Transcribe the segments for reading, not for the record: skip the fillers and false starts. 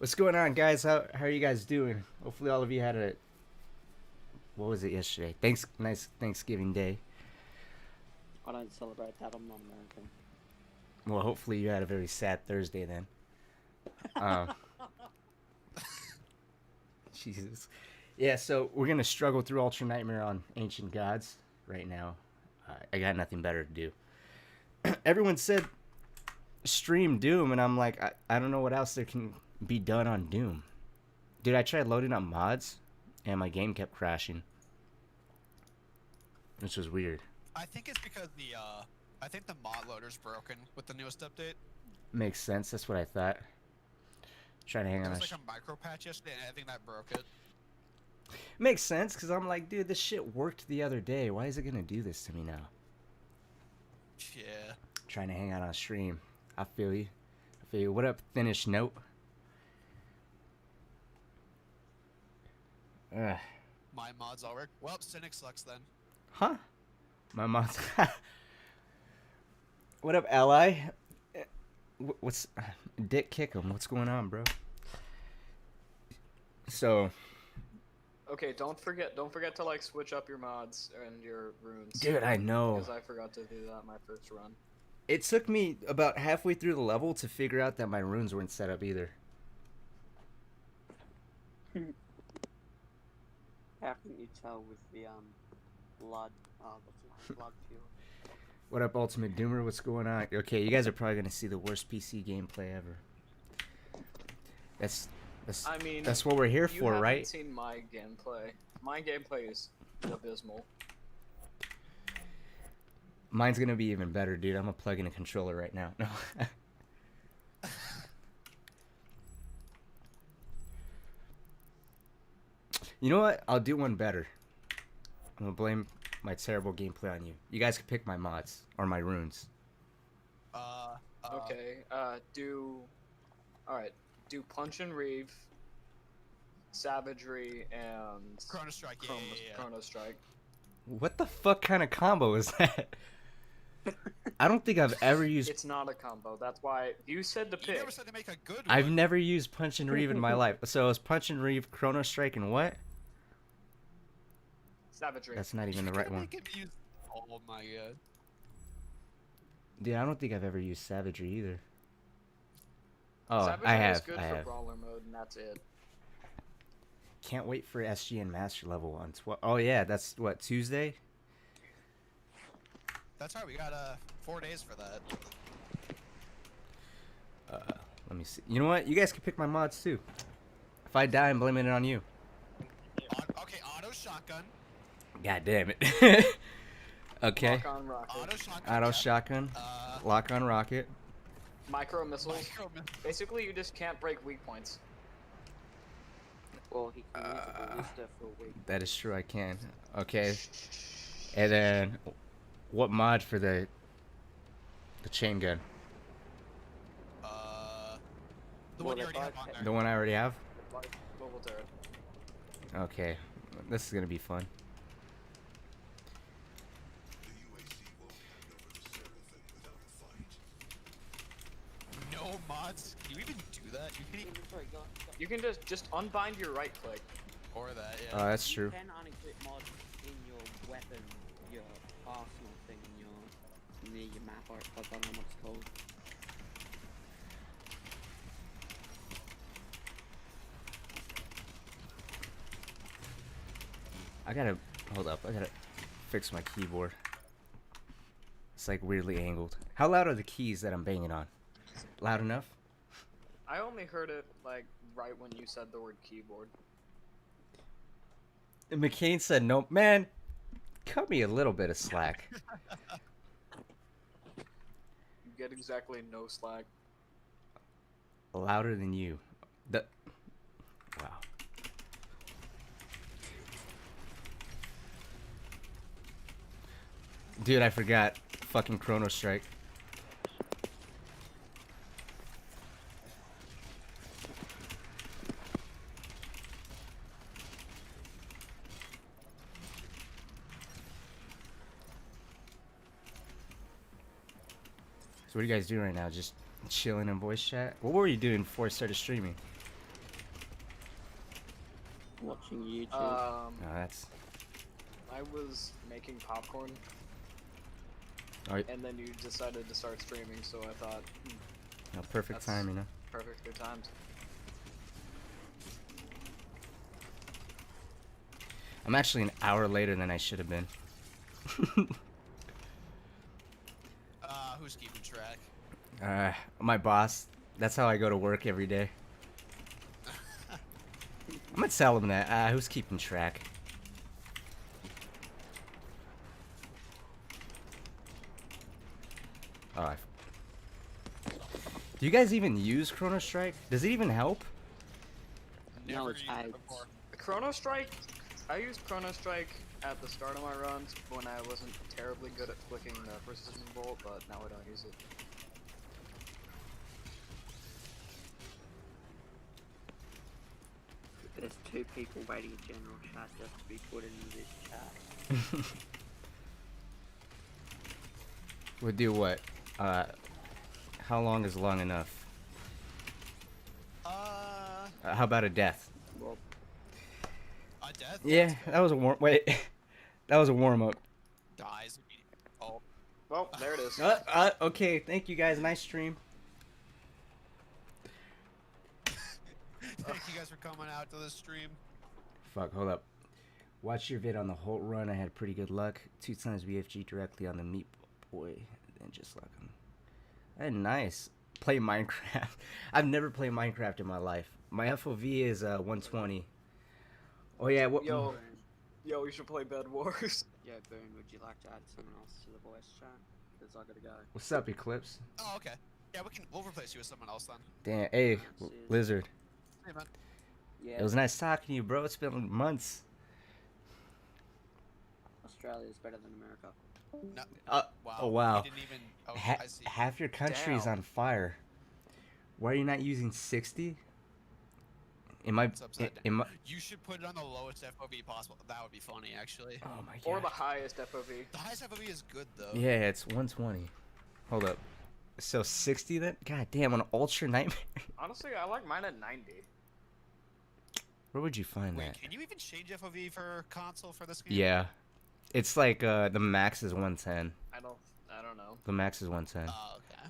What's going on, guys? How are you guys doing? Hopefully, all of you had a what was it yesterday? Nice Thanksgiving Day. I don't celebrate that. I'm not American. Well, hopefully, you had a very sad Thursday then. Um, Jesus. Yeah, so we're gonna struggle through Ultra Nightmare on Ancient Gods right now. I got nothing better to do. Everyone said stream Doom, and I'm like, I don't know what else there can be done on Doom. Dude, I tried loading up mods, and my game kept crashing, which was weird. I think it's because I think the mod loader's broken with the newest update. Makes sense. That's what I thought. Trying to hang on. There was like a micro patch yesterday, and I think that broke it. Makes sense, because I'm like, dude, this shit worked the other day. Why is it gonna do this to me now? Yeah. Trying to hang out on stream. I feel you. I feel you. What up, Thinnish Note? Ugh. My mods all work. Well, Cynic sucks then. Huh? My mom's. What up, Ally? What's Dick Kickham? What's going on, bro? So. Okay, don't forget to like switch up your mods and your runes. Dude, I know. Because I forgot to do that my first run. It took me about halfway through the level to figure out that my runes weren't set up either. How can you tell with the blood? Blood fuel. What up, Ultimate Doomer? What's going on? Okay, you guys are probably gonna see the worst PC gameplay ever. I mean, that's what we're here for, You right? haven't seen my gameplay. My gameplay is abysmal. Mine's gonna be even better, dude. I'm gonna plug in a controller right now. No. You know what? I'll do one better. I'm gonna blame my terrible gameplay on you. You guys can pick my mods or my runes. Okay. Alright. Do Punch and Reeve, Savagery, and Chrono Strike. Yeah. Chrono Strike. What the fuck kind of combo is that? I don't think I've ever used. It's not a combo. That's why you said to You pick. never said to make a good one. I've never used Punch and Reeve in my life. So it's Punch and Reeve, Chrono Strike, and what? Savagery. That's not even the right one. Oh my god. Dude, I don't think I've ever used Savagery either. Oh, Savagery I have. is good I for have. brawler mode, and that's it. Can't wait for SGN Master Level on 12. Oh yeah, that's what, Tuesday? That's right. We got 4 days for that. Let me see. You know what? You guys can pick my mods too. If I die, I'm blaming it on you. Okay, auto shotgun. God damn it. Okay. Lock on rocket. Auto shotgun. Auto yeah. shotgun. Lock on rocket. Micro missiles. Micro miss- Basically, you just can't break weak points. Well, he can use a ballista for a week. That is true, I can. Okay. And then, what mod for the chain gun? The Well, one you they already have both on have- there. The one I already have? Global turret. Okay. This is gonna be fun. No mods. Can you even do that? You can even Sorry, go. You can just unbind your right click. or that. Yeah. That's true. You can unequip mods in your weapon, your arsenal thing, near your map, or I don't know what it's called. Hold up, I gotta fix my keyboard. It's like weirdly angled. How loud are the keys that I'm banging on? Loud enough? I only heard it like right when you said the word keyboard. And McCain said, no, man, cut me a little bit of slack. You get exactly no slack. Louder than you. Wow. Dude, I forgot. Fucking Chrono Strike. So what are you guys doing right now? Just chilling in voice chat? What were you doing before I started streaming? Watching YouTube. Oh, that's. I was making popcorn, Oh, and then you decided to start streaming, so I thought, no, perfect That's- time, you know. perfect, good times. I'm actually an hour later than I should have been. Who's keeping track? My boss. That's how I go to work every day. I'm gonna tell him that. Who's keeping track? Oh, do you guys even use Chrono Strike? Does it even help? No, Never it's used it ads. before. Chrono Strike, I used Chrono Strike at the start of my runs when I wasn't terribly good at flicking the precision bolt, but now I don't use it. There's 2 people waiting in general chat just to be put into this chat. We'll do what? How long is long enough? How about a death? Well, A death? Yeah, that was a warm. Wait, that was a warm up. Dies immediately. Oh. Well, there it is. Okay, thank you guys. Nice stream. Thank you guys for coming out to this stream. Fuck, hold up. Watch your vid on the whole run. I had pretty good luck. 2 times BFG directly on the meat boy, then just like him. And nice. Play Minecraft. I've never played Minecraft in my life. My FOV is 120. Oh yeah, what? Yo, we should play Bed Wars. yeah, Boone, would you like to add someone else to the voice chat? Because I gotta go. What's up, Eclipse? Oh, okay. Yeah, we'll replace you with someone else then. Damn, hey, Cheers. Lizard. Hey, man. Yeah, It was nice talking to you, bro. It's been months. Australia's better than America. No. Wow. Wow. Oh wow. We didn't even. Oh, I see. Half your country is Damn. on fire. Why are you not using 60? In my, It's upside in my. You should put it on the lowest FOV possible. That would be funny, actually. Oh my god. Or the highest FOV. The highest FOV is good though. Yeah, it's 120. Hold up. So 60 then? God damn, on Ultra Nightmare. Honestly, I like mine at 90. Where would you find Wait, that? can you even change FOV for console for this game? Yeah. It's like the max is 110. I don't know. The max is 110. Oh, okay.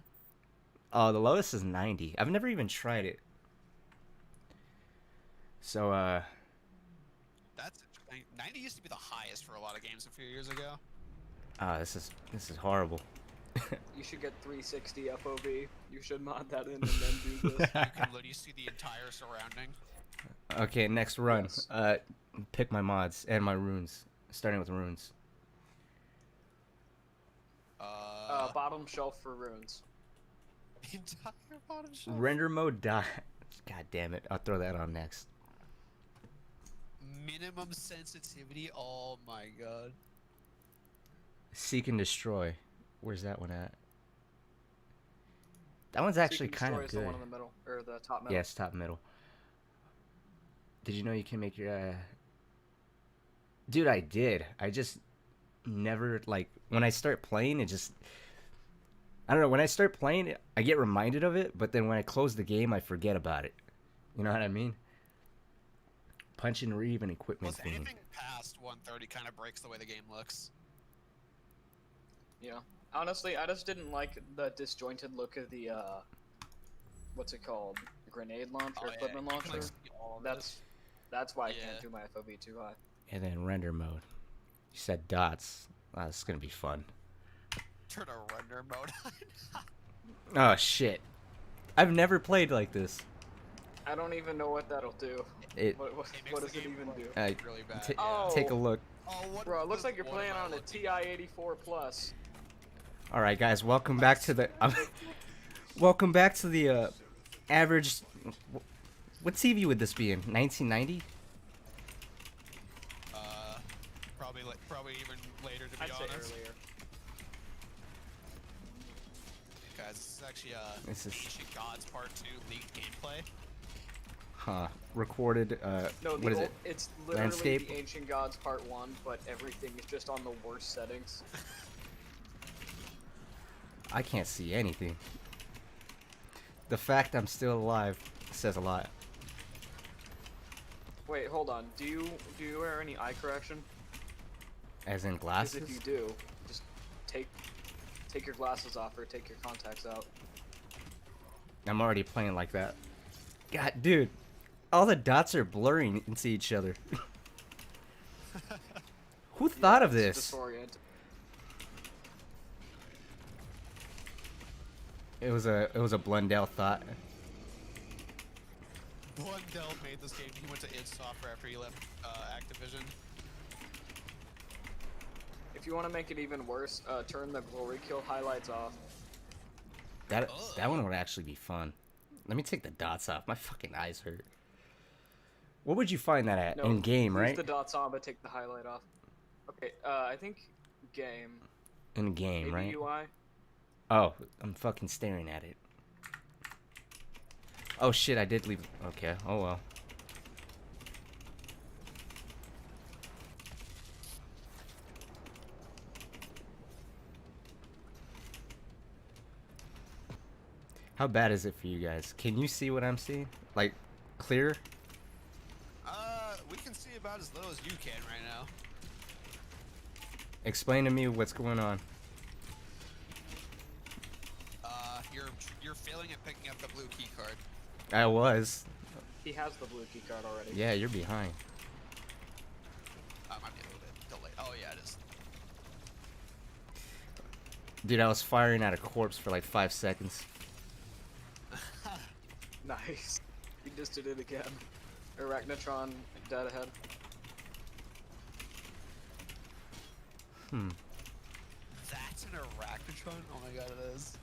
Oh, the lowest is 90. I've never even tried it. So That's interesting. 90 used to be the highest for a lot of games a few years ago. this is horrible. You should get 360 FOV. You should mod that in and then do this. You can literally see the entire surrounding. Okay, next run. Yes. Pick my mods and my runes. Starting with runes. Bottom shelf for runes. Entire bottom shelf. Render mode die. God damn it. I'll throw that on next. Minimum sensitivity. Oh my god. Seek and destroy. Where's that one at? That one's actually Seek and kind Destroy of is the good. one in the middle, or the top middle. Yes, top middle. Did you know you can make your Dude, I did. I just never, like, when I start playing, it just, I don't know, when I start playing, I get reminded of it, but then when I close the game, I forget about it. You know what I mean? Punch and reeve and equipment Well, thing. anything past 130 kind of breaks the way the game looks. Yeah. Honestly, I just didn't like the disjointed look of the, what's it called? Grenade launcher, Oh, yeah, equipment you can, launcher. like, see all of it. That's why I Yeah. can't do my FOV too high. And then render mode. You said dots. Wow, this is going to be fun. Turn a render mode on. Oh, shit. I've never played like this. I don't even know what that'll do. It, What It makes what the does it game even look do? really bad. ta- yeah. take a look. Oh, what Bro, it looks was- like you're what playing am I on a looking- TI-84 Plus. All right, guys, welcome back to the welcome back to the average. What TV would this be in? 1990? Probably even later, to be I'd say honest. earlier. Guys, this is actually This is- Ancient Gods Part 2 leaked gameplay. Huh? Recorded. No, what is it? It's literally Landscape? the Ancient Gods Part 1, but everything is just on the worst settings. I can't see anything. The fact I'm still alive says a lot. Wait, hold on. Do you wear any eye correction? As in Because glasses? if you do, just take your glasses off or take your contacts out. I'm already playing like that. God, dude. All the dots are blurring into each other. Who thought of it's this? disorienting. It was a Blundell thought. Blundell made this game. He went to id Software after he left Activision. If you want to make it even worse, turn the glory kill highlights off. That one would actually be fun. Let me take the dots off. My fucking eyes hurt. What would you find that at? No, In game, right? Leave the dots on, but take the highlight off. Okay, I think game. In game, Maybe right? UI. Oh, I'm fucking staring at it. Oh shit, I did leave. Okay, oh well. How bad is it for you guys? Can you see what I'm seeing? Like, clear? We can see about as little as you can right now. Explain to me what's going on. You're failing at picking up the blue key card. I was. He has the blue key card already. Yeah, you're behind. Might be a little bit delayed. Oh yeah, it is. Dude, I was firing at a corpse for like 5 seconds. Nice. He just did it again. Arachnotron dead ahead. That's an Arachnotron? Oh my god, it is.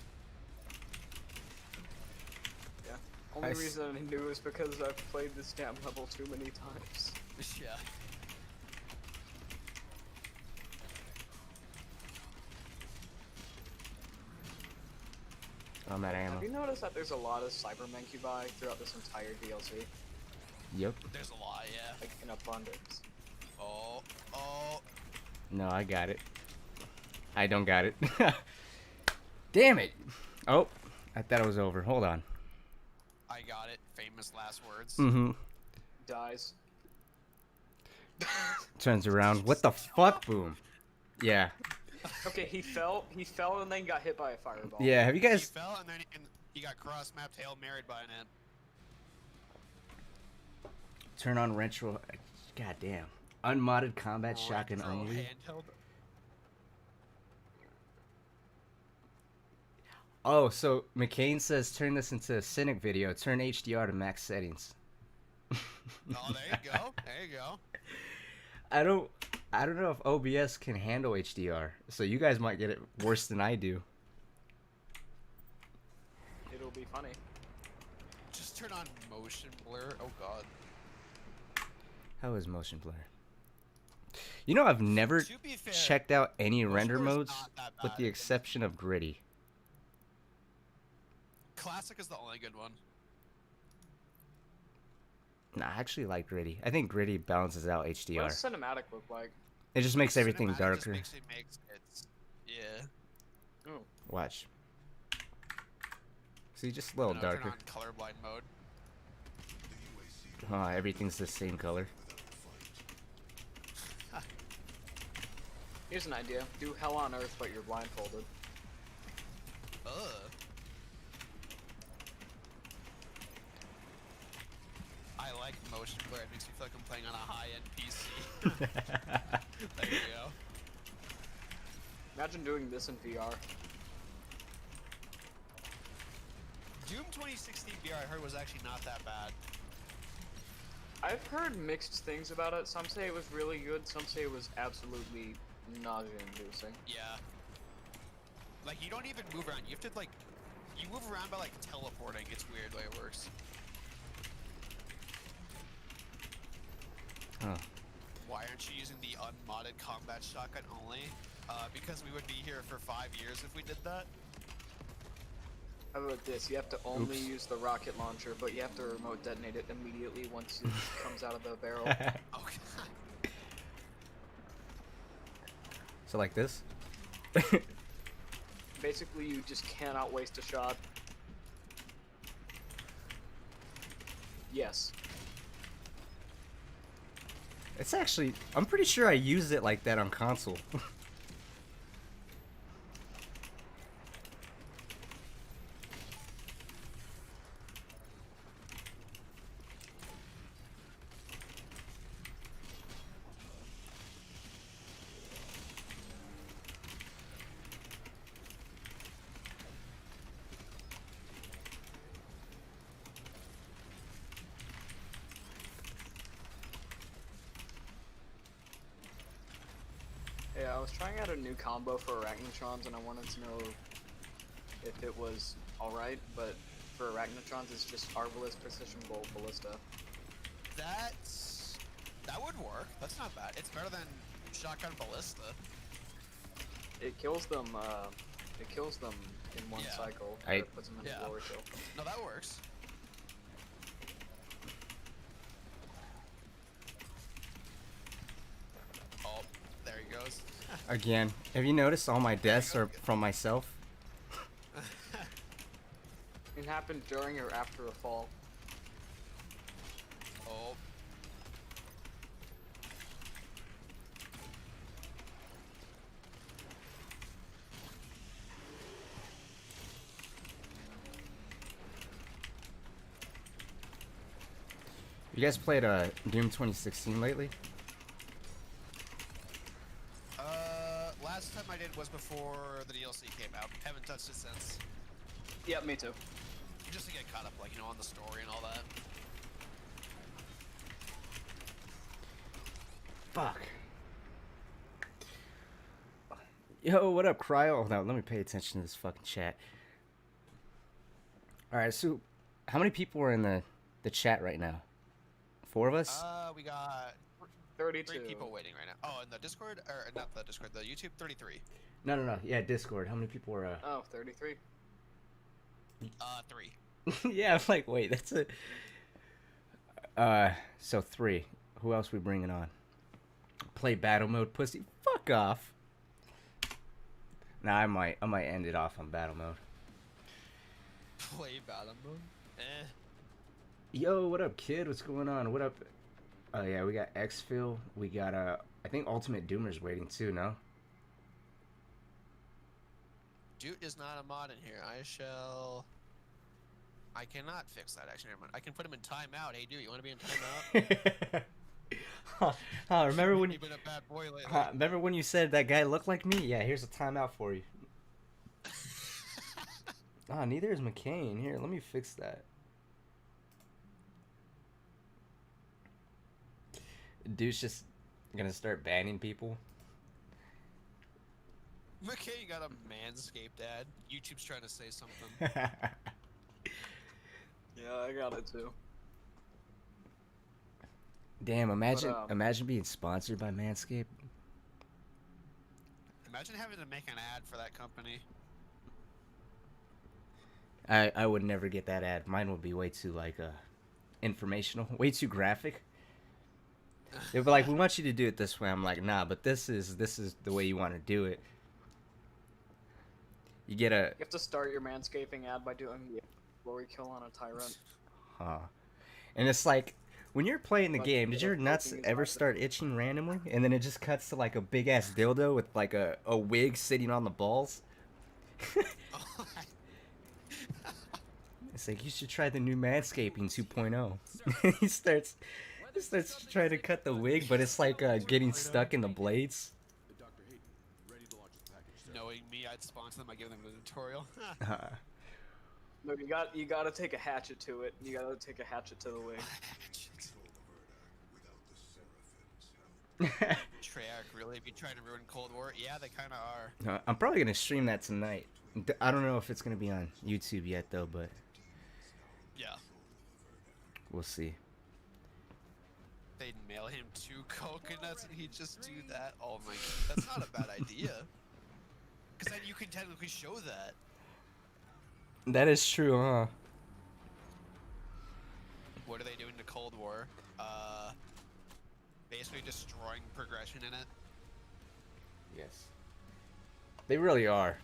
Yeah. Only I s- reason I knew is because I've played this damn level too many times. Yeah. I'm at ammo. Have you noticed that there's a lot of Cybermen you buy throughout this entire DLC? Yep. There's a lot, yeah. Like, in abundance. Oh. No, I got it. I don't got it. Damn it. Oh, I thought it was over. Hold on. I got it. Famous last words. Mm-hmm. Dies. Turns around. What the fuck? Boom. Yeah. Okay, he fell and then got hit by a fireball. Yeah, have you He guys... fell and then he got cross-mapped, Hail Married by an ant. Turn on retro... God damn. Unmodded combat shotgun Retro only. handheld. Oh, so McCain says turn this into a Cynic video. Turn HDR to max settings. Oh, there you go. There you go. I don't know if OBS can handle HDR, so you guys might get it worse than I do. It'll be funny. Just turn on motion blur. Oh god. How is motion blur? You know, I've never To be fair, checked out any motion render blur is modes not that with bad. the exception of Gritty. Classic is the only good one. Nah, I actually like Gritty. I think Gritty balances out What HDR. does cinematic look like? It just makes everything Cinematic darker. Just makes yeah. Oh. Watch. See, just a little No, darker. turn on colorblind mode. Oh, everything's the same color. Here's an idea. Do Hell on Earth, but you're blindfolded. Ugh. I like motion blur. It makes me feel like I'm playing on a high-end PC. There you go. Imagine doing this in VR. Doom 2016 VR I heard was actually not that bad. I've heard mixed things about it. Some say it was really good, some say it was absolutely nausea-inducing. Yeah. Like, you don't even move around. You have to, like, you move around by, like, teleporting. It's weird the way it works. Huh. Why aren't you using the unmodded combat shotgun only? Because we would be here for 5 years if we did that. How about this? You have to only Oops. use the rocket launcher, but you have to remote detonate it immediately once it comes out of the barrel. Okay. So like this? Basically, you just cannot waste a shot. Yes. It's actually, I'm pretty sure I used it like that on console. Yeah, I was trying out a new combo for Arachnotrons, and I wanted to know if it was alright, but for Arachnotrons, it's just Arbalest, Precision Bolt, Ballista. That would work. That's not bad. It's better than Shotgun Ballista. It kills them in one Yeah. cycle. I- It puts them in Yeah. a lower kill. No, that works. Oh, there he goes. Again, have you noticed all my deaths are from myself? It happened during or after a fall. Oh. You guys played Doom 2016 lately? Last time I did was before the DLC came out. Haven't touched it since. Yeah, me too. Just to get caught up, like, you know, on the story and all that. Fuck. Yo, what up, Cryo? Now, let me pay attention to this fucking chat. Alright, so how many people are in the chat right now? 4 of us? We got 32. 3 people waiting right now. Oh, in the Discord, or not the Discord, the YouTube, 33. No. Yeah, Discord. How many people are... Oh, 33. 3. Yeah, I'm like, wait, that's so 3. Who else we bringing on? Play battle mode, pussy. Fuck off. Nah, I might end it off on battle mode. Play battle mode? Eh. Yo, what up, kid? What's going on? What up? Oh yeah, we got Xphil. We got I think Ultimate Doomer's waiting too. No. Dude is not a mod in here. I cannot fix that, actually. Never mind. I can put him in timeout. Hey, dude, you want to be in timeout? Remember when you You've been a bad boy lately. remember when you said that guy looked like me? Yeah, here's a timeout for you. Neither is McCain. Here, let me fix that. Dude's just gonna start banning people. Okay, you got a Manscaped ad. YouTube's trying to say something. Yeah, I got it too. Damn, imagine But, imagine being sponsored by Manscaped. Imagine having to make an ad for that company. I would never get that ad. Mine would be way too informational, way too graphic. They'd be like, "We want you to do it this way." I'm like, "Nah, but this is the way you want to do it." You get a You have to start your manscaping ad by doing the glory kill on a tyrant. and it's like when you're playing the But game, did the your nuts clicking is ever not the- start itching randomly? And then it just cuts to like a big ass dildo with like a wig sitting on the balls. It's like, you should try the new Manscaping 2.0. he starts trying to cut the wig, but it's like getting stuck in the blades. Knowing me, I'd sponsor them by giving them a tutorial. No, you gotta take a hatchet to it. You gotta take a hatchet to the wing. Treyarch, really? Be trying to ruin Cold War? Yeah, they kind of are. I'm probably gonna stream that tonight. I don't know if it's gonna be on YouTube yet though, but Yeah. we'll see. They'd mail him 2 coconuts and he'd just do that. Oh my god, that's not a bad idea. Because then you can technically show that. That is true, huh? What are they doing to Cold War? Basically destroying progression in it. Yes. They really are.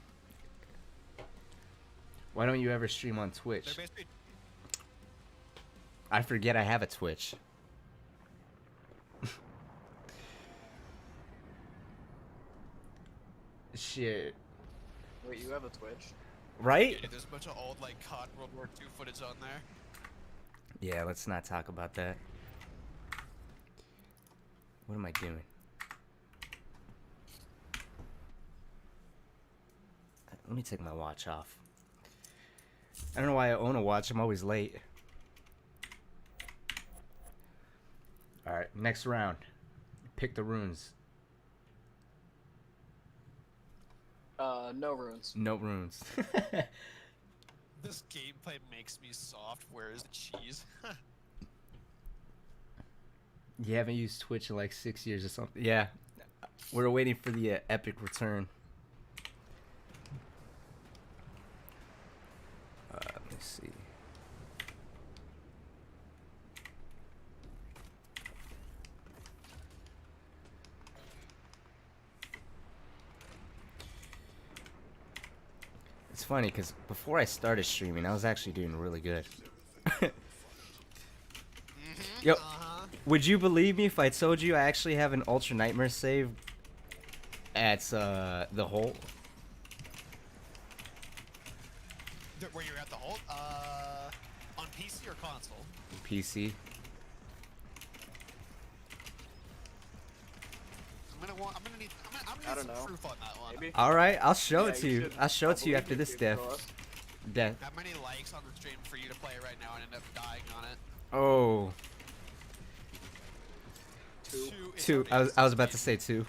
Why don't you ever stream on They're Twitch? basically I forget I have a Twitch. Shit. Wait, you have a Twitch? Right? Yeah, dude, there's a bunch of old like COD World War II footage on there. Yeah, let's not talk about that. What am I doing? Let me take my watch off. I don't know why I own a watch. I'm always late. Alright, next round. Pick the runes. No runes. No runes. This gameplay makes me soft. Where is the cheese? You haven't used Twitch in like 6 years or something. Yeah. We're waiting for the epic return. Let me see. It's funny because before I started streaming, I was actually doing really good. Yo, would you believe me if I told you I actually have an Ultra Nightmare save at the hole? Where you're at the Holt? On PC or console? PC. I'm gonna need I don't some know. proof on that one. Maybe. All right, I'll show Yeah, it to you you. should. I'll show I it to you believe after you, this dude. death. Show us. Death. How many likes on the stream for you to play right now and end up dying on it? Oh, Two. It's two. already I was about to 16. say two.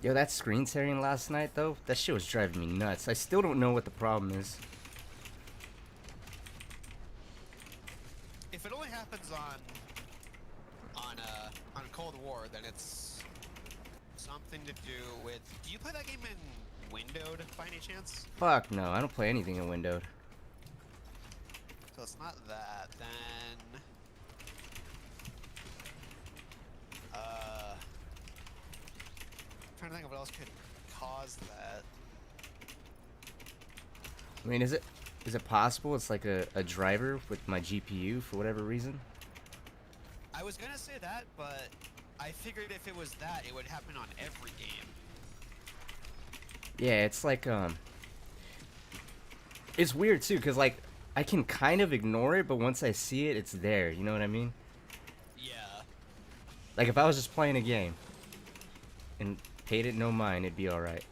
Yo, that screen tearing last night though, that shit was driving me nuts. I still don't know what the problem is. If it only happens on Cold War, then it's something to do with. Do you play that game in windowed by any chance? Fuck no, I don't play anything in windowed. So it's not that. Then I'm trying to think of what else could cause that. I mean, is it possible it's like a driver with my GPU for whatever reason? I was gonna say that, but I figured if it was that, it would happen on every game. Yeah, it's like it's weird too, cause like I can kind of ignore it, but once I see it, it's there. You know what I mean? Yeah. Like if I was just playing a game and paid it no mind, it'd be all right.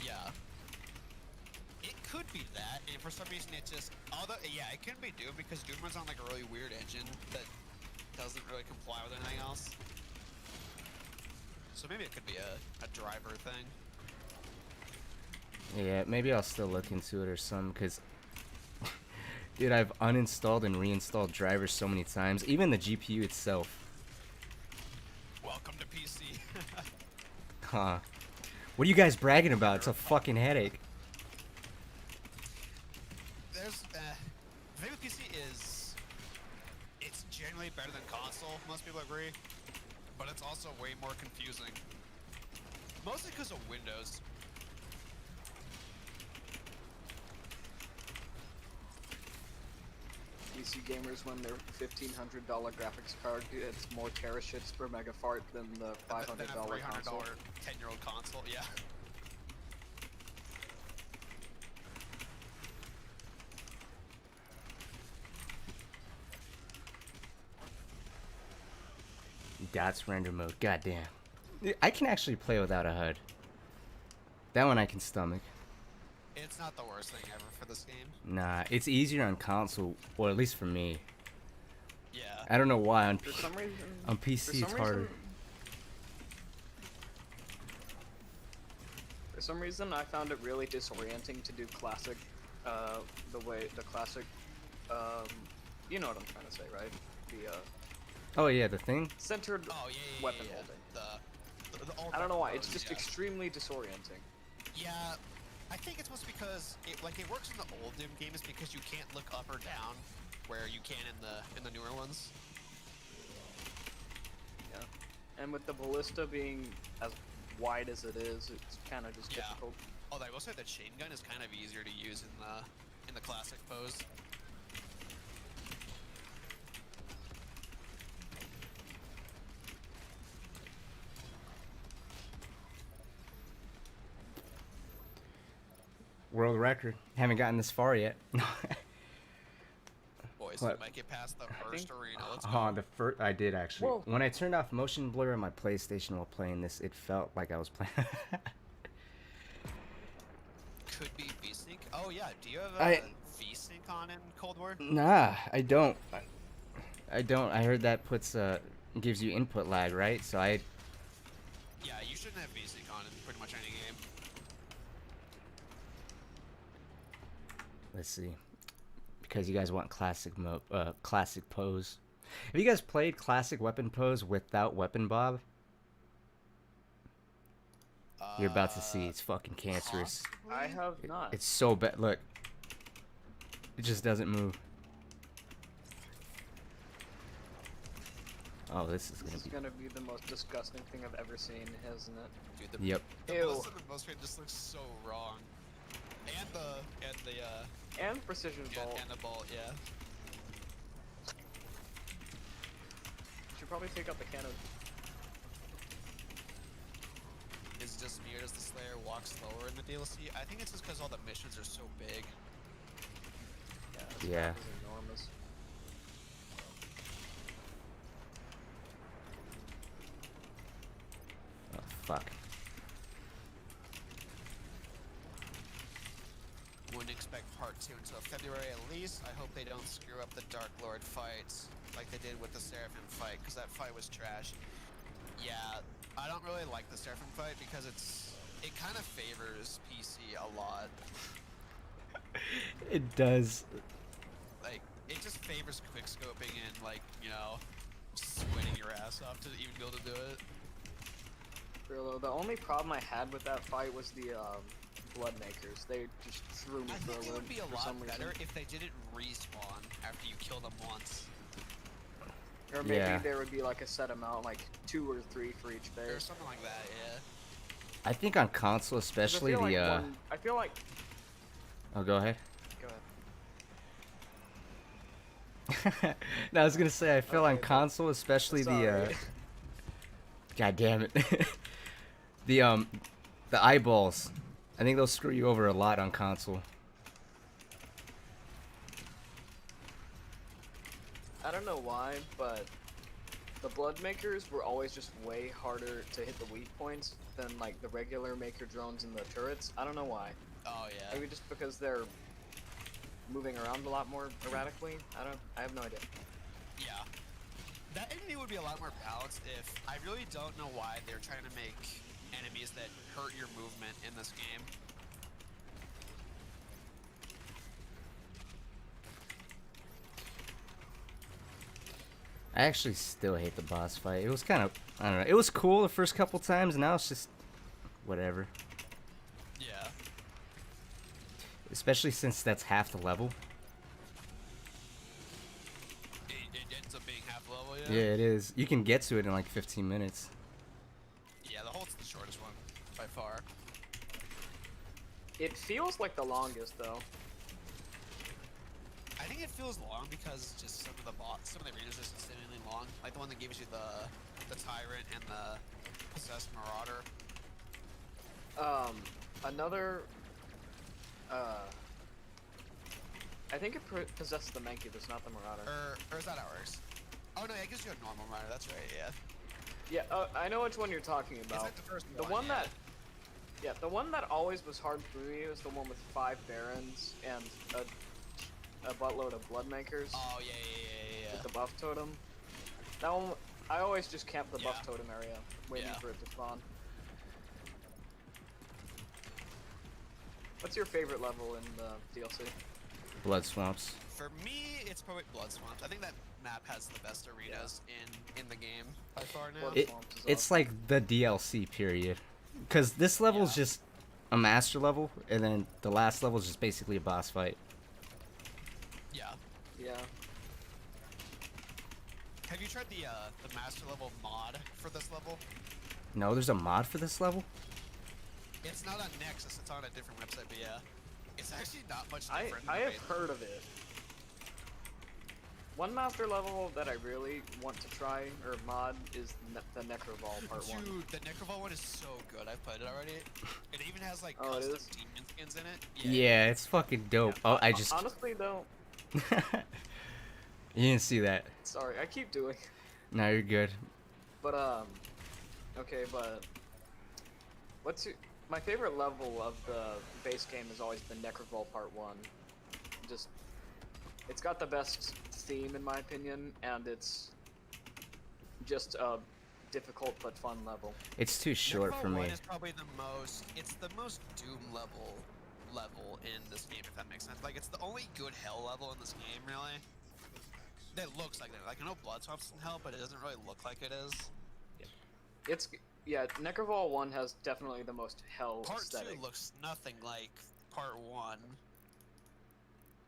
Yeah. It could be that, and for some reason it just. Although, yeah, it couldn't be Doom because Doom runs on like a really weird engine that doesn't really comply with anything else. So maybe it could be a driver thing. Yeah, maybe I'll still look into it or something, cause dude, I've uninstalled and reinstalled drivers so many times, even the GPU itself. Welcome to PC. Huh. What are you guys bragging about? It's a fucking headache. There's the thing with PC is it's generally better than console. Most people agree, but it's also way more confusing. Mostly because of Windows. PC gamers, when their $1,500 graphics card gets more terashits per megafart than the $500 Than a $300 console. 10-year-old console. Yeah. Dots render mode. Goddamn. I can actually play without a HUD. That one I can stomach. It's not the worst thing ever for this game. Nah, it's easier on console, or at least for me. Yeah. I don't know why on For some reason, on PC it's harder. For some reason, I found it really disorienting to do classic, the classic, you know what I'm trying to say, right? The Oh yeah, the thing. centered Oh yeah. weapon yeah. holding. The old I don't know why, mode, it's just yeah. extremely disorienting. Yeah, I think it's mostly because it works in the old Doom games because you can't look up or down where you can in the newer ones. Yeah. And with the ballista being as wide as it is, it's kind of just Yeah. difficult. Although I will say the chain gun is kind of easier to use in the classic pose. World record. Haven't gotten this far yet. Boys, What? we might get past the first arena. Let's go. Oh, the first I did actually. Whoa. When I turned off motion blur on my PlayStation while playing this, it felt like I was playing. Could be V-Sync. Oh yeah, do you have I- V-Sync on in Cold War? Nah, I don't. I don't. I heard that puts gives you input lag, right? So I Yeah, you shouldn't have V-Sync on in pretty much any game. let's see. Because you guys want classic classic pose. Have you guys played classic weapon pose without weapon bob? You're about to see. It's fucking cancerous. I have not. It's so bad. Look. It just doesn't move. Oh, this is This gonna is be. gonna be the most disgusting thing I've ever seen, isn't it? Dude, the, Yep. the Ew. ballistic and bow straight just looks so wrong. And the And precision bolt. and the bolt, yeah. Should probably take out the cannon. Is it just me or does the Slayer walk slower in the DLC? I think it's just because all the missions are so big. Yeah. This Yeah. map is enormous. Oh, fuck. Wouldn't expect part 2 until February at least. I hope they don't screw up the Dark Lord fights like they did with the Seraphim fight, because that fight was trash. Yeah, I don't really like the Seraphim fight because it kind of favors PC a lot. It does. Like, it just favors quickscoping and, like, you know, sweating your ass off to even be able to do it. Real, the only problem I had with that fight was the Bloodmakers. They just threw me I for a think it loop would be a for lot some reason. better if they didn't respawn after you kill them once. Or maybe Yeah. there would be like a set amount, like 2 or 3 for each Or phase. something like that, yeah. I think on console, 'Cause especially I feel the. like I feel like. Oh, go ahead. Go ahead. No, I was gonna say I feel on Okay, console, especially the. Sorry. God damn it. The eyeballs. I think they'll screw you over a lot on console. I don't know why, but the Bloodmakers were always just way harder to hit the weak points than like the regular Maker drones and the turrets. I don't know why. Oh, yeah. Maybe just because they're moving around a lot more erratically. I have no idea. Yeah. That enemy would be a lot more balanced if... I really don't know why they're trying to make enemies that hurt your movement in this game. I actually still hate the boss fight. It was kind of, I don't know. It was cool the first couple times, and now it's just whatever. Yeah. Especially since that's half the level. It ends up being half level, Yeah, it is. You can get to it in like 15 minutes. Yeah, the hold's the shortest one, by far. It feels like the longest though. I think it feels long because just some of the arenas are just insanely long. Like the one that gives you the Tyrant and the Possessed Marauder. Another. I think it possesses the Mancubus, not the Marauder. Or is that ours? Oh no, it gives you a normal Marauder, that's right, yeah. Yeah, I know which one you're talking about. It's like the first The one, one yeah. that. Yeah, the one that always was hard for me was the one with 5 Barons and a buttload of Bloodmakers Oh, yeah. with the buff totem. That one, I always just camped the buff Yeah. totem area, waiting Yeah. for it to spawn. What's your favorite level in the DLC? Blood swamps. For me, it's probably Blood Swamps. I think that map has the best arenas in the game by far now. Blood It, Swamps is it's awesome. like the DLC period. Because this level is Yeah. just a master level, and then the last level is just basically a boss fight. Yeah. Yeah. Have you tried the master level mod for this level? No, there's a mod for this level? It's not on Nexus, it's on a different website, but yeah. It's actually not much I different. I than have base. heard of it. One master level that I really want to try or mod is the Necroval Part 1. Dude, the Necroval one is so good. I've played it already. It even has like Oh, it custom is? demon skins in it. Yeah, it's fucking dope. Oh, I just... Honestly though, You didn't see that. sorry, I keep doing. No, you're good. But okay, but my favorite level of the base game is always the Necroval Part 1. Just, it's got the best theme in my opinion, and it's just a difficult but fun level. It's too short Necroval for me. 1 is probably it's the most Doom level in this game, if that makes sense. Like, it's the only good hell level in this game, really. That looks like that. Like, I know Bloodswamp's in hell, but it doesn't really look like it is. Yeah, Necroval 1 has definitely the most hell Part aesthetic. 2 looks nothing like Part 1.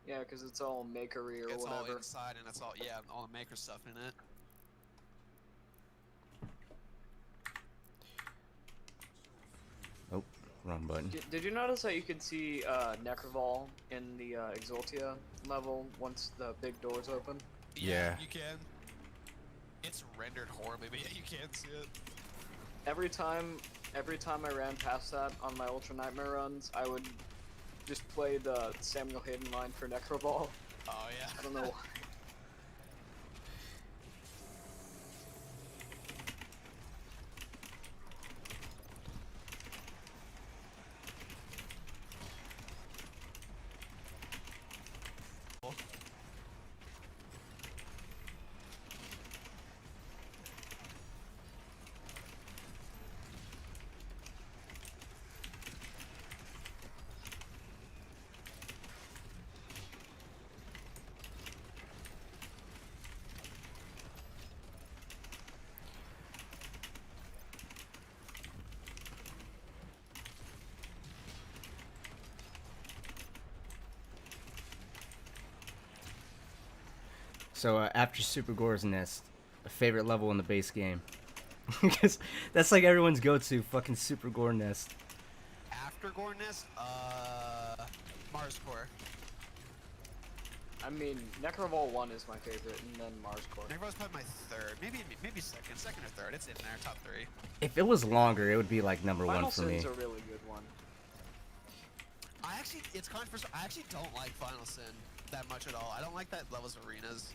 Yeah, because it's all makery or It's all whatever. inside and it's all, yeah, all the maker stuff in it. Oh, wrong button. Did you notice that you could see Necroval in the Exultia level once the big doors open? Yeah. You can. It's rendered horribly, but yeah, you can see it. Every time I ran past that on my Ultra Nightmare runs, I would just play the Samuel Hayden line for Necroval. Oh, yeah. I don't know why. So after Super Gore's Nest, a favorite level in the base game. Because that's like everyone's go-to, fucking Super Gore Nest. After Gore Nest, Mars Core. I mean, Necroval 1 is my favorite, and then Mars Core. Necroval's probably my third, maybe second or third. It's in there, top 3. If it was longer, it would be like number Final one for me. Sin's a really good one. It's controversial. I actually don't like Final Sin that much at all. I don't like that levels of arenas.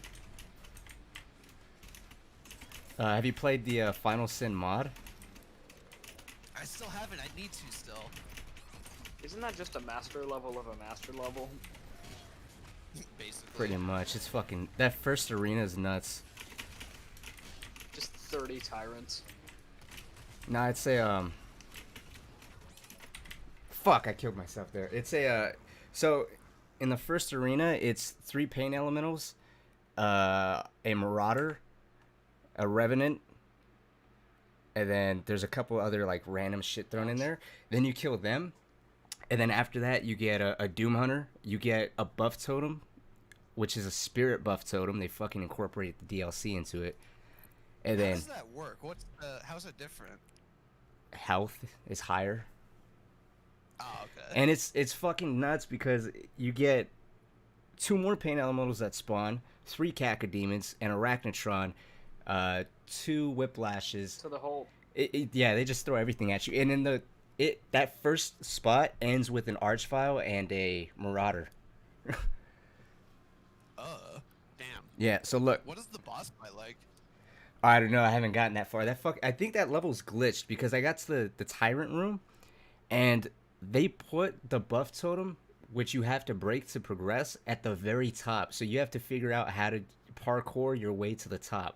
Have you played the Final Sin mod? I still haven't. I need to still. Isn't that just a master level of a master level? Basically. Pretty much. It's fucking... That first arena is nuts. Just 30 tyrants. Nah, I'd say, Fuck, I killed myself there. It's a, So, in the first arena, it's 3 pain elementals, a Marauder, a Revenant, and then there's a couple other, like, random shit thrown in there. Then you kill them, and then after that, you get a Doom Hunter. You get a Buff Totem, which is a Spirit Buff Totem. They fucking incorporate the DLC into it. And How then does that work? How's it different? health is higher. Oh, okay. And it's fucking nuts because you get 2 more pain elementals that spawn, 3 cacodemons, an arachnotron, 2 whiplashes. So the whole... Yeah, they just throw everything at you. And then that first spot ends with an archvile and a marauder. Damn. Yeah, so look, What is the boss fight like? I don't know, I haven't gotten that far. I think that level's glitched because I got to the tyrant room and they put the buff totem, which you have to break to progress, at the very top. So you have to figure out how to parkour your way to the top.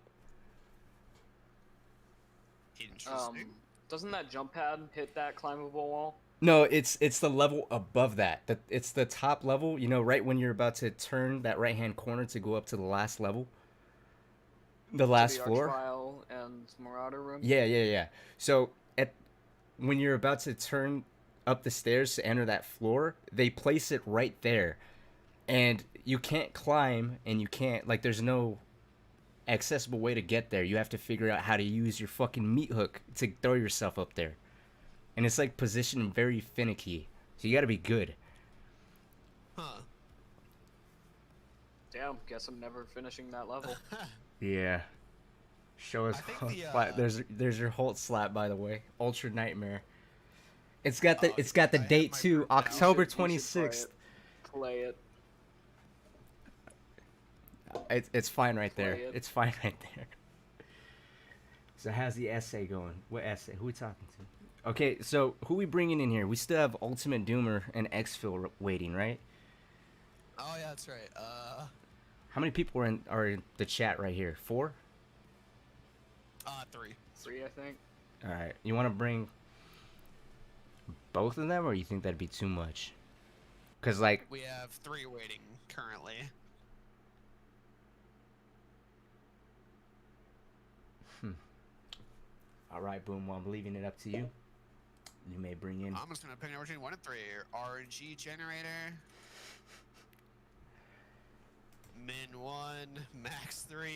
Interesting. Doesn't that jump pad hit that climbable wall? No, it's the level above that. It's the top level, you know, right when you're about to turn that right-hand corner to go up to the last level. The last the floor. Archvile and Marauder room? Yeah. So when you're about to turn up the stairs to enter that floor, they place it right there. And you can't climb and you can't, like, there's no accessible way to get there. You have to figure out how to use your fucking meat hook to throw yourself up there. And it's like positioned very finicky. So you gotta be good. Huh. Damn, guess I'm never finishing that level. Yeah. Show us. I think the, There's your Holt slap, by the way. Ultra Nightmare. It's got the Oh, it's got the I have date my too, group now. October You should play 26th. it. Play it. It's fine right there. Play it. It's fine right there. So how's the essay going? What essay? Who we talking to? Okay, so who we bringing in here? We still have Ultimate Doomer and Xfil waiting, right? Oh yeah, that's right. How many people are in the chat right here? 4? 3. 3, I think. All right. You want to bring both of them, or you think that'd be too much? Cause like, We have 3 waiting currently. all right, Boom. Well, I'm leaving it up to you. You may bring in. I'm just gonna pick number between 1 and 3. RNG generator. Min 1, max 3,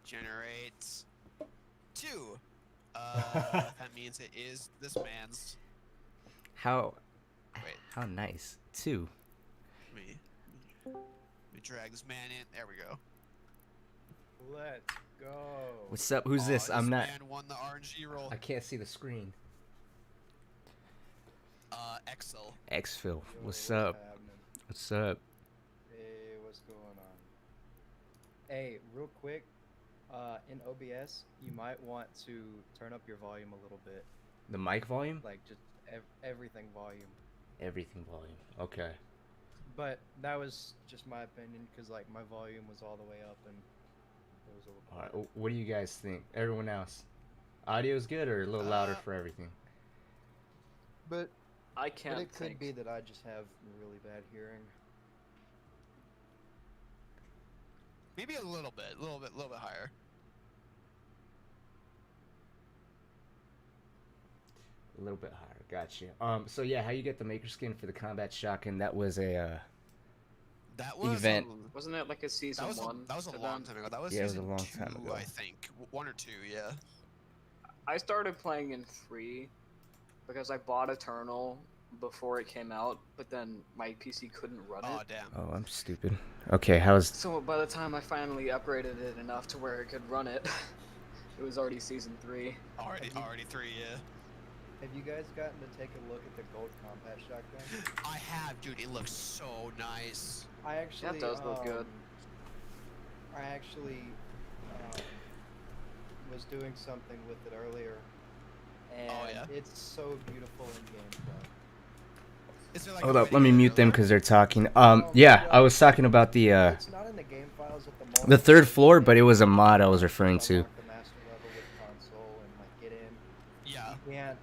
generates 2. That means it is this man's. How Wait, how nice. 2. let me drag this man in. There we go. Let's go. What's up? Who's Aw, this? I'm not. Man won the RNG roll. I can't see the screen. Excel. Xfil. Yo, What's up? happening? What's up? Hey, what's going on? Hey, real quick, in OBS, you might want to turn up your volume a little bit, The mic volume? like just everything volume. Everything volume. Okay. But that was just my opinion, because like my volume was all the way up and it was a little All right. quiet. What do you guys think? Everyone else, audio's good or a little louder for everything? But I can't it could think. be that I just have really bad hearing. Maybe a little bit higher. A little bit higher. Gotcha. So yeah, how you get the maker skin for the combat shotgun? That was a That was Event. Wasn't it like a season That was 1? that was a to long them? time ago. That was Yeah, it was a season long 2, time ago. I think. 1 or 2, yeah. I started playing in 3 because I bought Eternal before it came out, but then my PC couldn't run Oh it. damn. Oh, I'm stupid. Okay, how's So by the time I finally upgraded it enough to where it could run it, it was already season 3. Already 3, yeah. Have you guys gotten to take a look at the gold combat shotgun? I have, dude. It looks so nice. I actually does look good. I actually was doing something with it earlier, and yeah? it's so beautiful in gameplay. Is there like Hold a up, way to let me get it mute them earlier? because they're talking. Yeah, I was talking about the It's not in the game files at the moment. the third floor, but it was a mod I was referring to. Unlock the master level with console and like get in. Yeah. You can't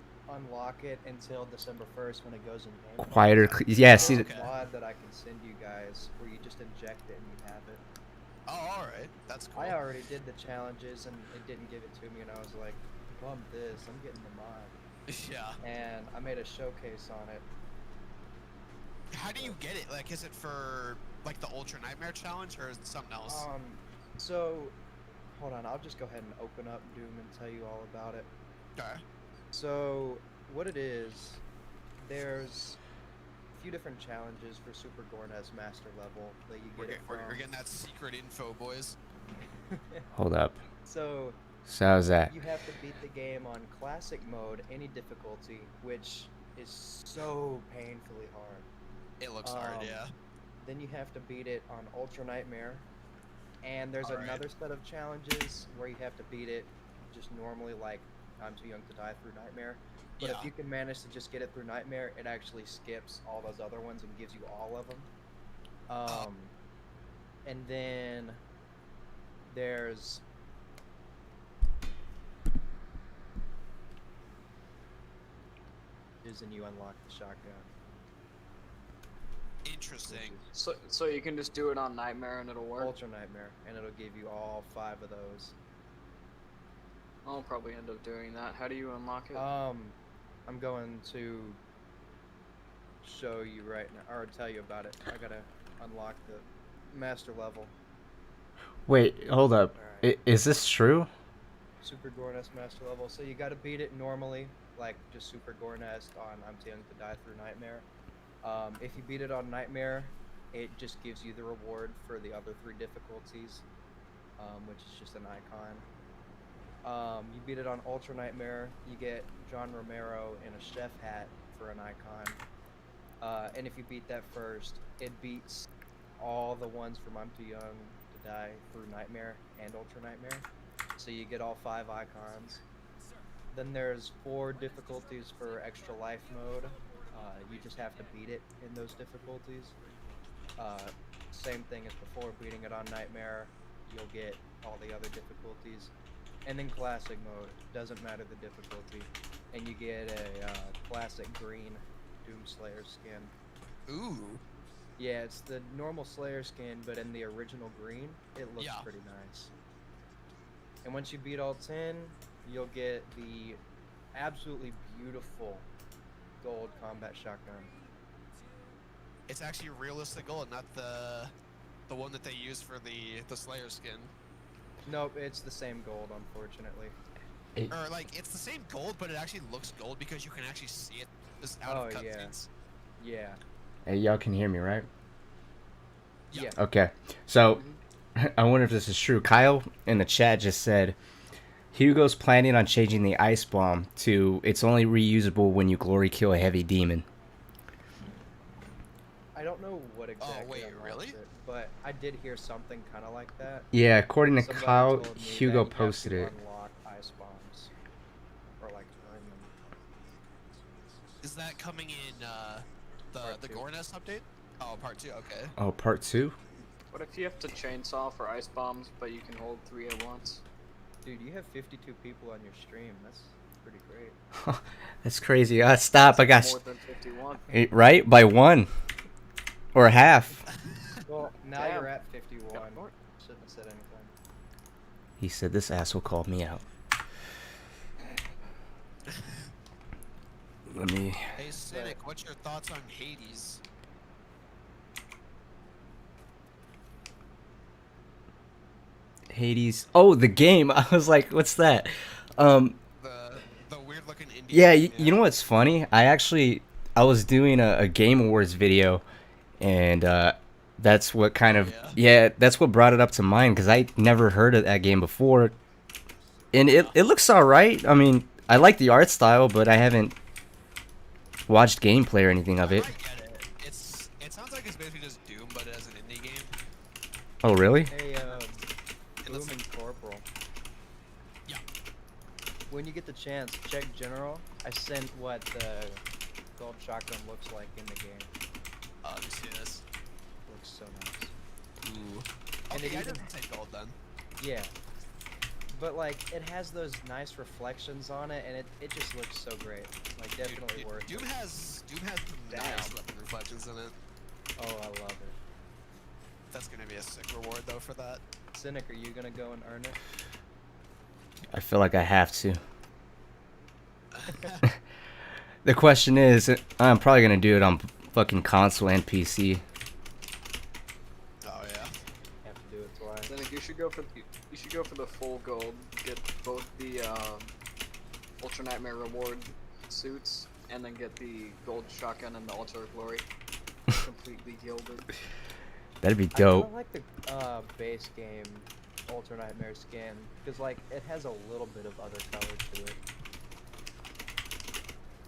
unlock it until December 1st when it goes in game. Quieter, files. yeah. There's See, a Okay. mod that I can send you guys where you just inject it and you have it. Oh, all right. That's cool. I already did the challenges and it didn't give it to me, and I was like, bump this, I'm getting the mod. Yeah. And I made a showcase on it. How do you get it? Like, is it for like the Ultra Nightmare challenge, or is it something else? So, hold on, I'll just go ahead and open up Doom and tell you all about it. Okay. So, what it is, there's a few different challenges for Super Gornez Master Level that you We're, get get, it we're, from. we're getting that secret info, boys. hold up. So, So how's that? you have to beat the game on Classic mode, any difficulty, which is so painfully hard. It looks hard, Um, yeah. Then you have to beat it on Ultra Nightmare. And there's Alright. another set of challenges where you have to beat it just normally, like I'm Too Young to Die through Nightmare. But Yeah. if you can manage to just get it through Nightmare, it actually skips all those other ones and gives you all of them. And then there's and you unlock the shotgun. Interesting. So you can just do it on Nightmare and it'll work. Ultra Nightmare, and it'll give you all 5 of those. I'll probably end up doing that. How do you unlock it? I'm going to show you right now, or tell you about it. I gotta unlock the master level. Wait, hold up. Alright. Is this true? Super Gore Nest Master level. So you gotta beat it normally, like just Super Gore Nest on I'm Too Young to Die through Nightmare. If you beat it on Nightmare, it just gives you the reward for the other 3 difficulties, which is just an icon. You beat it on Ultra Nightmare, you get John Romero in a chef hat for an icon. And if you beat that first, it beats all the ones from I'm Too Young to Die through Nightmare and Ultra Nightmare. So you get all 5 icons. Then there's 4 difficulties for extra life mode. You just have to beat it in those difficulties. Same thing as before, beating it on Nightmare, you'll get all the other difficulties. And then classic mode, doesn't matter the difficulty. And you get a classic green Doomslayer skin. Ooh. Yeah, it's the normal Slayer skin, but in the original green, it looks Yeah. pretty nice. And once you beat all 10, you'll get the absolutely beautiful gold combat shotgun. It's actually realistic gold, not the one that they use for the Slayer skin. Nope, it's the same gold, unfortunately. Or like it's the same gold, but it actually looks gold because you can actually see it just out Oh, of yeah. cutscenes. Yeah. Hey, y'all can hear me, right? Yeah. Okay. So, I wonder if this is true. Kyle in the chat just said, Hugo's planning on changing the ice bomb to it's only reusable when you glory kill a heavy demon. I don't know what exactly wait, unlocks really? it, but I did hear something kind of like that. Yeah, according to Somebody Kyle, told me Hugo that you have posted to it. unlock ice bombs, or like earn them. Is that coming in Part the 2. Gore Nest update? Oh, part 2. Okay. Oh, part 2? What if you have to chainsaw for ice bombs, but you can hold 3 at once? Dude, you have 52 people on your stream. That's pretty great. That's crazy. Stop. I got More than 51. right by 1 or half. Well, now Damn. you're at 51. Got more. Shouldn't have said anything. He said this asshole called me out. Let me. Hey, Cynic, what's your thoughts on Hades? Hades. Oh, the game. I was like, what's that? The weird looking indie. Yeah, game, you know what's funny? I was doing a Game Awards video, and that's what kind of that's what brought it up to mind because I never heard of that game before, and it looks alright. I mean, I like the art style, but I haven't watched gameplay or anything of it. I get it. It sounds like it's basically just Doom, but as an indie game. Oh, really? Hey, It Boom looks and Corporal. Yeah. When you get the chance, check General. I sent what the gold shotgun looks like in the game. Let me see this. Looks so nice. Ooh. And Okay, it yeah, it even- doesn't say gold then. Yeah. But like, it has those nice reflections on it, and it just looks so great. Like, definitely Dude, worth Doom it. has nice Damn. weapon reflections in it. Oh, I love it. That's gonna be a sick reward though for that. Cynic, are you gonna go and earn it? I feel like I have to. The question is, I'm probably gonna do it on fucking console and PC. Oh yeah. Have to do it twice. Then you should go for the full gold. Get both the Ultra Nightmare reward suits, and then get the gold shotgun and the Ultra Glory completely gilded. That'd be I dope. kinda like the base game Ultra Nightmare skin, because like, it has a little bit of other color to it.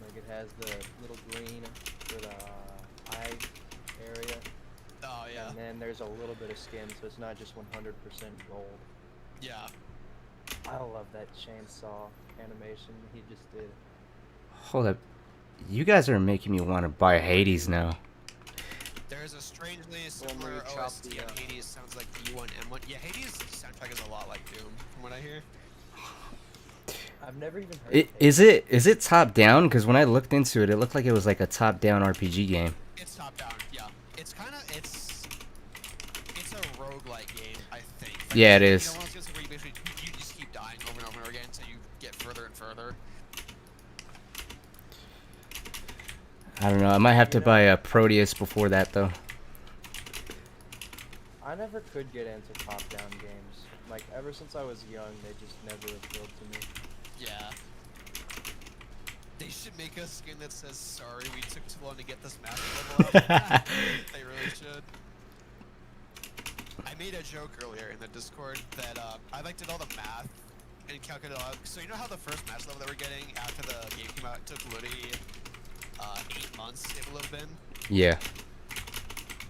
Like, it has the little green for the eye area, Oh yeah. and then there's a little bit of skin, so it's not just 100% gold. Yeah. I love that chainsaw animation he just did. Hold up. You guys are making me want to buy Hades now. There's a strangely Well, similar maybe chop OST the, on Hades. Sounds like E1 M1. Yeah, Hades soundtrack is a lot like Doom, from what I hear. I've never even heard of Is it top down? Because when I looked into it, it looked like it was like a top down RPG game. It's top down. Yeah. It's kind of it's a roguelike game, I think. Like, Yeah, it you is. know, one of those games where you basically you just keep dying over and over again until you get further and further. I don't know. I might have to buy a Proteus before that though. I I never could get into top-down games. Like, ever since I was young, they just never appealed to me. Yeah. They should make a skin that says, sorry, we took too long to get this master level up. They really should. I made a joke earlier in the Discord that I did all the math and calculated out. So you know how the first master level that we're getting after the game came out took literally 8 months it would have been? Yeah.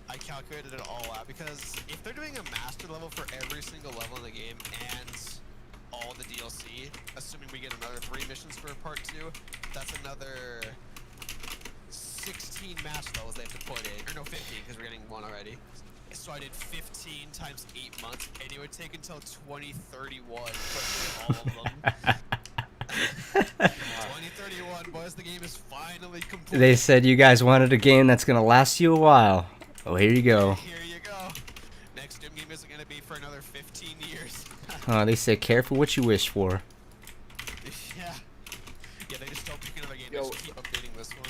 I calculated it all out because if they're doing a master level for every single level in the game and all the DLC, assuming we get another 3 missions for part 2, that's another 16 master levels they have to put in. Or no, 15 because we're getting 1 already. So I did 15 times 8 months, and it would take until 2031 for all of them. 2031, boys, the game is finally complete. They said you guys wanted a game that's gonna last you a while. Oh, here you go. Here you go. Next Doom game isn't gonna be for another 15 years. Oh, they say careful what you wish for. Yeah. Yeah, they just don't pick another game. Yo. They just keep updating this one.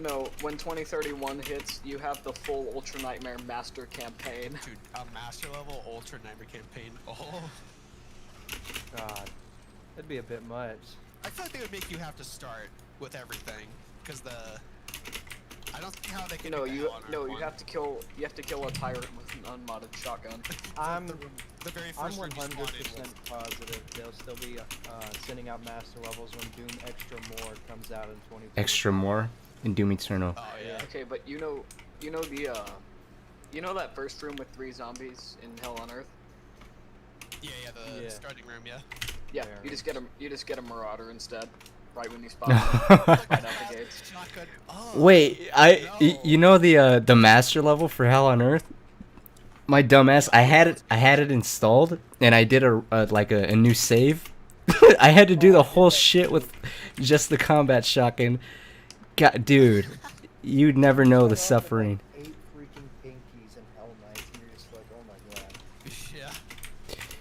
No, when 2031 hits, you have the full Ultra Nightmare Master campaign. Dude, a master level Ultra Nightmare campaign. Oh. God, that'd be a bit much. I feel like they would make you have to start with everything, because I don't see how they can. No, do you that on you one. have to kill a tyrant with an unmodded shotgun. I'm The very I'm first 100% room you spawn in. positive they'll still be sending out master levels when Doom Extra More comes out in 2020. Extra more in Doom Eternal. Oh yeah. Okay, but you know that first room with 3 zombies in Hell on Earth? Yeah, the Yeah. starting room, yeah. Yeah, Fair. you just get a Marauder instead, right when you spawn right out the gates. Shotgun. Oh. Wait, you know the master level for Hell on Earth? My dumbass, I had it installed, and I did a new save. I had to do the whole shit with just the combat shotgun. God, dude, you'd never know the suffering. 8 freaking pinkies and Hell Knights, and you're just like, oh my god. Yeah.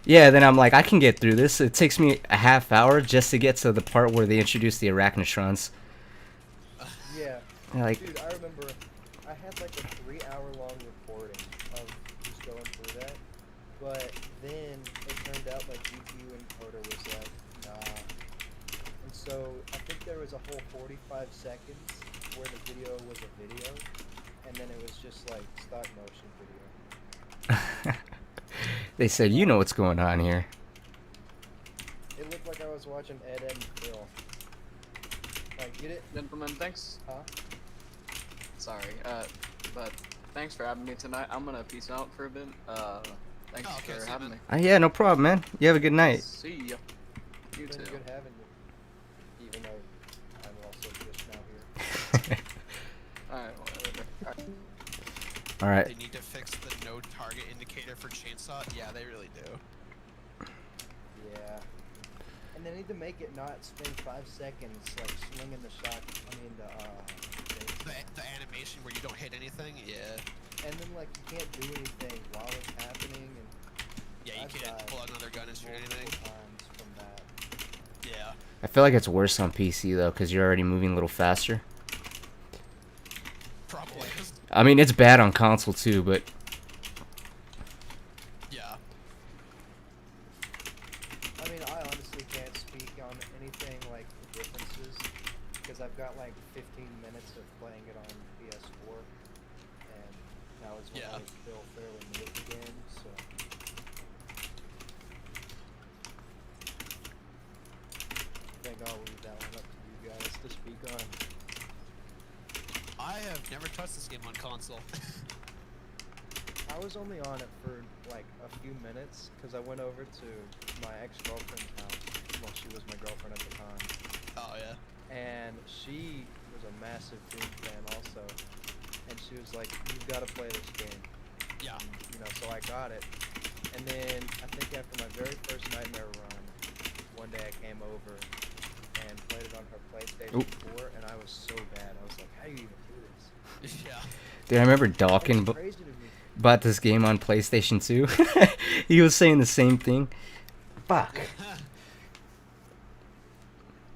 Yeah, then I'm like, I can get through this. It takes me a half hour just to get to the part where they introduce the arachnotrons. Yeah. Like, Dude, I remember I had like a 3-hour-long recording of just going through that, but then it turned out like GPU encoder was like, nah. And so I think there was a whole 45 seconds where the video was a video, and then it was just like stop motion video. they said, you know what's going on here. It looked like I was watching Ed, and Phil. Like, get it? Gentlemen, thanks. Huh? Sorry, but thanks for having me tonight. I'm gonna peace out for a bit. Thanks Oh, okay, for see you, having man. me. Yeah, no problem, man. You have a good night. See ya. You It's been too. good having you. Even though I'm also just now here. Alright, whatever. Alright. All right. They need to fix the no target indicator for chainsaw. Yeah, they really do. Yeah. And they need to make it not spend 5 seconds like swinging the shot. I mean The animation where you don't hit anything. Yeah. and then like you can't do anything while it's happening. And Yeah, you I've can't died pull out another gun and shoot multiple anything. times from that. Yeah. I feel like it's worse on PC though, because you're already moving a little faster. Probably. I mean, it's bad on console too, but Yeah. I mean, I honestly can't speak on anything like the differences because I've got like 15 minutes of playing it on PS4, and now it's when Yeah. I feel fairly new at the game. So I think I'll leave that one up to you guys to speak on. I have never touched this game on console. I was only on it for like a few minutes because I went over to my ex-girlfriend's house. Well, she was my girlfriend at the time. Oh yeah. And she was a massive Doom fan also. And she was like, you've got to play this game. Yeah. You know, so I got it. And then I think after my very first Nightmare run, one day I came over and played it on her PlayStation 4, and I was so bad. I was like, how do you even do this? Yeah. dude, I remember Dawkins It's crazy to me. bought this game on PlayStation 2. He was saying the same thing. Fuck.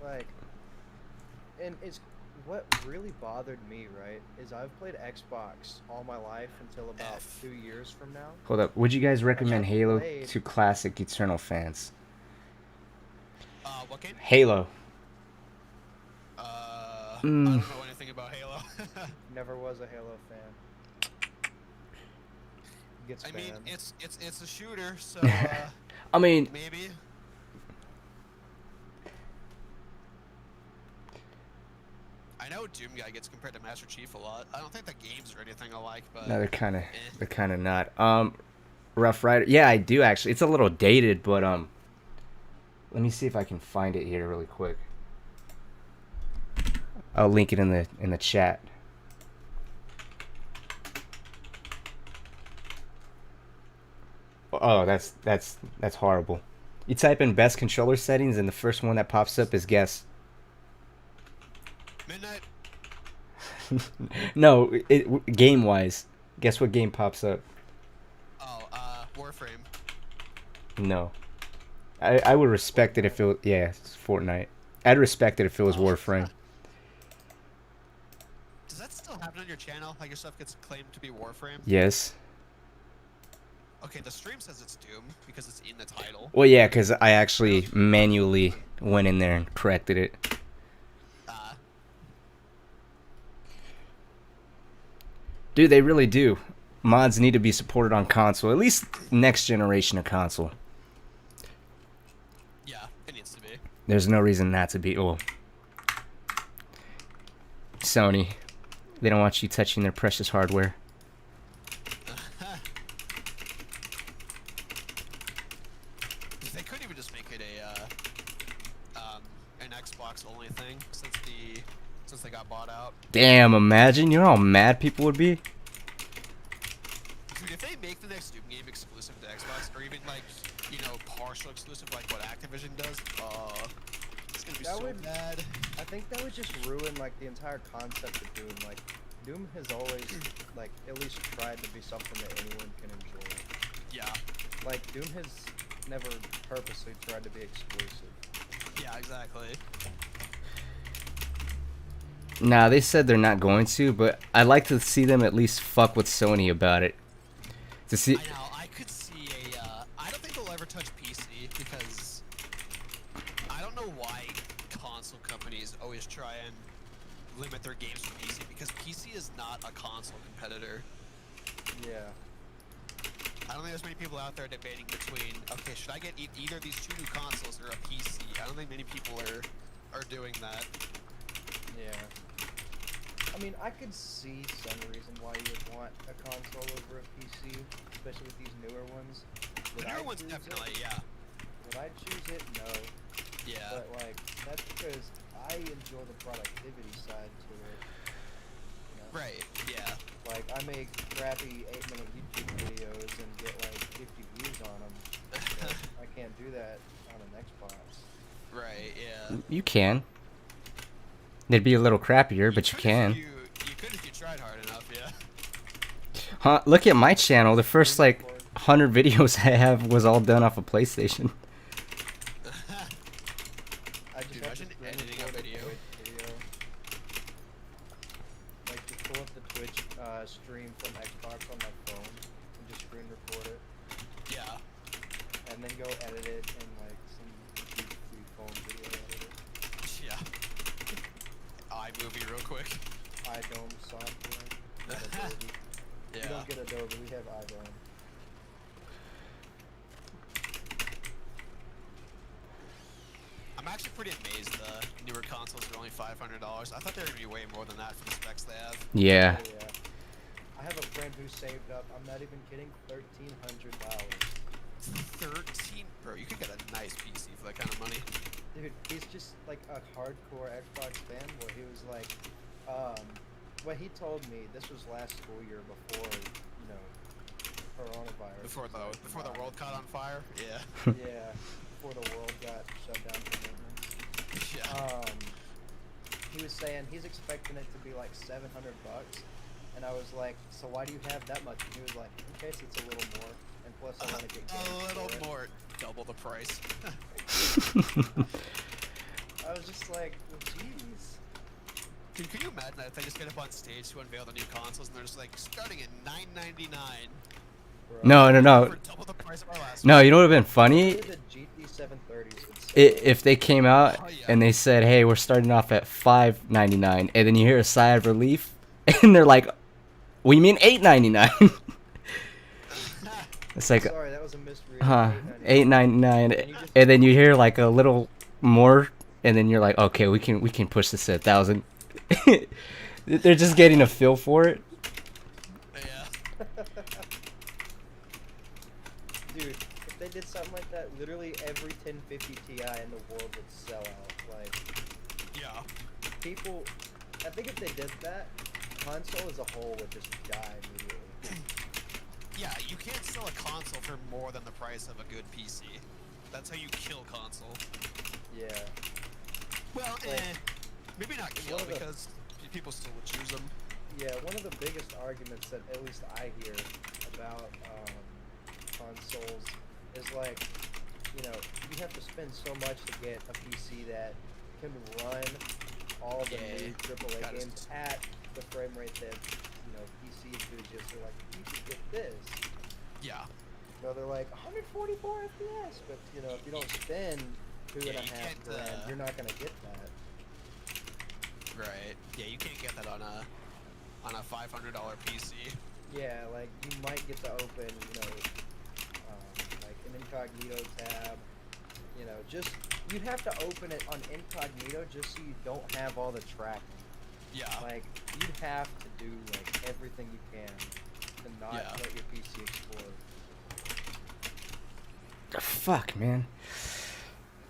Like, and it's what really bothered me, right, is I've played Xbox all my life until about 2 years from now. Hold up. Would you guys recommend I've Halo played- to classic Eternal fans? What game? Halo. I don't know anything about Halo. Never was a Halo fan. Gets I mean, banned. it's a shooter, so I mean, maybe. I know Doom Guy gets compared to Master Chief a lot. I don't think the games are anything alike, but no, they're kind of not. Rough Rider. Yeah, I do actually. It's a little dated, but let me see if I can find it here really quick. I'll link it in the chat. Oh, that's horrible. You type in best controller settings, and the first one that pops up is guess. Midnight. No, game wise. Guess what game pops up? Oh, Warframe. No. I would respect it if it was, yeah, it's Fortnite. I'd respect it if it was Warframe. Does that still happen on your channel? Like your stuff gets claimed to be Warframe? Yes. Okay, the stream says it's Doom because it's in the title. Well, yeah, because I actually manually went in there and corrected it. Dude, they really do. Mods need to be supported on console, at least next generation of console. Yeah, it needs to be. There's no reason not to be. Oh, Sony, they don't want you touching their precious hardware. They could even just make it an Xbox only thing since they got bought out. Damn, imagine, you know how mad people would be? Dude, if they make the next Doom game exclusive to Xbox, or even like, you know, partial exclusive like what Activision does, it's gonna be That so would- bad. I think that would just ruin like the entire concept of Doom. Like, Doom has always like at least tried to be something that anyone can enjoy. Yeah, Like, Doom has never purposely tried to be exclusive. yeah, exactly. Nah, they said they're not going to, but I'd like to see them at least fuck with Sony about it. To see. I know, I could see I don't think they'll ever touch PC because I don't know why console companies always try and limit their games for PC because PC is not a console competitor. Yeah. I don't think there's many people out there debating between, okay, should I get either of these two new consoles or a PC? I don't think many people are doing that. Yeah. I mean, I could see some reason why you would want a console over a PC, especially with these newer ones. The Would I newer ones choose definitely, it? yeah. Would I choose it? No. Yeah. But like, that's because I enjoy the productivity side to it. You know? Right, yeah. Like, I make crappy 8-minute YouTube videos and get like 50 views on them. I can't do that on an Xbox. Right, yeah. You can. They'd be a little crappier, but you could can. if you could if you tried hard enough, yeah. Huh? Look at my channel. The first like 100 videos I have was all done off a PlayStation. I just Dude, have to imagine screen editing a record video. Twitch video. Like, just pull up the Twitch stream from Xbox on my phone and just screen record it, Yeah. and then go edit it in like some cheap free phone video editor. Yeah. iMovie real quick. iDome software. Not Adobe. We Yeah. don't get Adobe, we have iDome. I'm actually pretty amazed the newer consoles are only $500. I thought they were gonna be way more than that for the specs they have. Yeah. Oh, yeah. I have a friend who saved up, I'm not even kidding, $1,300. 13, bro. You could get a nice PC for that kind of money. Dude, he's just like a hardcore Xbox fanboy. He was like, what he told me, this was last school year before, you know, coronavirus. Before was, like, the world caught on fire. Yeah. Yeah, before the world got shut down for maintenance. Yeah. He was saying he's expecting it to be like $700, and I was like, so why do you have that much? And he was like, in case it's a little more, and plus I want to get games A little for it. more, double the price. I was just like, well, jeez. Dude, can you imagine that if they just get up on stage to unveil the new consoles and they're just like starting at $999 No, for double the price of our last no. one? You know what would have been funny The GT 730s would sell. if they came out Oh, yeah. and they said, "Hey, we're starting off at $5.99," and then you hear a sigh of relief, and they're like, "We mean $8.99." It's like, Sorry, that was a misread. huh, $8.99. $8.99, and then you hear like a little more, and then you're like, "Okay, we can push this to 1,000." They're just getting a feel for it. Yeah. Dude, if they did something like that, literally every 1050 Ti in the world would sell out. Like, Yeah. people, I think if they did that, console as a whole would just die immediately. Yeah, you can't sell a console for more than the price of a good PC. That's how you kill console. Yeah. Well, Like, maybe not kill one of the- because people still would choose them. Yeah, one of the biggest arguments that at least I hear about consoles is like, you know, you have to spend so much to get a PC that can run all the Yeah, new AAA that is- games at the frame rate that, you know, PC enthusiasts are like, you could get this. Yeah. So they're like 144 FPS, but you know, if you don't spend two Yeah, and a you half can't, grand, you're not gonna get that. Right. Yeah, you can't get that on a $500 PC. Yeah, like you might get to open, you know, like an incognito tab. You know, just you'd have to open it on incognito just so you don't have all the tracking. Yeah. Like you'd have to do like everything you can to not Yeah. let your PC explode. Fuck, man.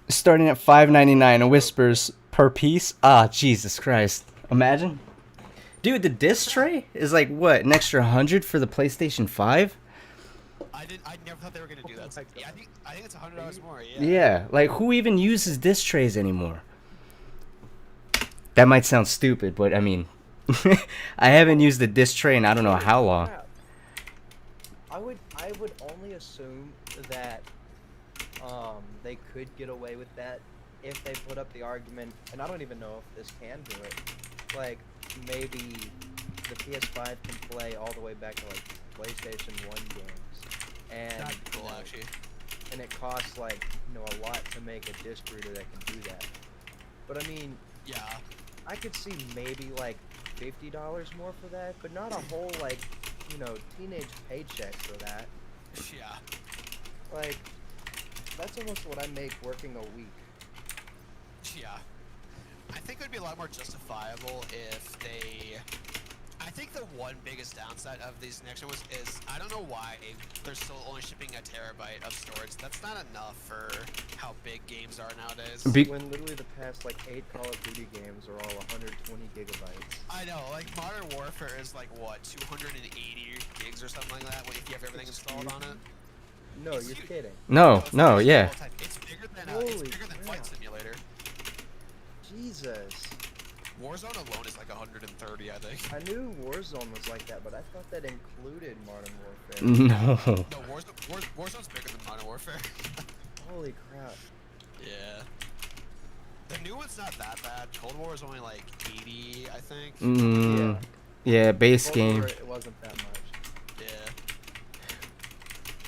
Starting at $5.99, whispers per piece. Ah, Jesus Christ! Imagine, dude. The disc tray is like what, an extra 100 for the PlayStation 5? I never thought they were gonna do that. my Yeah, I think it's $100 more. Yeah. Yeah, like who even uses disc trays anymore? That might sound stupid, but I mean, I haven't used the disc tray in I don't know how long. Crap. I would only assume that they could get away with that if they put up the argument, and I don't even know if this can do it. Like maybe the PS5 can play all the way back to like PlayStation 1 games, and That'd be cool, you know, actually. and it costs like, you know, a lot to make a disc reader that can do that. But I mean, Yeah. I could see maybe like $50 more for that, but not a whole like, you know, teenage paycheck for that. Yeah. Like, that's almost what I make working a week. Yeah. I think it would be a lot more justifiable if they... I think the one biggest downside of these next ones is I don't know why they're still only shipping a terabyte of storage. That's not enough for how big games are nowadays. When literally the past like 8 Call of Duty games are all 120 gigabytes. I know, like Modern Warfare is like what, 280 gigs or something like that if you have everything installed on it? No, It's you're huge. kidding. No, no, yeah. It's bigger than Holy Flight crap. Simulator. Jesus. Warzone alone is like 130, I think. I knew Warzone was like that, but I thought that included Modern Warfare. No. No, Warzone's bigger than Modern Warfare. Holy crap. Yeah. The new one's not that bad. Cold War is only like 80, I think. Mm, yeah, base Cold game. War, it wasn't that much. Yeah.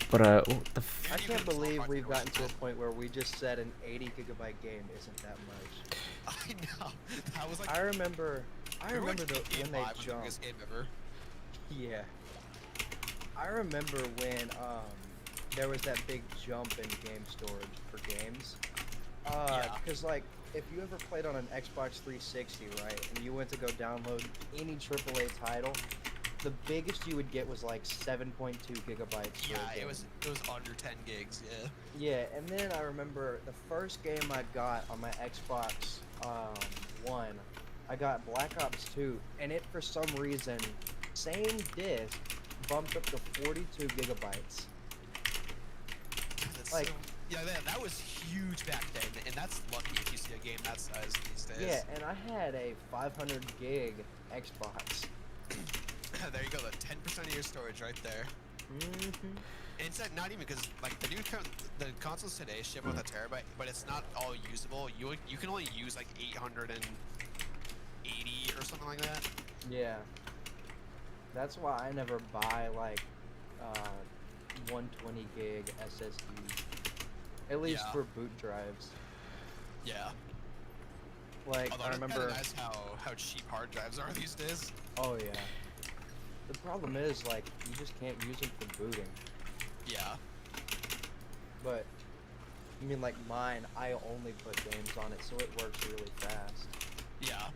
But what the I You can't can believe talk we've about gotten to a yourself. point where we just said an 80 gigabyte game isn't that much. I know. That was like. I remember remember when Game they Live was the jumped. biggest game ever. Yeah. I remember when there was that big jump in game storage for games. Yeah. Cause like if you ever played on an Xbox 360, right, and you went to go download any AAA title, the biggest you would get was like 7.2 gigabytes. for Yeah, a game. it was under 10 gigs. Yeah. Yeah, and then I remember the first game I got on my Xbox One, I got Black Ops 2, and it for some reason, same disc, bumped up to 42 gigabytes. That's Like- so, yeah, that was huge back then, and that's lucky if you see a game that size these days. Yeah, and I had a 500 gig Xbox. There you go, the 10% of your storage right there. Mm-hmm. And it's not even because like the consoles today ship with a terabyte, but it's not all usable. You can only use like 880 or or something like that. Yeah. That's why I never buy like 120 gig SSDs. At least Yeah. for boot drives. Yeah. Like Although I it's remember. kinda nice how cheap hard drives are these days. Oh yeah. The problem is like you just can't use them for booting. Yeah. But I mean like mine, I only put games on it, so it works really fast. Yeah.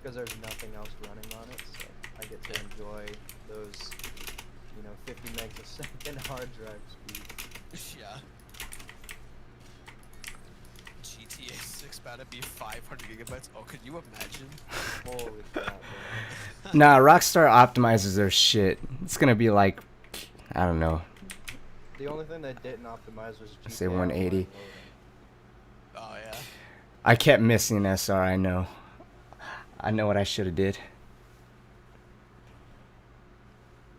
Because there's nothing else running on it, so I get to enjoy those, 50 megs a second hard drive speed. Yeah. GTA 6 about to be 500 gigabytes. Oh, could you imagine? Holy crap, bro. Nah, Rockstar optimizes their shit. It's gonna be like, I don't know, The only thing that didn't optimize was GTA say 180. Online loading. Oh yeah. I kept missing SR. I know what I should have did.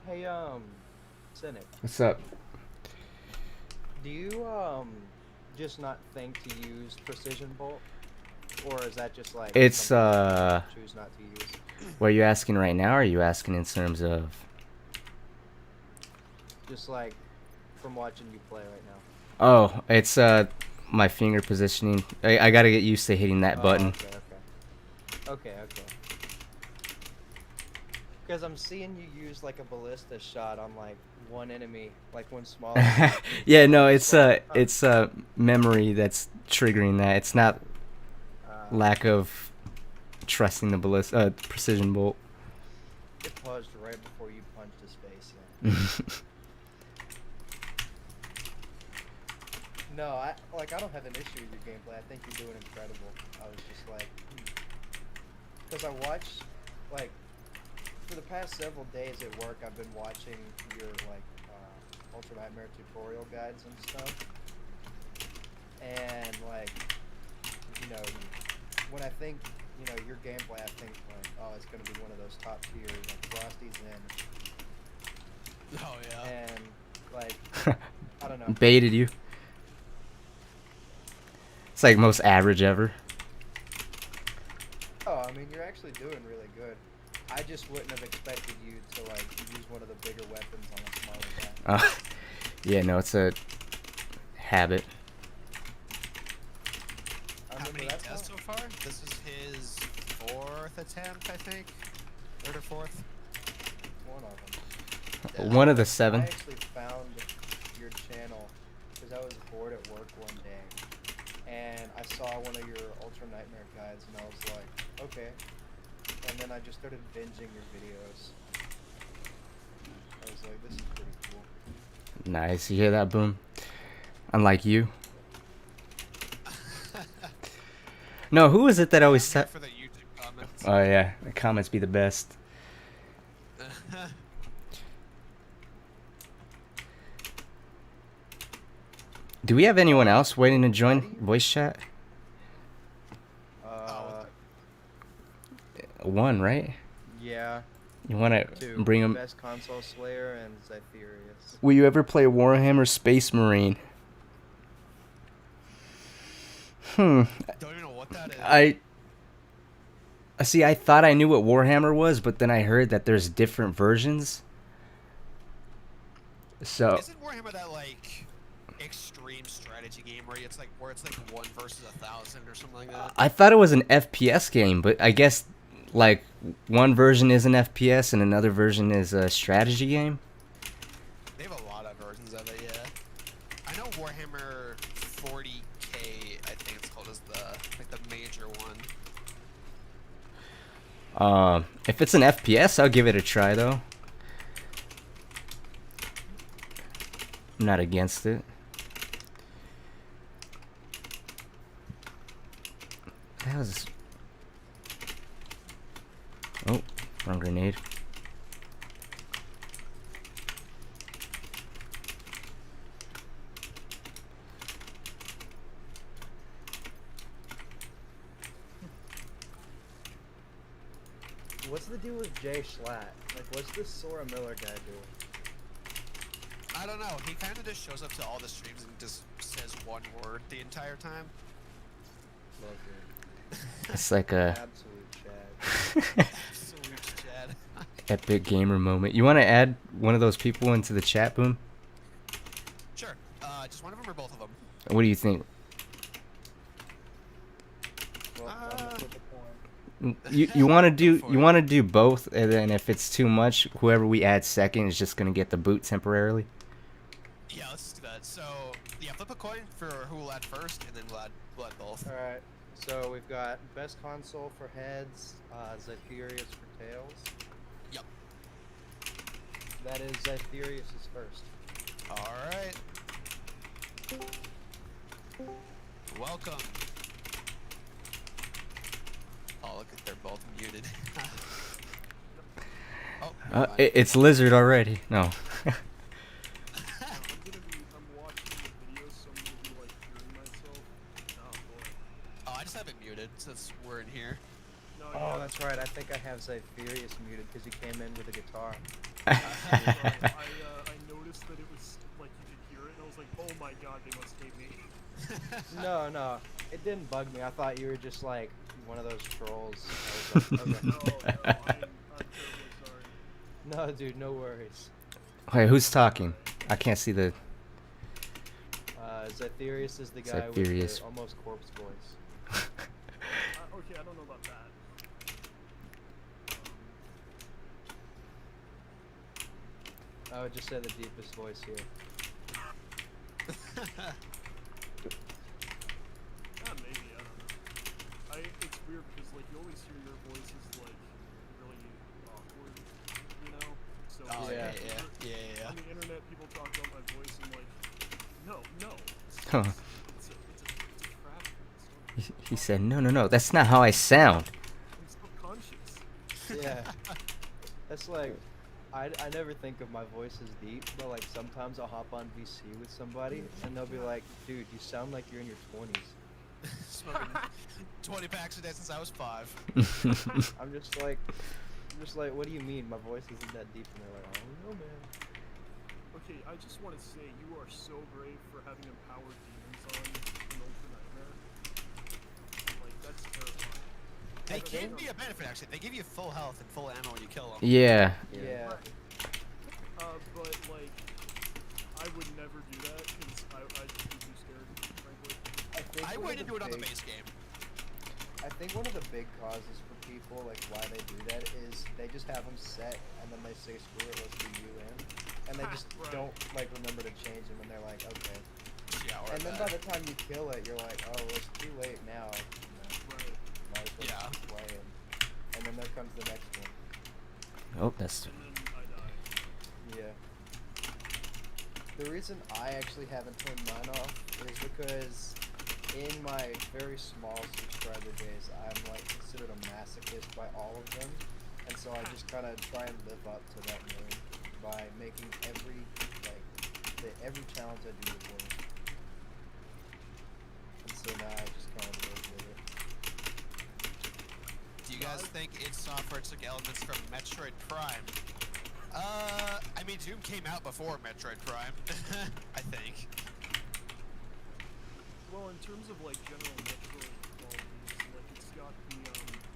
Hey, Cynic, What's up? do you, just not think to use Precision Bolt? Or is that just like It's, something you choose not to use? What are you asking right now? Or are you asking in terms of? Just like from watching you play right now. Oh, it's my finger positioning. I gotta get used to hitting that button. Okay. Because I'm seeing you use like a ballista shot on like one enemy, like one small. Yeah, no, it's memory that's triggering that. It's not lack of trusting the ballista precision bolt. It paused right before you punched his face. Yeah. No, I don't have an issue with your gameplay. I think you're doing incredible. I was just like, because I watched, like, for the past several days at work, I've been watching your like Ultra Nightmare tutorial guides and stuff, and like, when I think, your gameplay, I think like, oh, it's gonna be one of those top tier, like Frosty's in, Oh yeah. and like, I don't know. Baited you. It's like most average ever. Oh, I mean, you're actually doing really good. I just wouldn't have expected you to like use one of the bigger weapons on a smaller guy. Yeah, no, it's a habit. I How remember many that's tests so far? This is his 4th attempt, I think. 3rd or 4th. one of them. One of the 7. I actually found your channel because I was bored at work one day, and I saw one of your Ultra Nightmare guides, and I was like, okay. And then I just started binging your videos. I was like, this is pretty cool. Nice. You hear that, Boom? Unlike you. No, who is it that always Here said? for the YouTube comments. Oh yeah, the comments be the best. Do we have anyone else waiting to join voice chat? One, right? Yeah. You want to Two. bring him? Best console slayer and Zytherius. Will you ever play Warhammer Space Marine? Don't even know what that is. I see. I thought I knew what Warhammer was, but then I heard that there's different versions. So Isn't Warhammer that like extreme strategy game where it's like 1 versus 1,000 or something like that? I thought it was an FPS game, but I guess like one version is an FPS and another version is a strategy game. They have a lot of versions of it, yeah. I know Warhammer 40K, I think it's called, is the major one. If it's an FPS, I'll give it a try though. I'm not against it. That was. Oh, wrong grenade. What's the deal with Jay Schlatt? Like, what's this Sora Miller guy doing? I don't know. He kind of just shows up to all the streams and just says one word the entire time. Love him. It's like a. Absolute Chad. Absolute Chad. Epic gamer moment. You want to add one of those people into the chat, Boom? Sure. Just one of them or both of them? What do you think? Well, I'm gonna flip a coin. You want to do for you it. want to do both, and then if it's too much, whoever we add second is just gonna get the boot temporarily. Yeah, let's do that. So, yeah, flip a coin for who will add first, and then we'll add both. All right. So we've got best console for heads, Zytherius for tails. Yep. That is Zytherius is first. All right. Welcome. Oh, look at they're both muted. Oh, never mind. It's Lizard already. No. I'm watching the videos, so I'm gonna be like hearing myself. Oh boy. Oh, I just have it muted since we're in here. No, Oh, yeah, that's right. I think I have Zytherius muted because he came in with a guitar. I noticed that it was like you could hear it, and I was like, oh my god, they must hate me. No, it didn't bug me. I thought you were just like one of those trolls. I was like, okay. No, I'm terribly sorry. No, dude, no worries. Wait, who's talking? I can't see the. Zytherius is the guy with Zytherius. the almost corpse voice. Okay, I don't know about that. I would just say the deepest voice here. Maybe, I don't know. It's weird because like you always hear your voice is like really awkward, you know? So Oh, like, yeah. yeah. on the internet, people talk about my voice and like, no. Huh. It's a crap. He said, no, that's not how I sound. I'm subconscious. Yeah. That's like, I never think of my voice as deep, but like sometimes I'll hop on VC with somebody and they'll be like, dude, you sound like you're in your 20s. Smoking 20 packs a day since I was 5. I'm just like, what do you mean? My voice isn't that deep. And they're like, I don't know, man. Okay, I just want to say you are so brave for having empowered demons on in Ultra Nightmare. Like, that's terrifying. They That's can terrifying. be a benefit, actually. They give you full health and full ammo when you kill them. Yeah. Yeah. But like, I would never do that because I'd be too scared, frankly. think I one of wouldn't the do it on the big- base game. I think one of the big causes for people, like why they do that, is they just have them set and then they say screw it, let's do you in, and they just Right. don't like remember to change them, and they're like, okay. Yeah, or And then that. by the time you kill it, you're like, oh, well, it's too late now. You know, Right. might as well Yeah. just play, and then there comes the next one. Oh, that's. And then I die. Yeah. The reason I actually haven't turned mine off is because in my very small subscriber base, I'm like considered a masochist by all of them, and so I just kind of try and live up to that name by making every challenge I do with work. And so now I just kind of live with it. Do you guys think id Software took elements from Metroid Prime? I mean, Doom came out before Metroid Prime, I think. Well, in terms of like general Metroid qualities, like it's got the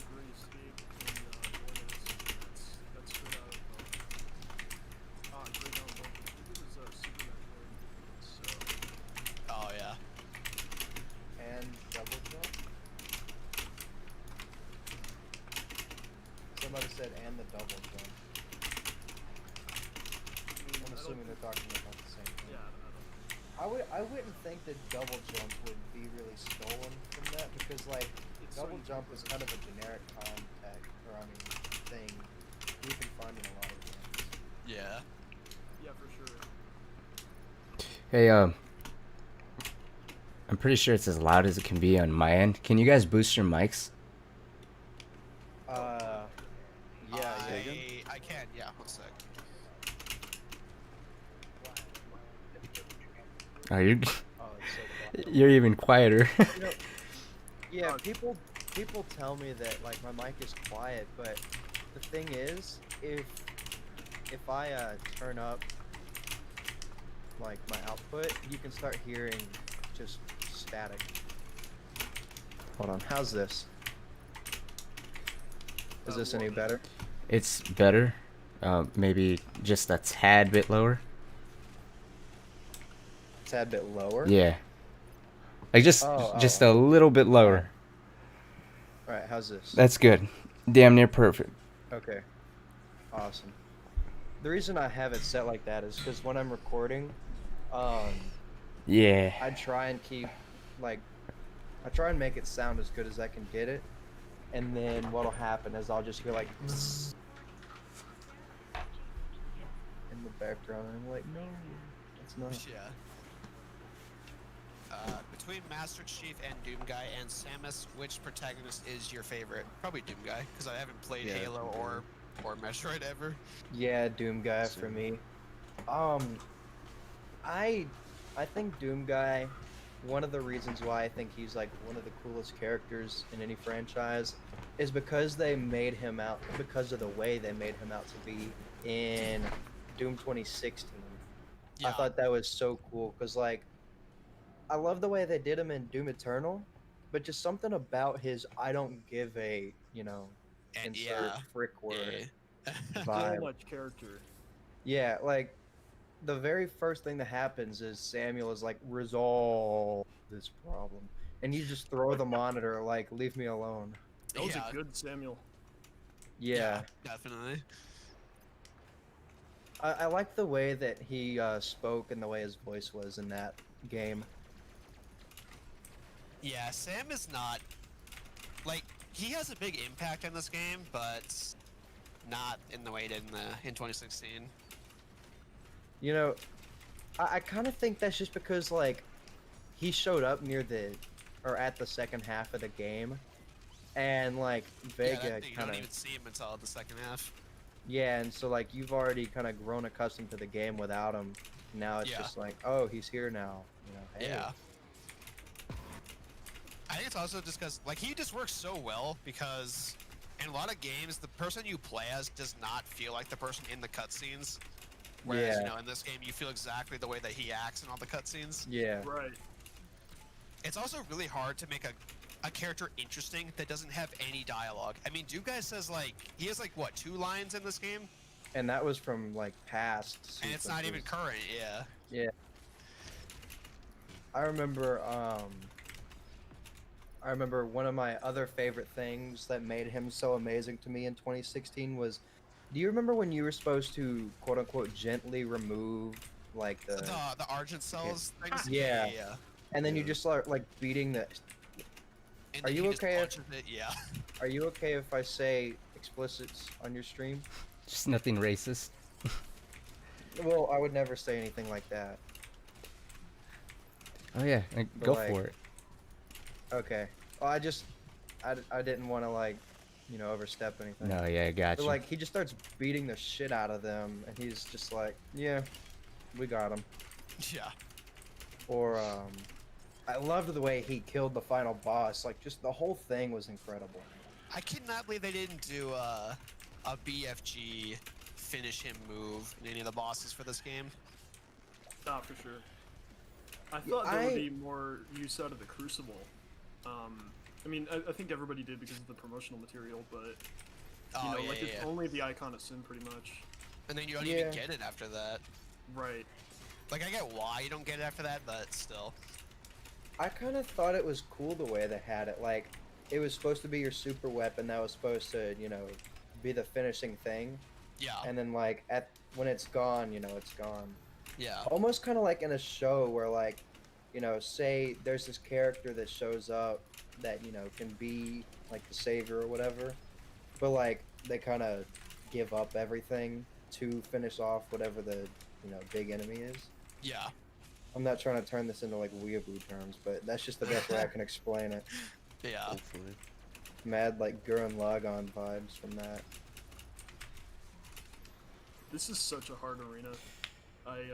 gray escape and bonus. That's straight out of Great Mountain Bone. I think it was Super Metroid. So Oh, yeah. And double jump. Somebody said and the double jump. I'm assuming they're talking about the same thing. yeah, I don't. I wouldn't think that double jump would be really stolen from that because like It's double so jump is kind of a generic thing you can find in a lot of games. Yeah. Yeah, for sure. Hey, I'm pretty sure it's as loud as it can be on my end. Can you guys boost your mics? I can, yeah, 1 sec. Oh, you're Oh, it's so quiet. you're even quieter. You know, yeah, people tell me that like my mic is quiet, but the thing is, if I turn up like my output, you can start hearing just static. Hold on, how's this? Is this any better? It's better. Maybe just a tad bit lower. Tad bit lower. Yeah. Like just Oh. a little bit lower. All right. How's this? That's good. Damn near perfect. Okay. Awesome. The reason I have it set like that is because when I'm recording, Yeah. I try and keep, like, I try and make it sound as good as I can get it, and then what'll happen is I'll just hear like "Psst" in the background, and I'm like, no, it's not. Yeah. Between Master Chief and Doom Guy and Samus, which protagonist is your favorite? Probably Doom Guy, because I haven't played Yeah, Halo Doom or Metroid ever. Yeah, Doom Guy for me. I think Doom Guy, one of the reasons why I think he's like one of the coolest characters in any franchise is because they made him out, because of the way they made him out to be in Doom 2016. Yeah. I thought that was so cool because, like, I love the way they did him in Doom Eternal, but just something about his I don't give a, And insert frick word yeah. So vibe. much character. Yeah, like, the very first thing that happens is Samuel is like, resolve this problem. And you just throw the monitor, like, leave me alone. That was Yeah. a good Samuel. Yeah. Definitely. I like the way that he spoke and the way his voice was in that game. Yeah, Sam is not like he has a big impact in this game, but not in the way he did in 2016. You know, I kind of think that's just because, like, he showed up at the second half of the game, and, like, Vega You kind don't of, even see him until the second half. yeah, and so, like, you've already kind of grown accustomed to the game without him. Now it's Yeah. just like, oh, he's here now. Hey. Yeah. I think it's also just because, like, he just works so well because in a lot of games, the person you play as does not feel like the person in the cutscenes. Whereas, Yeah. in this game, you feel exactly the way that he acts in all the cutscenes. Yeah. Right. It's also really hard to make a character interesting that doesn't have any dialogue. I mean, Doom Guy says, like, he has, like, what, 2 lines in this game? And that was from, like, past And it's not even sequences. current, yeah. Yeah. I remember one of my other favorite things that made him so amazing to me in 2016 was, do you remember when you were supposed to, quote unquote, gently remove, like, the Argent cells things? Yeah. Yeah. and then you just start, like, beating the, And Are then you he just okay if- punches it, yeah. are you okay if I say explicits on your stream? Just nothing racist. Well, I would never say anything like that. Oh yeah, But, go like, for it. Okay. Well, I didn't want to, like, overstep anything. No, yeah, I got But, you. like, he just starts beating the shit out of them, and he's just like, yeah, we got him. Yeah. Or, I loved the way he killed the final boss. Like, just the whole thing was incredible. I cannot believe they didn't do a BFG finish him move in any of the bosses for this game. Not for sure. I thought there I- would be more use out of the Crucible. I mean, I think everybody did because of the promotional material, but Oh, yeah, like yeah, it's yeah. only the Icon of Sin pretty much. And then you don't Yeah. even get it after that. Right. Like, I get why you don't get it after that, but still. I kind of thought it was cool the way they had it. Like, it was supposed to be your super weapon that was supposed to, be the finishing thing. Yeah. And then, like, when it's gone, it's gone. Yeah. Almost kind of like in a show where, like, say there's this character that shows up that, can be, like, the savior or whatever. But, like, they kind of give up everything to finish off whatever the, big enemy is. Yeah. I'm not trying to turn this into, like, weeaboo terms, but that's just the best way I can explain it. Yeah. Hopefully. Mad, like, Gurren Lagann vibes from that. This is such a hard arena. I It's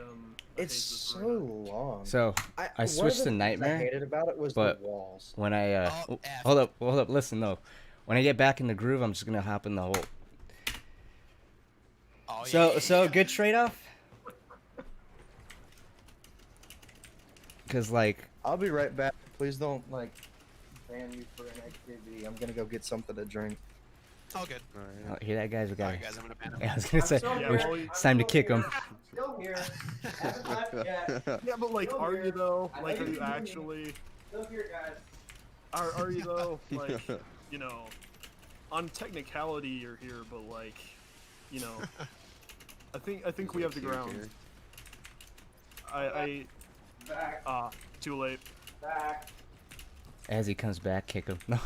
hate this so arena. long. So I I one of switched the to things Nightmare, I hated about it was but the walls. when I Oh, F. hold up, listen though. When I get back in the groove, I'm just gonna hop in the hole. Oh, So yeah. good trade off. Cause like I'll be right back. Please don't, like, ban you for inactivity. I'm gonna go get something to drink. All good. Oh, hear that, guys? We got. Alright, guys, I'm gonna ban him. Yeah, I was gonna say Yeah, well, it's time to kick him. Still here. Haven't left yet. Yeah, but like, Still are here. you though? I Like, know are you you're moving. actually? Still here, guys. Are you though? Like, you know, on technicality you're here, but like, you know, I think we have the ground. I Back. too late. Back. As he comes back, kick him. No.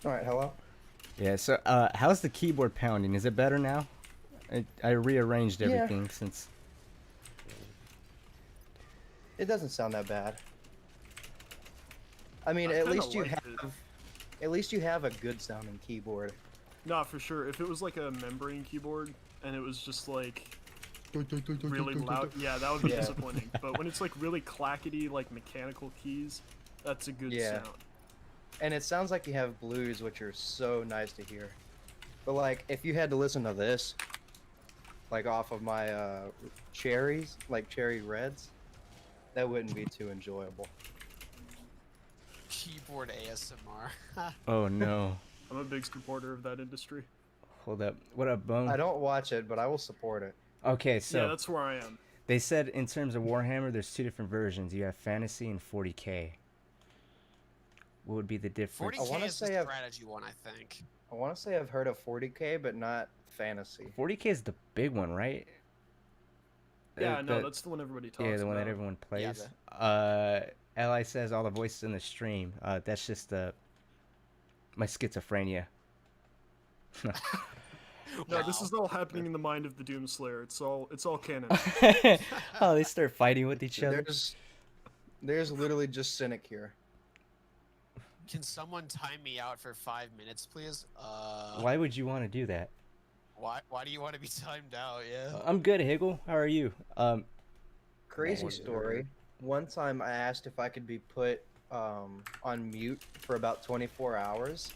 All right. Hello. Yeah. So, how's the keyboard pounding? Is it better now? I rearranged Yeah. everything since. It doesn't sound that bad. I mean, I at kinda least you liked have, it. at least you have a good sounding keyboard. Nah, for sure. If it was like a membrane keyboard and it was just like really loud, yeah, that would be Yeah. disappointing. But when it's like really clackety, like mechanical keys, that's a good Yeah. sound. And it sounds like you have blues, which are so nice to hear. But like, if you had to listen to this, like off of my cherries, like cherry reds, that wouldn't be too enjoyable. Keyboard ASMR. Oh no. I'm a big supporter of that industry. Hold up. What up, Bone? I don't watch it, but I will support it. Okay, so Yeah, that's where I am. they said in terms of Warhammer, there's two different versions. You have Fantasy and 40K. What would be the difference? 40K wanna is the say I've- strategy one, I think. I want to say I've heard of 40K, but not fantasy. 40K is the big one, right? Yeah, no, the- that's the one everybody talks yeah, the one about. that everyone Yeah, plays. Li says all the voices in the stream. That's just my schizophrenia. No, this Wow. is all happening in the mind of the Doomslayer. It's all canon. Oh, they start fighting with each other. There's literally just Cynic here. Can someone time me out for 5 minutes, please? Why would you want to do that? Why do you want to be timed out? Yeah. I'm good, Higgle. How are you? Crazy Man. story. One time I asked if I could be put on mute for about 24 hours,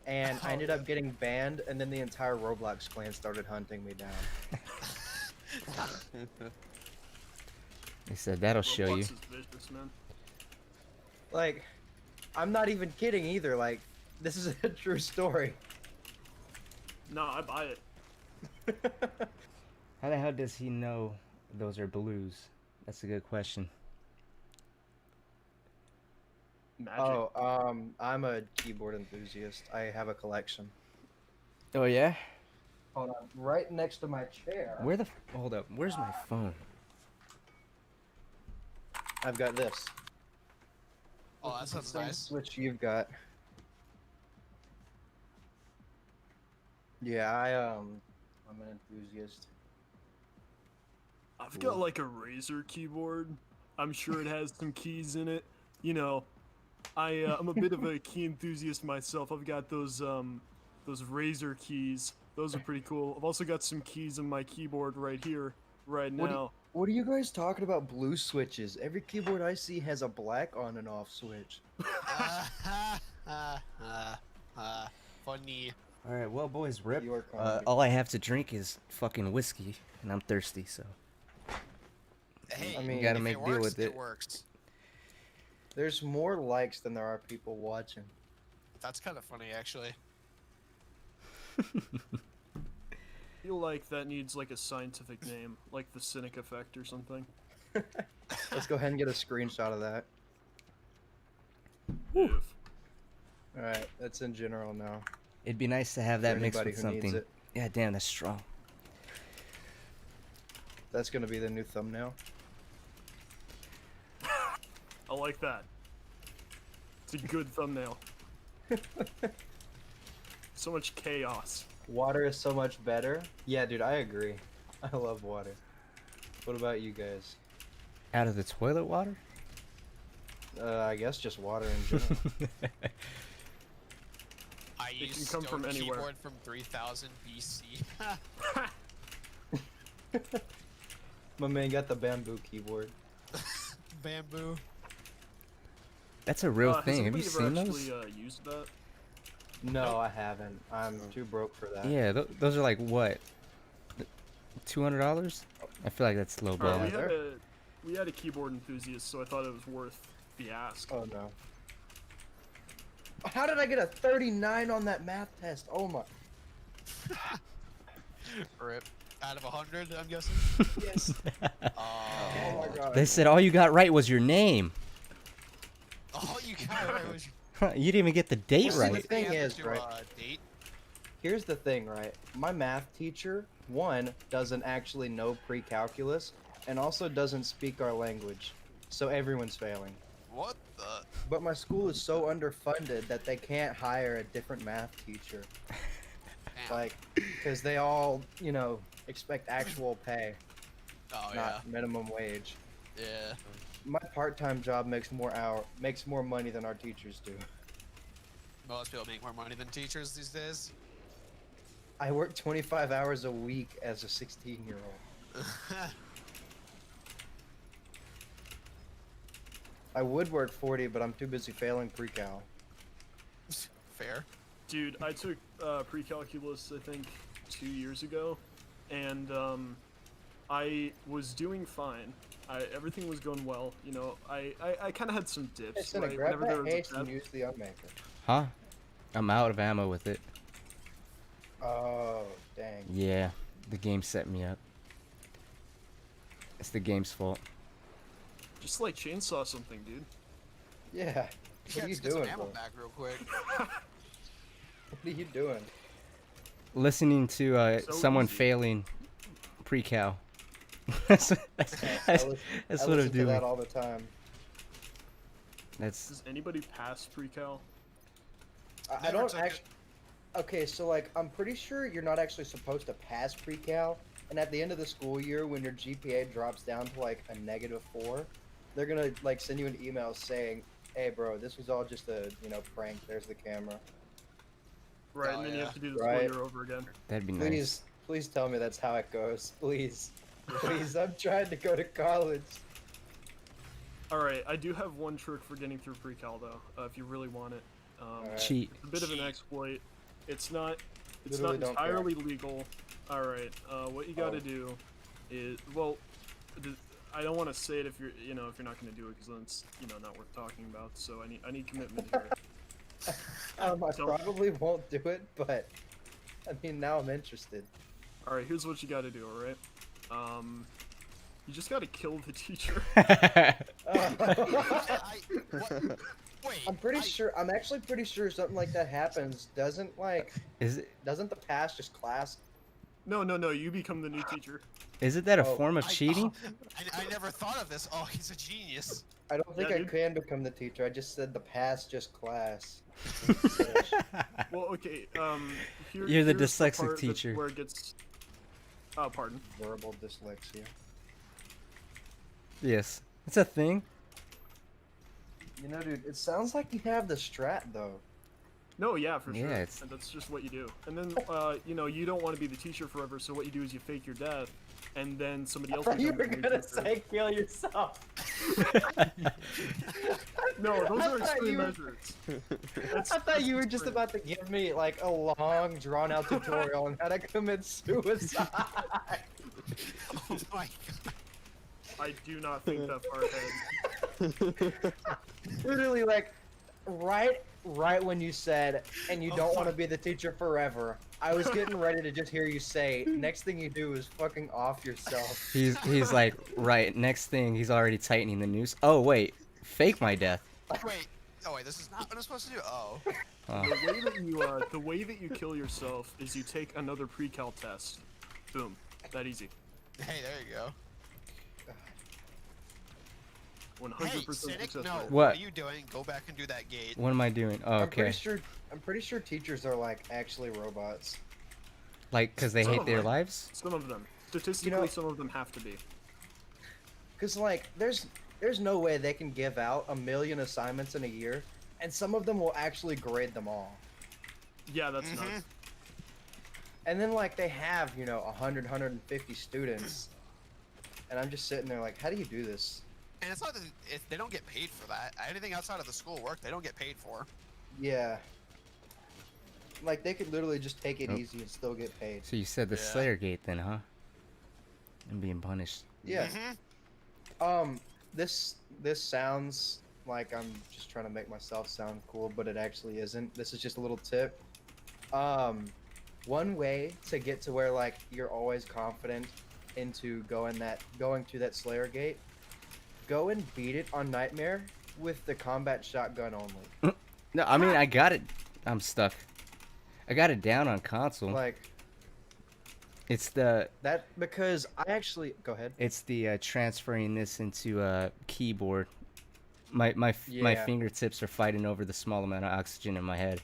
and I ended up getting banned, and then the entire Roblox clan started hunting me down. They said that'll show Roblox you. is vicious, man. Like, I'm not even kidding either. Like, this is a true story. No, I buy it. How the hell does he know those are blues? That's a good question. Magic. Oh, I'm a keyboard enthusiast. I have a collection. Oh yeah? Hold on, right next to my chair. Where the? Hold up. Where's my phone? I've got this. Oh, that sounds nice. Which you've got. Yeah, I'm an enthusiast. I've got like a Razer keyboard. I'm sure it has some keys in it. You know, I'm a bit of a key enthusiast myself. I've got those Razer keys. Those are pretty cool. I've also got some keys in my keyboard right here, right now. What are you guys talking about blue switches? Every keyboard I see has a black on and off switch. Funny. All right. Well, boys, rip. Your comedy. All I have to drink is fucking whiskey, and I'm thirsty. So Hey, I mean, gotta if make it deal works, with it. It works. There's more likes than there are people watching. That's kind of funny, actually. I feel like that needs like a scientific name, like the Cynic effect or something. Let's go ahead and get a screenshot of that. If. Alright, that's in general now. it'd be nice to have that For mixed anybody with who needs something. it. Yeah, damn, that's strong. That's gonna be the new thumbnail. I like that. It's a good thumbnail. So much chaos. Water is so much better. Yeah, dude, I agree. I love water. What about you guys? Out of the toilet water? I guess just water in general. I It used can come from stone anywhere. keyboard from 3000 BC. My man got the bamboo keyboard. Bamboo. That's a real Has thing. Have you anybody seen ever those? actually used that? No, I haven't. I'm too broke for that. Yeah, those are like what? $200? I feel like that's low Alright, ball. there- we had a keyboard enthusiast, so I thought it was worth the ask. Oh no. How did I get a 39 on that math test? Oh my. Rip. Out of 100, I'm guessing. Yes. Oh, Oh my god. They said all you got right was your name. all you got right was You didn't even get the date Well, see, right. the thing is, to, right? Date. Here's the thing, right? My math teacher, one, doesn't actually know pre-calculus, and also doesn't speak our language. So everyone's failing. What the? But my school is so underfunded that they can't hire a different math teacher. Damn. Like, because they all, you know, expect actual pay, Oh not minimum wage. yeah. My part-time job makes more money than our teachers do. Most people make more money than teachers these days. I work 25 hours a week as a 16-year-old. I would work 40, but I'm too busy failing pre-cal. Fair. Dude, I took pre-calculus, I think, 2 years ago, and I was doing fine. Everything was going well. You know, I kind of had some Hey, dips, Cynic, right? grab Whenever there that was a haste and test. use the unmaker. Huh? I'm out of ammo with it. Oh, dang. Yeah, the game set me up. It's the game's fault. Just like chainsaw something, dude. Yeah. What Yeah, are you just get some doing, ammo bro? back real quick. What are you doing? Listening to So someone easy. failing pre-cal. that's I that's listen what to I'm doing. that all the time. That's Does anybody pass pre-cal? I Never don't took it. actually. Okay, so like, I'm pretty sure you're not actually supposed to pass pre-cal, and at the end of the school year, when your GPA drops down to like a -4, they're gonna like send you an email saying, "Hey, bro, this was all just a prank. There's the camera. Right, Oh, and then you yeah. have to do the Right. school year over again. that'd be Please, nice. please tell me that's how it goes. Please, please. I'm trying to go to college. Alright, I do have one trick for getting through pre-cal, though, if you really want it. Alright. Cheat. It's a bit of an exploit. It's not Literally don't care. entirely legal. Alright, what you gotta do is, well, I don't want to say it if you're if you're not gonna do it, because then it's not worth talking about. So I need commitment here. I So- probably won't do it, but I mean, now I'm interested. All right, here's what you gotta do. All right, you just gotta kill the teacher. What? Wait. I'm pretty sure. I'm actually pretty sure something like that happens. Doesn't the past just class? No, you become the new teacher. Isn't that a Oh, form of cheating? I never thought of this. Oh, he's a genius. I don't think Yeah, I dude. can become the teacher. I just said the past just class. Well, okay. You're the here's dyslexic part that's teacher. where it gets. Oh, pardon. Verbal dyslexia. Yes, it's a thing. You know, dude, it sounds like you have the strat though. No, yeah, for Yeah, sure. it's- And that's just what you do. And then, you don't want to be the teacher forever, so what you do is you fake your death, and then somebody else You becomes were the new gonna teacher. say kill yourself. No, those I are thought extreme you were- measures. That's- I thought you were that's just extreme. about to give me like a long, drawn-out tutorial on how to commit suicide. Oh my god. I do not think that far ahead. Literally, like, right when you said, and you don't want to be the teacher forever, I was getting ready to just hear you say, next thing you do is fucking off yourself. He's like, right, next thing, he's already tightening the noose. Oh, wait, fake my death. Wait. Oh wait, this is not what I'm supposed to do. Oh. The way that you kill yourself is you take another pre-cal test. Boom. That easy. Hey, there you go. 100% Hey, success Cynic, rate. no. What? are you doing? Go back and do that gate. What am I doing? Oh, I'm pretty okay. sure teachers are like actually robots. Like, because they Some hate of their them. lives? Some of them. Statistically, You know- some of them have to be. Cause like there's no way they can give out 1 million assignments in a year, and some of them will actually grade them all. Yeah, that's Mhm. nuts. And then like they have 150 students, and I'm just sitting there like, how do you do this? And it's not that they don't get paid for that. Anything outside of the school work, they don't get paid for. Yeah. Like they could literally just take it Oh. easy and still get paid. So you said the Yeah. Slayer Gate then, huh? And being punished. Yeah. Mhm. This sounds like I'm just trying to make myself sound cool, but it actually isn't. This is just a little tip. One way to get to where like you're always confident into going to that Slayer gate, go and beat it on Nightmare with the combat shotgun only. No, I mean, I got it. I'm stuck. I got it down on console. Like It's the because I actually go ahead. it's the transferring this into a keyboard. My Yeah. fingertips are fighting over the small amount of oxygen in my head.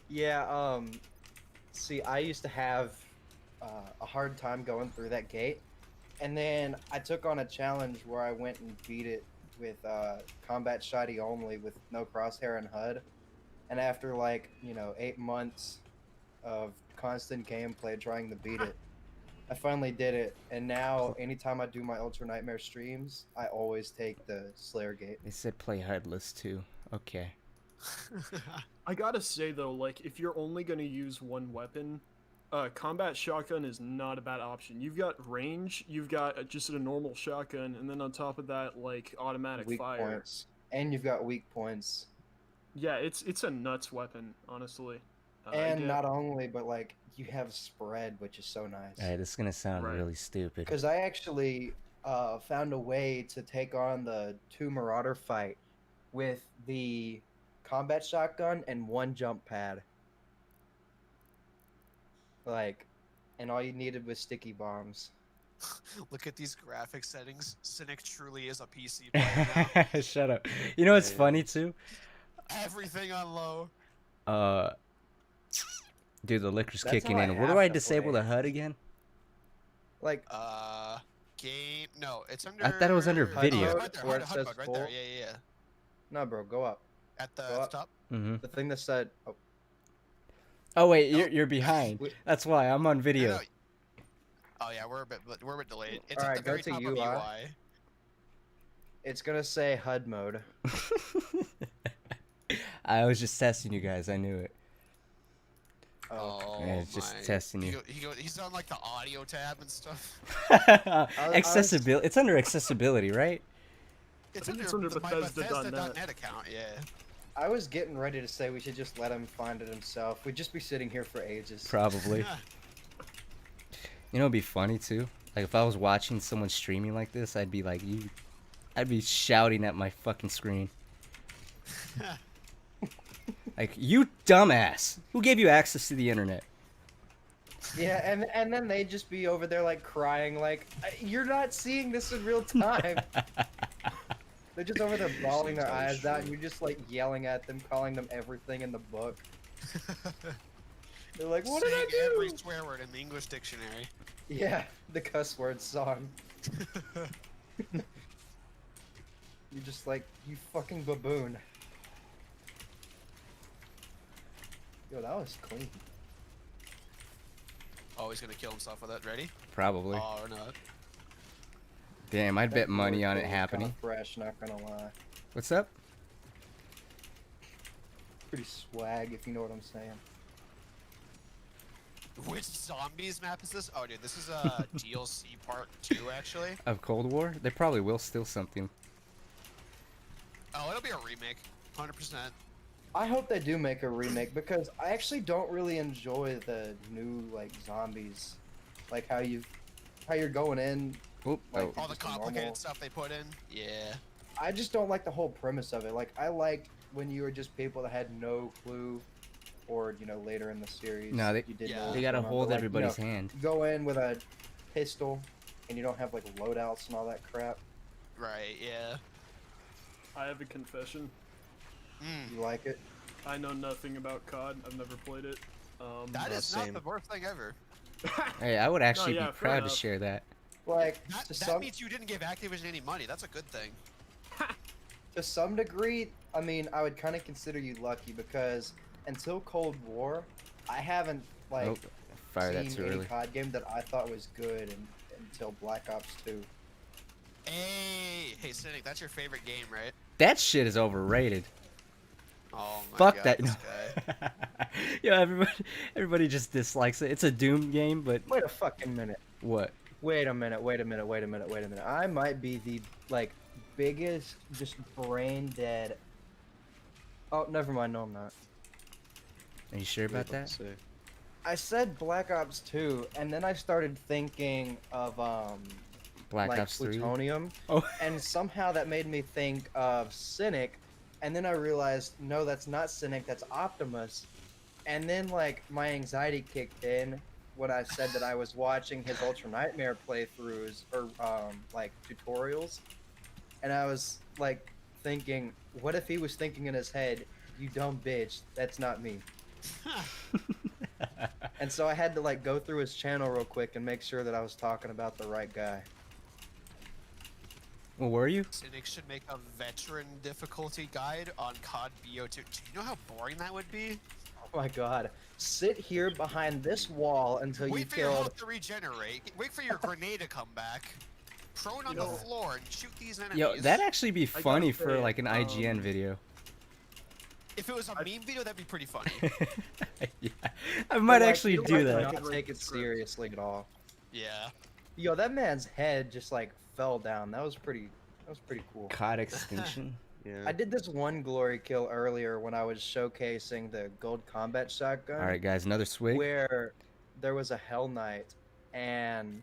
Yeah, see, I used to have a hard time going through that gate, and then I took on a challenge where I went and beat it with combat shoddy only with no crosshair and HUD, and after like 8 months of constant gameplay trying to beat it, I finally did it, and now anytime I do my Ultra Nightmare streams, I always take the Slayer gate. They said play HUDless too. Okay. I gotta say though, like if you're only gonna use one weapon, combat shotgun is not a bad option. You've got range, you've got just a normal shotgun, and then on top of that, like automatic Weak fire. points, and you've got weak points. Yeah, it's a nuts weapon, honestly. And yeah. not only, but like you have spread, which is so nice. All right, this is gonna sound Right. really stupid. Because I actually found a way to take on the 2 Marauder fight with the combat shotgun and 1 jump pad. Like, and all you needed was sticky bombs. Look at these graphic settings. Cynic truly is a PC player now. Shut up. You know what's funny too? Everything on low. Dude, the liquor's That's kicking how I in. Where do have I to disable play. the HUD again? Like, Game. No, it's under. I thought it was under HUD video. mode, right there, Where it HUD says mode, right full. there. Yeah, yeah, yeah. no, bro, go up. At the Go up. top. Mm-hmm. The thing that said, oh, Oh wait, Nope. you're behind. Wait. That's why I'm on No, video. no. Oh yeah, we're a bit delayed. It's Alright, at the go very to top UI. of UI. it's gonna say HUD mode. I was just testing you guys. I knew it. Oh, Yeah, it's just my. testing you. He's on like the audio tab and stuff. Accessibility. It's under accessibility, right? think it's under my Bethesda.net. Bethesda.net account. Yeah. I was getting ready to say we should just let him find it himself. We'd just be sitting here for ages. Probably. You know, it'd be funny too. Like if I was watching someone streaming like this, I'd be like, I'd be shouting at my fucking screen. Like, you dumbass! Who gave you access to the internet? Yeah, and then they'd just be over there like crying, like you're not seeing this in real time. They're just over there bawling their eyes out, and you're just like yelling at them, calling them everything in the book. They're like, "What did I Saying do?" every swear word in the English dictionary. Yeah, the cuss word song. You're just like, you fucking baboon. Yo, that was clean. Oh, he's gonna kill himself with it. Ready? Probably. Oh, or not. Damn, I'd bet That money word on it was kinda happening. Fresh, not gonna lie. What's up? Pretty swag, if you know what I'm saying. Which zombies map is this? Oh, dude, this is a DLC part 2, actually. Of Cold War? They probably will steal something. Oh, it'll be a remake, 100%. I hope they do make a remake because I actually don't really enjoy the new like zombies, like how you're going in. Oop, Like, oh. All the just a normal- complicated stuff they put in. Yeah. I just don't like the whole premise of it. Like I liked when you were just people that had no clue, or later in the series. No, they- you did Yeah. know They what's gotta going on, hold but, like, everybody's hand. You go in with a pistol, and you don't have like loadouts and all that crap. Right, yeah. I have a confession. You like it? I know nothing about COD. I've never played it. That is not same. the worst thing ever. Hey, I would actually yeah, be fair proud to enough. share that. Like That, to that some means you didn't give Activision any money. That's a good thing. to some degree, I mean, I would kind of consider you lucky because until Cold War, I haven't like Nope. Fire that seen too any early. COD game that I thought was good until Black Ops 2. Hey, Cynic, that's your favorite game, right? That shit is overrated. Oh my Fuck god, that. this No. guy. Yeah, everybody just dislikes it. It's a Doom game, but Wait a fucking minute. what? Wait a minute. I might be the like biggest just brain dead. Oh, never mind. No, I'm not. Are you sure about that? I said Black Ops 2, and then I started thinking of Black like Ops 3? plutonium, Oh. and somehow that made me think of Cynic, and then I realized no, that's not Cynic, that's Optimus, and then like my anxiety kicked in when I said that I was watching his Ultra Nightmare playthroughs or like tutorials, and I was like thinking, what if he was thinking in his head, "You dumb bitch, that's not me." And so I had to like go through his channel real quick and make sure that I was talking about the right guy. Well, were you? Cynic should make a veteran difficulty guide on COD BO2. Do you know how boring that would be? Oh my god. Sit here behind this wall until you Wait for your killed. health to regenerate. Wait for your grenade to come back. Prone on the floor and shoot these enemies. Yo, that'd actually be gotta funny for say, like an IGN video. If it was a meme video, that'd be pretty funny. Yeah, I might Like, actually you do might that. not take it seriously at all. Yeah. Yo, that man's head just like fell down. That was pretty cool. COD extinction. Yeah. I did this one glory kill earlier when I was showcasing the gold combat shotgun. All right, guys, another swig. Where there was a Hell Knight, and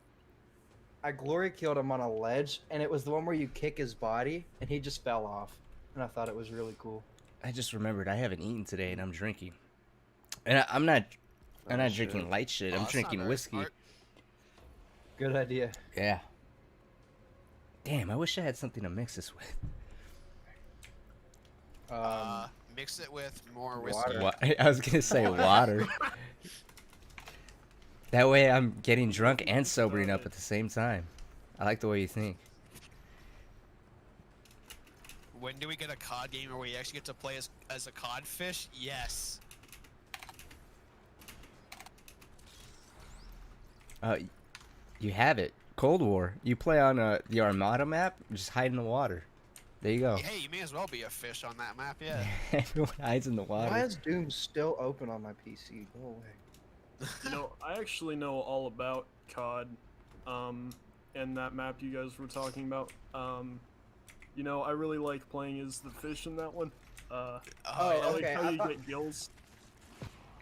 I glory killed him on a ledge, and it was the one where you kick his body, and he just fell off. And I thought it was really cool. I just remembered I haven't eaten today, and I'm drinking. And I'm not drinking light shit. Oh, I'm that's not drinking very whiskey. smart. Good idea. Yeah. Damn, I wish I had something to mix this with. Mix it with more whiskey. Water. I was gonna say water. That way I'm getting drunk and sobering up at the same time. I like the way you think. When do we get a COD game where we actually get to play as a codfish? Yes. You have it. Cold War. You play on the Armada map, just hide in the water. There you go. Hey, you may as well be a fish on that map, yeah. Everyone hides in the water. Why is Doom still open on my PC? Go away. You know, I actually know all about COD, and that map you guys were talking about. You know, I really like playing as the fish in that one. I like okay, how I you thought- get gills.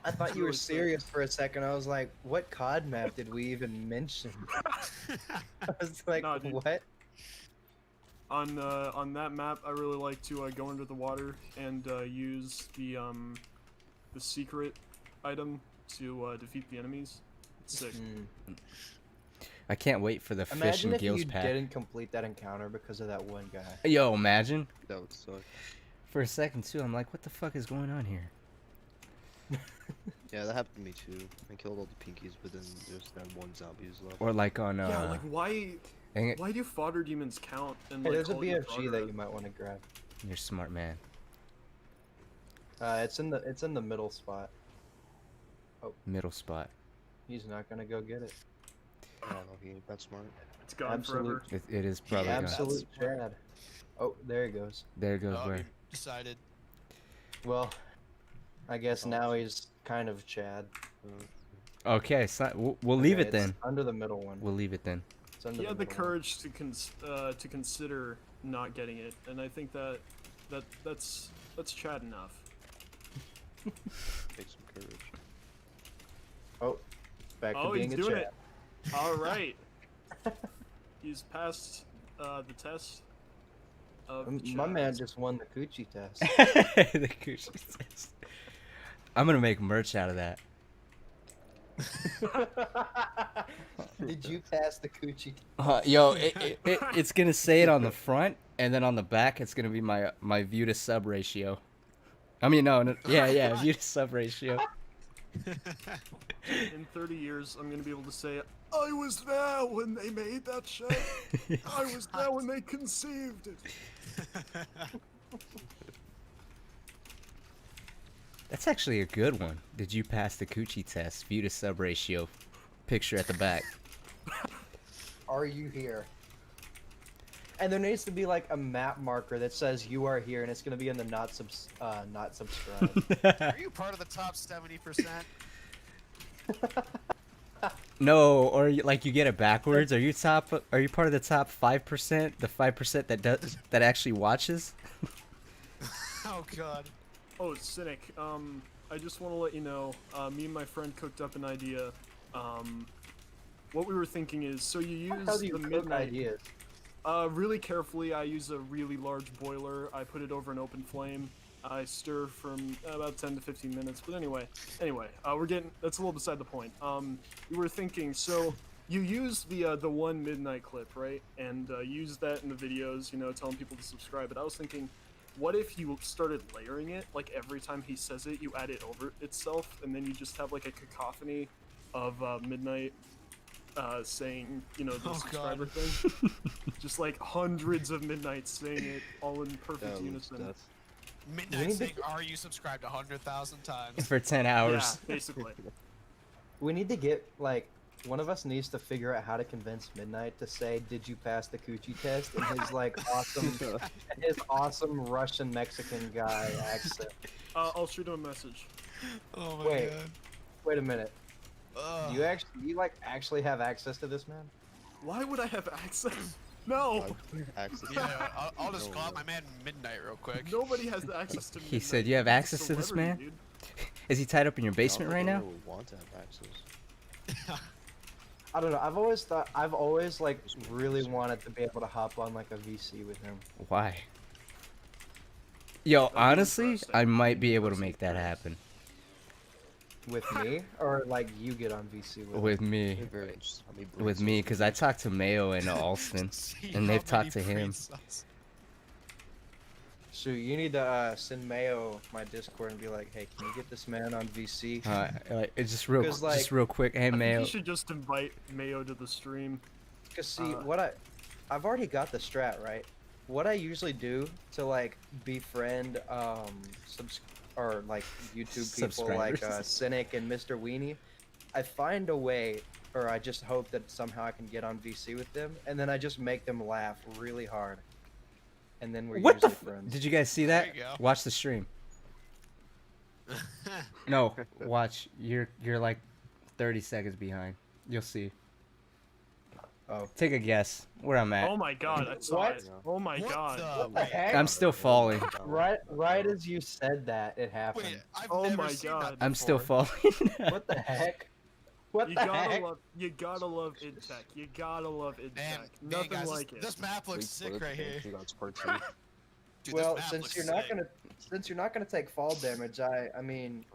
I thought you were Really sick. serious for a second. I was like, what COD map did we even mention? I was like, Nah, dude. what? On that map, I really like to go into the water and use the secret item to defeat the enemies. It's sick. I can't wait for the fish Imagine and if gills you pack. didn't complete that encounter because of that one guy. Yo, imagine. That would suck. For a second too, I'm like, what the fuck is going on here? Yeah, that happened to me too. I killed all the pinkies, but then there's that one zombie who's left. Or like on Yeah, like why dang it, do fodder demons count? And Hey, like there's a call it your BFG that fodder? you might want to grab. you're a smart man. It's in the middle spot. Middle spot. He's not gonna go get it. Oh, he ain't that smart. It's gone Absolute. forever. It is probably Yeah, gone. Absolute Chad. Oh, there he goes. There goes Oh, where. you decided. Well, I guess now he's kind of Chad. Okay, so we'll leave Okay, it then. it's under the middle one. We'll leave it then. It's under He had the middle one. courage to consider not getting it, and I think that's Chad enough. Take some courage. Oh, back to Oh, being he's a doing Chad. it. All right. He's passed the test of My man Chads. just won the coochie test. The coochie test. I'm gonna make merch out of that. Did you pass the coochie? Yo, it's gonna say it on the front, and then on the back, it's gonna be my view to sub ratio. I mean, no, yeah, view to sub ratio. In 30 years, I'm gonna be able to say, I was there when they made that shit. I was there when they conceived it. That's actually a good one. Did you pass the coochie test? View to sub ratio. Picture at the back. Are you here? And there needs to be like a map marker that says you are here, and it's gonna be in the not subscribe. Are you part of the top 70%? No, or like you get it backwards. Are you top? Are you part of the top 5%? The 5% that actually watches? Oh god. Oh, Cynic. I just want to let you know, me and my friend cooked up an idea. What we were thinking is, so you use How do you the cook midnight. ideas? Really carefully. I use a really large boiler. I put it over an open flame. I stir from about 10 to 15 minutes. But anyway, we're getting. That's a little beside the point. We were thinking, so you use the one midnight clip, right? And use that in the videos. You know, telling people to subscribe. But I was thinking, what if you started layering it? Like every time he says it, you add it over itself, and then you just have like a cacophony of midnight saying, you know, the Oh, subscriber God. thing. Just like hundreds of midnights saying it all in perfect That was unison. death. Midnight saying, "Are you subscribed 100,000 times?" For 10 hours. Yeah, basically. We need to get like one of us needs to figure out how to convince Midnight to say, "Did you pass the coochie test?" in his like awesome Russian Mexican guy accent. I'll shoot him a message. Oh my Wait. god. Wait a minute. Ugh. Do you like actually have access to this man? Why would I have access? No! Access. Yeah, I'll just No, call out no. my man Midnight real quick. Nobody has the access to He Midnight. said, "You have He's a access to this celebrity, man?" dude. Is he tied up in your I don't basement think right now? anyone would want to have access. I don't know. I've always like really wanted to be able to hop on like a VC with him. Why? Yo, That'd be honestly, interesting. I might be able to make that happen. With me, or like you get on VC with him? With me. Be very interesting. I'll be With me, because I talked to Mayo and Alston. See And how they've talked many to him. brain cells- So you need to send Mayo my Discord and be like, "Hey, can you get this man on VC?" Like, it's just real, 'Cause, like, just real quick. Hey, I think Mayo. you should just invite Mayo to the stream. Cause see, Uh, I've already got the strat right. What I usually do to like befriend or like YouTube people like Subscribers. Cynic and Mr. Weenie, I find a way, or I just hope that somehow I can get on VC with them, and then I just make them laugh really hard, and then we're What the? usually friends. Did you guys see There that? you go. Watch the stream. No, watch. You're like 30 seconds behind. You'll see. Oh. Take a guess where I'm at. Oh my god, I saw What? it. Oh my What god. the? What the heck? I'm still falling. Right as you said that, it happened. Wait, I've Oh never my seen God. that I'm still before. falling. What the heck? What You the gotta heck? love IdTech. You gotta love IdTech. Man, Nothing guys, like it. this map looks sick right here. That's part 2. Dude, Well, this map since looks you're not sick. gonna take fall damage, I mean,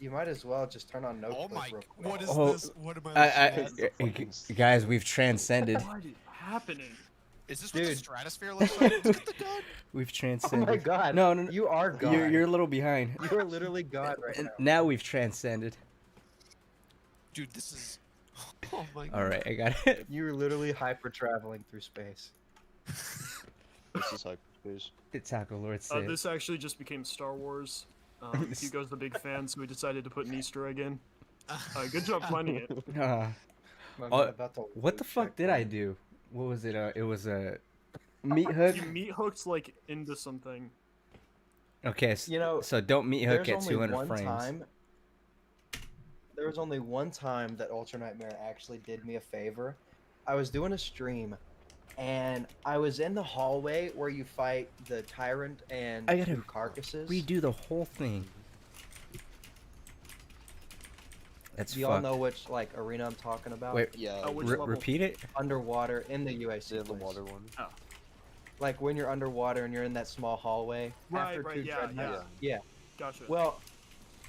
you might as well just turn on no Oh clip my! real quick. What is Oh, this? What am I looking at? Guys, we've transcended. What is happening? Is this what the Dude. stratosphere looks like? Look at the gun. We've Oh transcended. my god! No, no, no. You are God. You're a little behind. You are literally God right And now. now we've transcended. Dude, this is. Oh my god. All right, I got it. You're literally hyper traveling through space. This is hyperspace. The Taco Lord said. This actually just became Star Wars. Hugo's the big fan, so we decided to put an Easter egg in. Good job finding it. I'm Oh, about to what the loot fuck did I checkpoint. do? What was it? It was a meat hook. You meat hooked like into something. Okay, You know, so don't meat hook There's at only 200 one frames. time. There was only one time that Ultra Nightmare actually did me a favor. I was doing a stream, and I was in the hallway where you fight the tyrant and I gotta 2 carcasses. Redo the whole thing. That's Do y'all fucked. know which like arena I'm talking about? Wait, Yeah, which re- level? repeat it. Underwater in the UAC. the place. water one. Like when you're underwater and you're in that small hallway. Right, after right, 2 yeah, Dread yeah. Knights. Yeah. Gotcha. Well,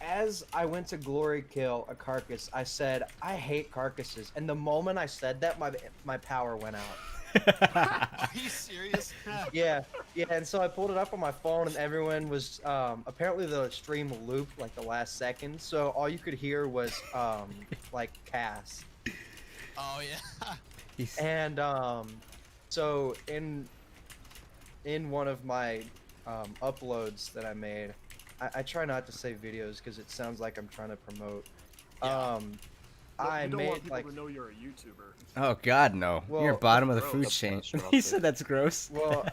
as I went to glory kill a carcass, I said, I hate carcasses. And the moment I said that, my power went out. Are you serious? Yeah, and so I pulled it up on my phone, and everyone was, apparently the stream looped, like, the last second, so all you could hear was, like, Cass. Oh yeah. He's- And, so in one of my, uploads that I made, I try not to say videos, because it sounds like I'm trying to promote, Yeah. Well, I you don't want made, people like, to know you're a YouTuber. Oh God, no! You're Well, bottom of the gross. food That's chain. catastrophic. He said that's gross. well,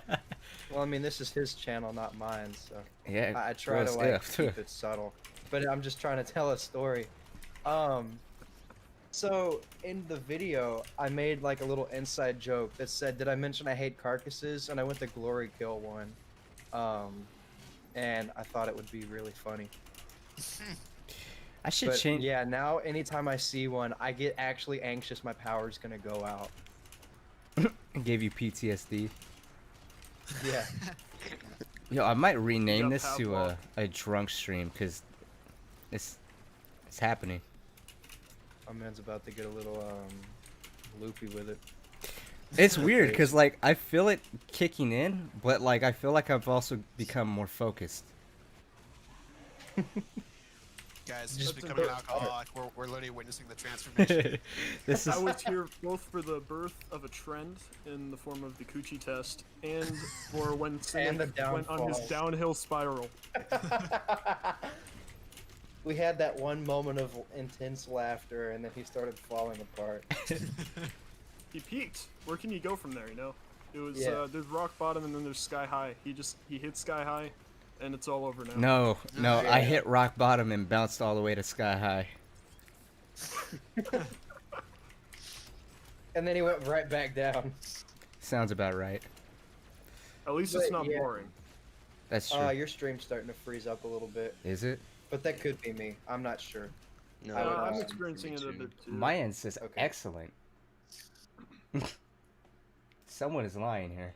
I mean, this is his channel, not mine, so. yeah. I try to gross, like yeah. keep it subtle, but I'm just trying to tell a story. So in the video, I made like a little inside joke that said, "Did I mention I hate carcasses?" And I went to glory kill one, and I thought it would be really funny. I should But change. yeah, now anytime I see one, I get actually anxious. My power's gonna go out. Gave you PTSD. Yeah. Yo, I might rename got this to Pavlov. a drunk stream because it's happening. My man's about to get a little loopy with it. It's weird because like I feel it kicking in, but like I feel like I've also become more focused. Guys, Just just a becoming an bit- alcoholic. We're literally witnessing the transformation. This is I was here both for the birth of a trend in the form of the coochie test, and for when Cynic the went on his downfall. downhill spiral. We had that one moment of intense laughter, and then he started falling apart. He peaked. Where can you go from there? You know, it was Yeah. there's rock bottom and then there's sky high. He hit sky high, and it's all over now. no. I Yeah. hit rock bottom and bounced all the way to sky high. And then he went right back down. Sounds about right. At least it's But, not yeah. boring. That's true. Your stream's starting to freeze up a little bit, Is it? but that could be me. I'm not sure. No, I would I'm also- experiencing it a bit too. My end says Okay. excellent. Someone is lying here.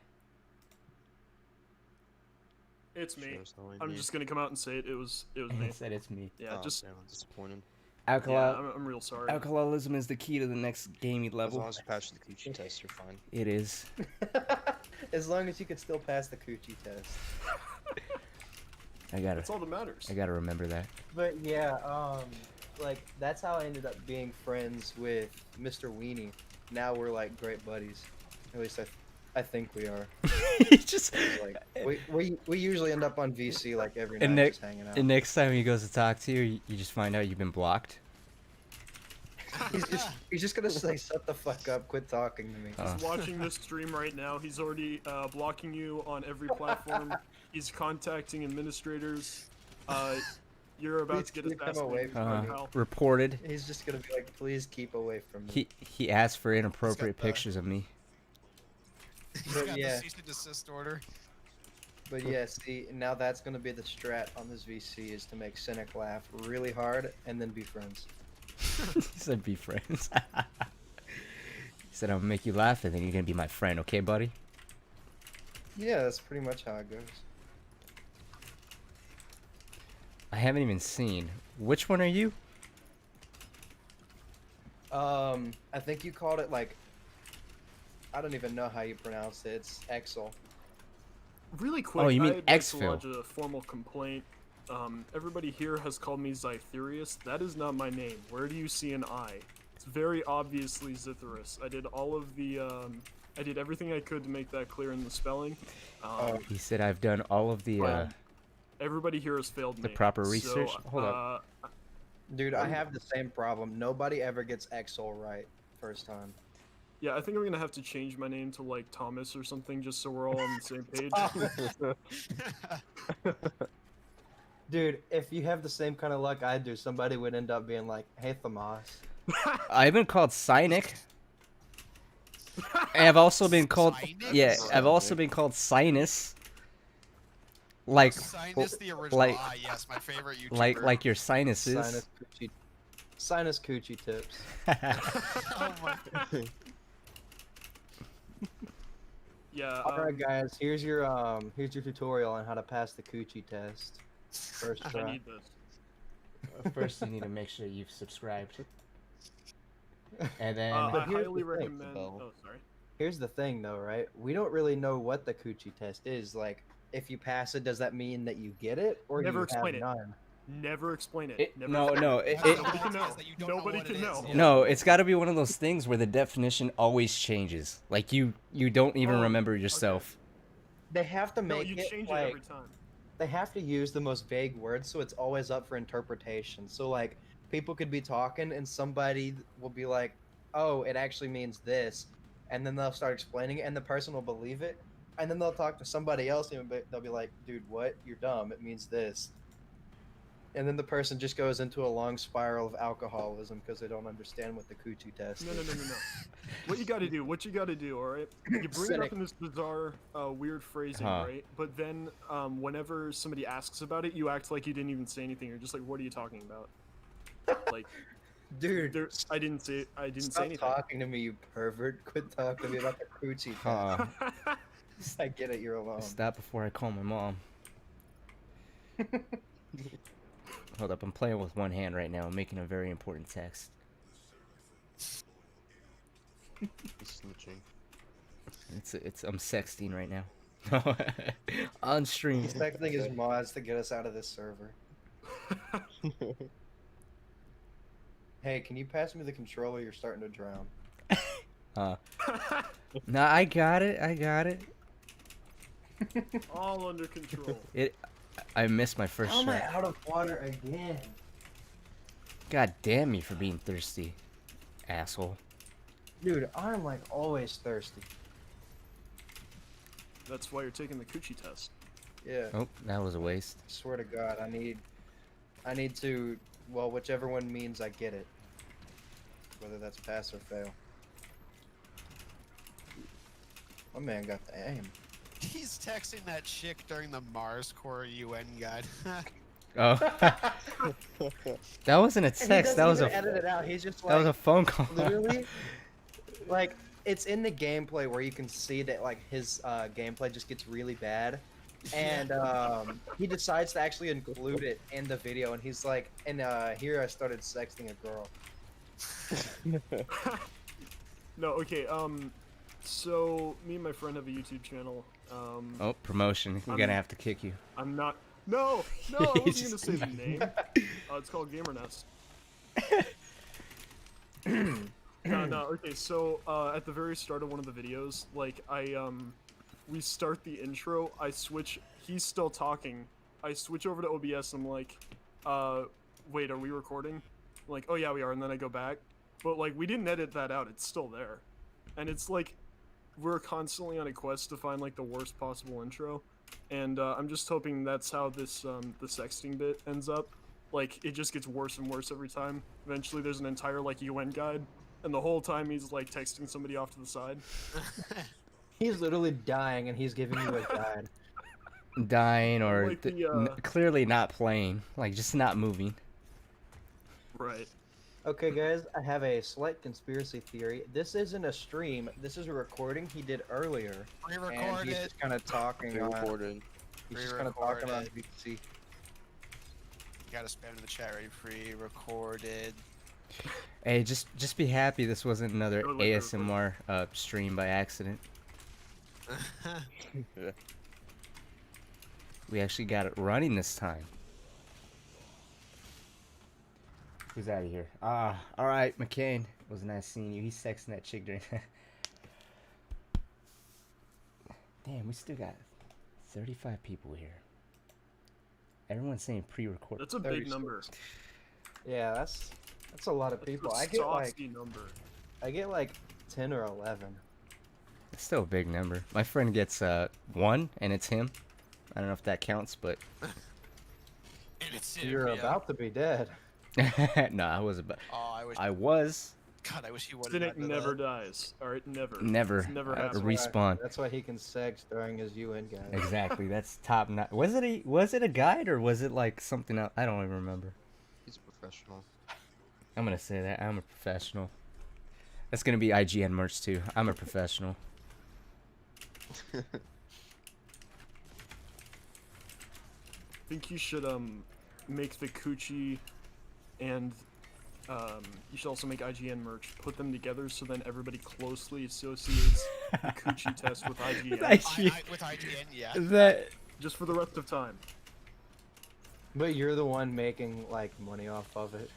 It's me. Sure, it's not I'm me. just gonna come out and say it. It was me. It said it's me. Yeah, Oh, just damn, I'm disappointed. yeah. Alcohol. I'm real sorry. Alcoholism is the key to the next gaming As level. long as you pass the coochie test, you're fine. It is. As long as you can still pass the coochie test. That's all that matters. I gotta remember that. But yeah, like that's how I ended up being friends with Mr. Weenie. Now we're like great buddies. At least I think we are. Just Like we usually end up on VC like every night and, just hanging out. and next time he goes to talk to you, you just find out you've been blocked. He's just gonna say, "Shut the fuck up, quit talking to me." He's watching this stream right now. He's already blocking you on every platform. He's contacting administrators. You're about Please to get keep him assassinated. away from right me. now. Reported. He's just gonna be like, "Please keep away from me." He asked for inappropriate He's got the- pictures of me. He's But got yeah. the cease and desist order. But yeah, see, now that's gonna be the strat on this VC is to make Cynic laugh really hard and then be friends. He said be friends. He said I'll make you laugh and then you're gonna be my friend, okay, buddy? Yeah, that's pretty much how it goes. I haven't even seen. Which one are you? I think you called it like, I don't even know how you pronounce it. It's Exel. Really quick, Oh, you mean I'd like to Exfil. lodge a formal complaint. Everybody here has called me Zytherius. That is not my name. Where do you see an I? It's very obviously Zitherus. I did all of the, I did everything I could to make that clear in the spelling. He said I've done all of the Well, everybody here has failed the me. proper So, research. Hold up. Dude, I have the same problem. Nobody ever gets Exel right first time. Yeah, I think I'm gonna have to change my name to like Thomas or something, just so we're all on the same page. Dude, if you have the same kind of luck I do, somebody would end up being like, "Hey, Thomas." I've been called Cynic. And I've also been called Cynic? yeah, I've also been called Sinus. Like Sinus the original. like- Yes, my favorite YouTuber. like your sinuses. Sinus coochie tips. Oh my. Yeah. Alright guys, here's your tutorial on how to pass the coochie test. First I try. need this. First, you need to make sure you've subscribed. And then I But here's highly the thing, recommend. though. Oh, sorry. Here's the thing though, right? We don't really know what the coochie test is. Like, if you pass it, does that mean that you get it? Or Never you explain have it. none? Never explain it. It- Never no, explain no, it. it- Nobody can know. Is that you don't know Nobody what can it know. is. Yeah. no, it's got to be one of those things where the definition always changes. Like you don't even Oh, remember yourself. They have to No, make you it change like it every time. they have to use the most vague words, so it's always up for interpretation. So like, people could be talking and somebody will be like, "Oh, it actually means this," and then they'll start explaining it, and the person will believe it, and then they'll talk to somebody else and they'll be like, "Dude, what? You're dumb. It means this." And then the person just goes into a long spiral of alcoholism because they don't understand what the coochie test No, is. no. What you gotta do, alright? You bring it up Cynic. in this bizarre, weird phrasing, Huh. right? But then, whenever somebody asks about it, you act like you didn't even say anything. You're just like, what are you talking about? Like, Dude, I didn't say stop anything. talking to me, you pervert. Quit talking to me about the coochie test. Huh. I get it, you're alone. Stop before I call my mom. Hold up, I'm playing with one hand right now. I'm making a very important text. He's snitching. I'm sexting right now. On stream. He's texting his mods to get us out of this server. Hey, can you pass me the controller? You're starting to drown. Nah, I got it. All under control. I missed my first How am I shot. out of water again? God damn me for being thirsty, asshole. Dude, I'm like always thirsty. That's why you're taking the coochie test. Yeah. Oh, that was a waste. Swear to God, I need to, well, whichever one means I get it. Whether that's pass or fail. My man got the aim. He's texting that chick during the Mars Core UN guide. Oh. That wasn't a And he text. That was doesn't a even edit it out. He's just like that was a phone call. literally, like it's in the gameplay where you can see that like his gameplay just gets really bad, and he decides to actually include it in the video, and he's like, and here I started sexting a girl. No, okay, so me and my friend have a YouTube channel. Oh, promotion. We're gonna have to kick you. I'm not. No, I wasn't gonna say the name. It's called Gamer Nest. No. Okay, so at the very start of one of the videos, like we start the intro. I switch. He's still talking. I switch over to OBS. I'm like, wait, are we recording? I'm like, oh yeah, we are. And then I go back, but like we didn't edit that out. It's still there, and it's like we're constantly on a quest to find like the worst possible intro. And I'm just hoping that's how this the sexting bit ends up. Like it just gets worse and worse every time. Eventually, there's an entire like UN guide, and the whole time he's like texting somebody off to the side. He's literally dying, and he's giving you a guide. Dying or Like the, clearly not playing, like just not moving. Right. Okay, guys, I have a slight conspiracy theory. This isn't a stream. This is a recording he did earlier, and he's Pre-recorded. just kind of talking on. Pre-recorded. He's just kind of talking on Pre-recorded. VC. You gotta spam in the chat ready. Pre-recorded. Hey, just be happy this wasn't another Go like ASMR stream by accident. Yeah. We actually got it running this time. Who's out of here? All right, McCain. It was nice seeing you. He's sexting that chick during. Damn, we still got 35 people here. Everyone's saying pre-record. That's a 30 big number. Yeah, that's a lot of people. That's a saucy number. I get like 10 or 11. It's still a big number. My friend gets 1, and it's him. I don't know if that counts, but And it's You're about to be dead. no, I was about. Oh, I wish. I was God, I wish he would. Cynic never dies. Alright, never. never. It's never I happens. respawn. That's why he can sex during his UN guide. Exactly. That's top notch. Was it a guide or was it like something else? I don't even remember. He's a professional. I'm gonna say that I'm a professional. That's gonna be IGN merch too. I'm a professional. I think you should make the coochie and you should also make IGN merch. Put them together so then everybody closely associates the coochie test with IGN. With IGN, yeah. That Just for the rest of time. But you're the one making like money off of it.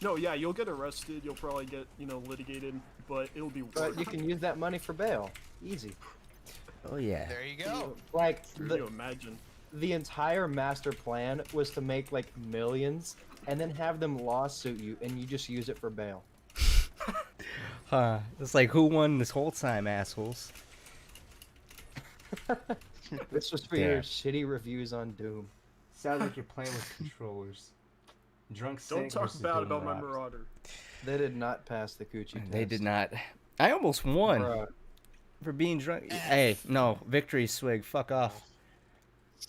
No, yeah, you'll get arrested. You'll probably get, litigated, but it'll be But worth you can use that money for bail. Easy. oh yeah. There you go. Like Can you imagine? the entire master plan was to make like millions and then have them lawsuit you and you just use it for bail. Huh. It's like who won this whole time, assholes? This was for Yeah. your shitty reviews on Doom. Sounds like you're playing with controllers. Drunk Don't Cynic talk versus bad Golden about my Rocks. Marauder. They did not pass the coochie test. They did not. I almost won Bruh. for being drunk. Hey, no, victory swig. Fuck off.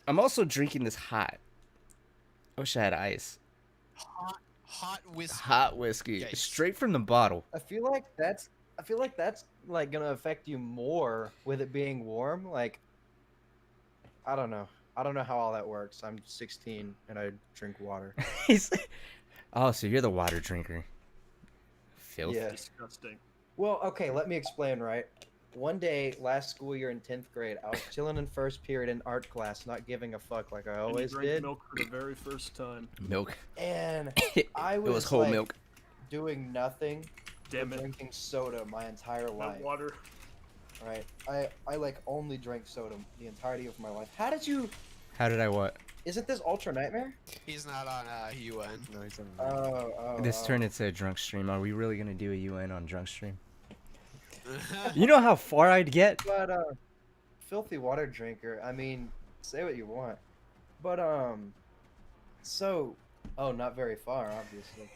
I'm also drinking this hot. I wish I had ice. Hot whiskey. Hot whiskey, Yikes. straight from the bottle. I feel like that's like gonna affect you more with it being warm. Like, I don't know. I don't know how all that works. I'm 16 and I drink water. Oh, so you're the water drinker. Filth. Yeah. Disgusting. Well, okay, let me explain, right? One day, last school year in 10th grade, I was chilling in first period in art class, not giving a fuck like I And always you drank did. milk for the very first time. Milk. And It I was was whole like, milk. doing nothing Damn but it. drinking soda my entire Not life. water. Right? I like only drank soda the entirety of my life. How did you? How did I what? Isn't this Ultra Nightmare? He's not on UN. No, he's on. Oh. This turned into a drunk stream. Are we really gonna do a UN on drunk stream? You know how far I'd get? But filthy water drinker. I mean, say what you want. But so, oh, not very far, obviously.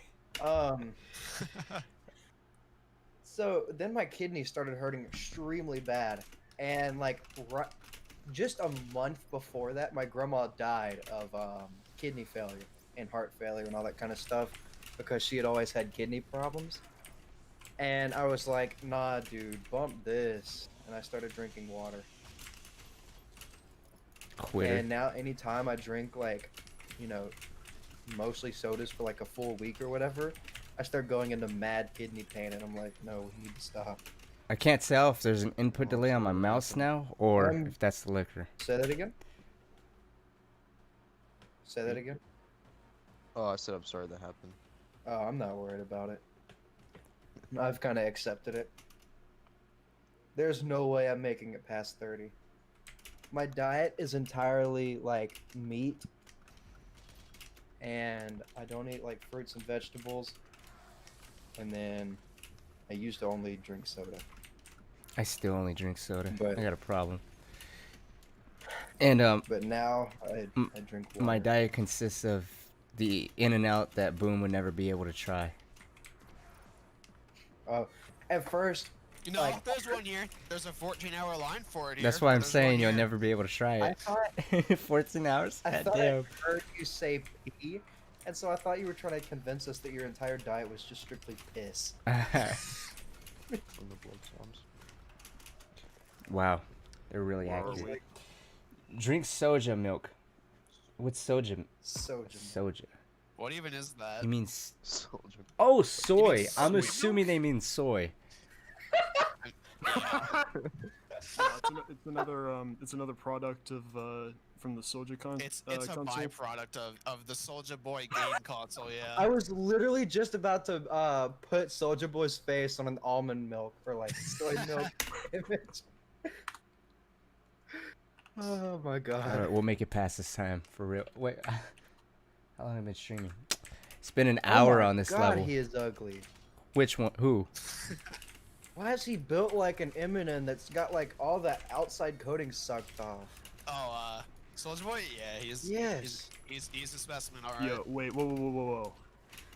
So then my kidney started hurting extremely bad, and like just a month before that, my grandma died of kidney failure and heart failure and all that kind of stuff because she had always had kidney problems. And I was like, nah, dude, bump this. And I started drinking water. Quitter. And now anytime I drink, like, you know, mostly sodas for like a full week or whatever, I start going into mad kidney pain. And I'm like, no, we need to stop. I can't tell if there's an input delay on my mouse now or Um, if that's the liquor. Say that again? Say that again? Oh, I said I'm sorry that happened. Oh, I'm not worried about it. I've kind of accepted it. There's no way I'm making it past 30. My diet is entirely like meat, and I don't eat like fruits and vegetables. And then I used to only drink soda. I still only drink soda. But- I got a problem. And But now I drink water. my diet consists of the In-N-Out that Boom would never be able to try. At first, You know, Like- there's one here. There's a 14-hour line for it here. That's why I'm There's saying one you'll here. never be able to try I it. thought 14 hours? I God thought damn. I heard you say pee, and so I thought you were trying to convince us that your entire diet was just strictly piss. From the blood swamps. Wow. They're really Or are accurate. we? Drink soja milk. What's soja? Soja. Soja. What even is that? You mean... Soldier. Oh, soy. I'm soy assuming they mean soy. Yeah, it's another product of from the Soja It's a console. byproduct of the Soldier Boy game console, yeah. I was literally just about to put Soulja Boy's face on an almond milk or like soy milk image. Oh my god. Alright, we'll make it past this time. For real. Wait. How long have I been streaming? It's been an Oh hour my on this god, level. he is ugly. Which one? Who? Why is he built like an Eminem that's got like all that outside coating sucked off? Oh, Soldier Boy? Yeah, he's Yes. he's a specimen, alright. Yo, wait, whoa.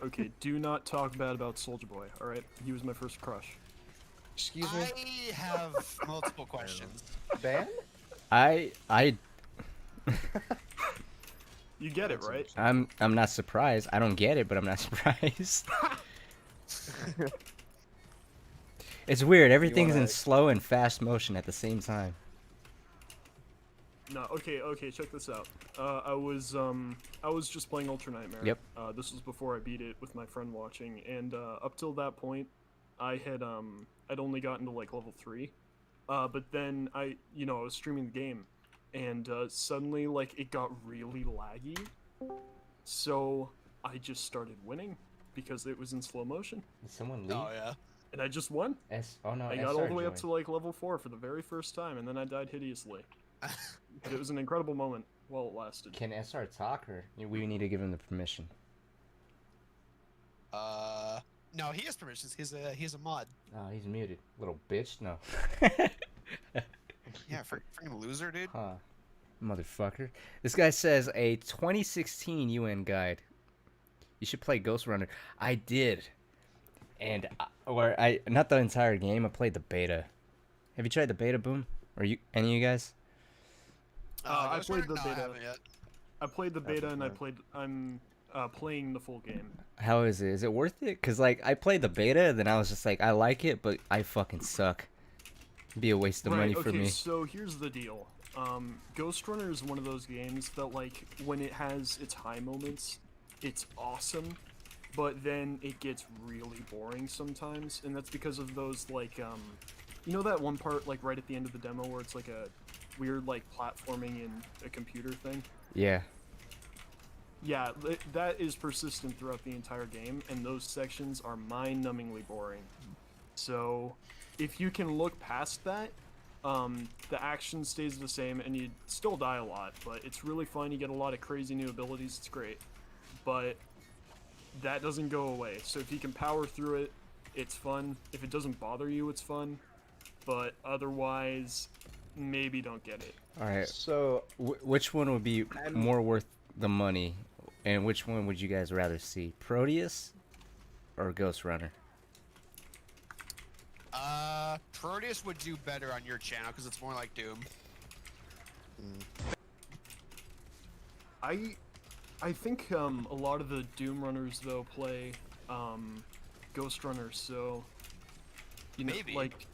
Okay, do not talk bad about Soulja Boy, alright? He was my first crush. Excuse me? I have multiple questions. Ban? I You get it, right? I'm not surprised. I don't get it, but I'm not surprised. It's weird. Everything's in wanna- slow and fast motion at the same time. No, okay, check this out. I was just playing Ultra Nightmare. Yep. This was before I beat it with my friend watching, and up till that point, I'd only gotten to like level 3. But then I was streaming the game, and suddenly like it got really laggy. So I just started winning because it was in slow motion, Did someone leave? Oh yeah. and I just won. Oh no, I got all the way up to like level 4 for the very first time, and then I died hideously. But it was an incredible moment while it lasted. Can SR talk, or we need to give him the permission? No, he has permissions. He's a mod. Oh, he's muted. Little bitch. No. Yeah, freaking loser, dude. Huh. Motherfucker. This guy says a 2016 UN guide. You should play Ghost Runner. I did, and or I not the entire game. I played the beta. Have you tried the beta, Boom? Or you any of you guys? I Ghost played Runner? the No, I beta. haven't yet. I played the beta and Haven't, I'm playing the full game. How is it? Is it worth it? Cause like I played the beta, then I was just like, I like it, but I fucking suck. It'd be a waste of money for me. So here's the deal. Ghost Runner is one of those games that, like, when it has its high moments, it's awesome, but then it gets really boring sometimes, and that's because of those, like, you know that one part, like, right at the end of the demo where it's, like, a weird, like, platforming in a computer thing? Yeah. Yeah, that is persistent throughout the entire game, and those sections are mind-numbingly boring. So, if you can look past that, the action stays the same, and you still die a lot, but it's really fun. You get a lot of crazy new abilities. It's great, but that doesn't go away. So if you can power through it, it's fun. If it doesn't bother you, it's fun. But otherwise, maybe don't get it. All right. So Which one would be more worth the money, and which one would you guys rather see, Proteus or Ghost Runner? Proteus would do better on your channel because it's more like Doom. I think a lot of the Doom runners though play Ghost Runners, so you know, Maybe. like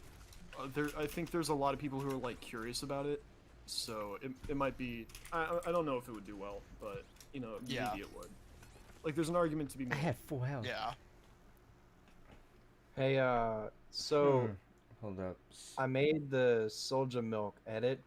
I think there's a lot of people who are like curious about it, so it might be. I don't know if it would do well, but you know, Yeah. maybe it would. Like, there's an argument to be I made. have full health. Yeah. hey, so Hold up. I made the Soldier Milk edit,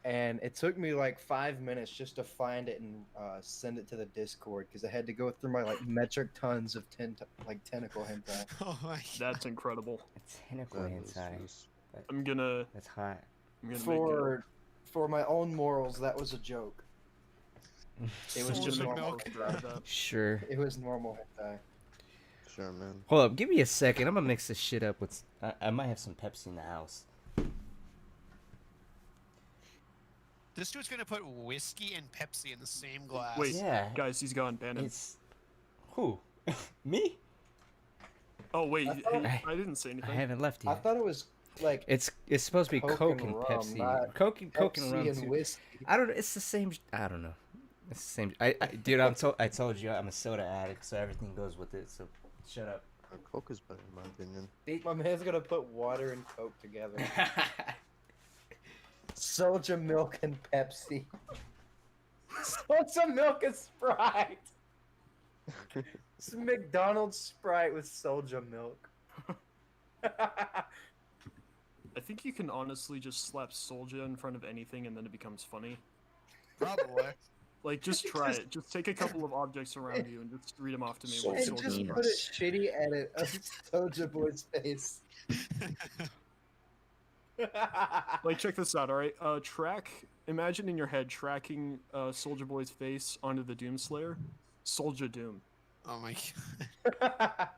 and it took me like 5 minutes just to find it and send it to the Discord because I had to go through my like metric tons of tentacle hentai. Oh my. That's incredible. A tentacle That was inside. nice. I'm gonna That's hot. make it. For my own morals, that was a joke. It was just Soldier normal. Milk. That. Sure. It was normal hentai. Sure, man. Hold up. Give me a second. I'm gonna mix this shit up with. I might have some Pepsi in the house. This dude's gonna put whiskey and Pepsi in the same glass. Wait, Yeah. guys, he's gone. Ban him. It's who? Me? Oh wait, I thought- I didn't say I anything. haven't left I yet. thought it was like It's supposed to be Coke and rum, Pepsi. not Coke and Pepsi rum and too. whiskey. I don't know. It's the same. I don't know. It's the same. Dude, I told you I'm a soda addict, so everything goes with it. So shut up. Coke is better in my opinion. My man's gonna put water and Coke together. Soldier Milk and Pepsi. Soldier Milk and Sprite. It's McDonald's Sprite with Soldier Milk. I think you can honestly just slap Soldier in front of anything and then it becomes funny. Probably. Like, just try it. Just take a couple of objects around you and just read them off to me. So- with And Soldier just Soldier put a Milk. shitty edit of Soldier Boy's face. Like, check this out, alright? Imagine in your head tracking Soldier Boy's face onto the Doomslayer. Soldier Doom. Oh my god.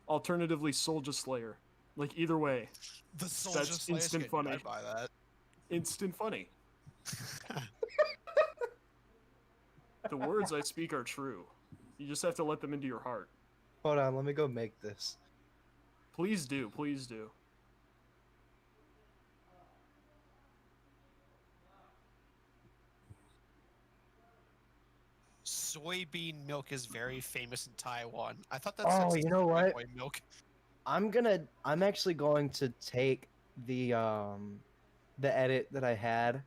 Alternatively, Soldier Slayer. Like, either way, The Soldier That's Slayer's instant good, funny. I'd buy that. instant funny. The words I speak are true. You just have to let them into your heart. Hold on, let me go make this. Please do, please do. Soybean milk is very famous in Taiwan. I thought that's Oh, you know what? soy milk. I'm actually going to take the edit that I had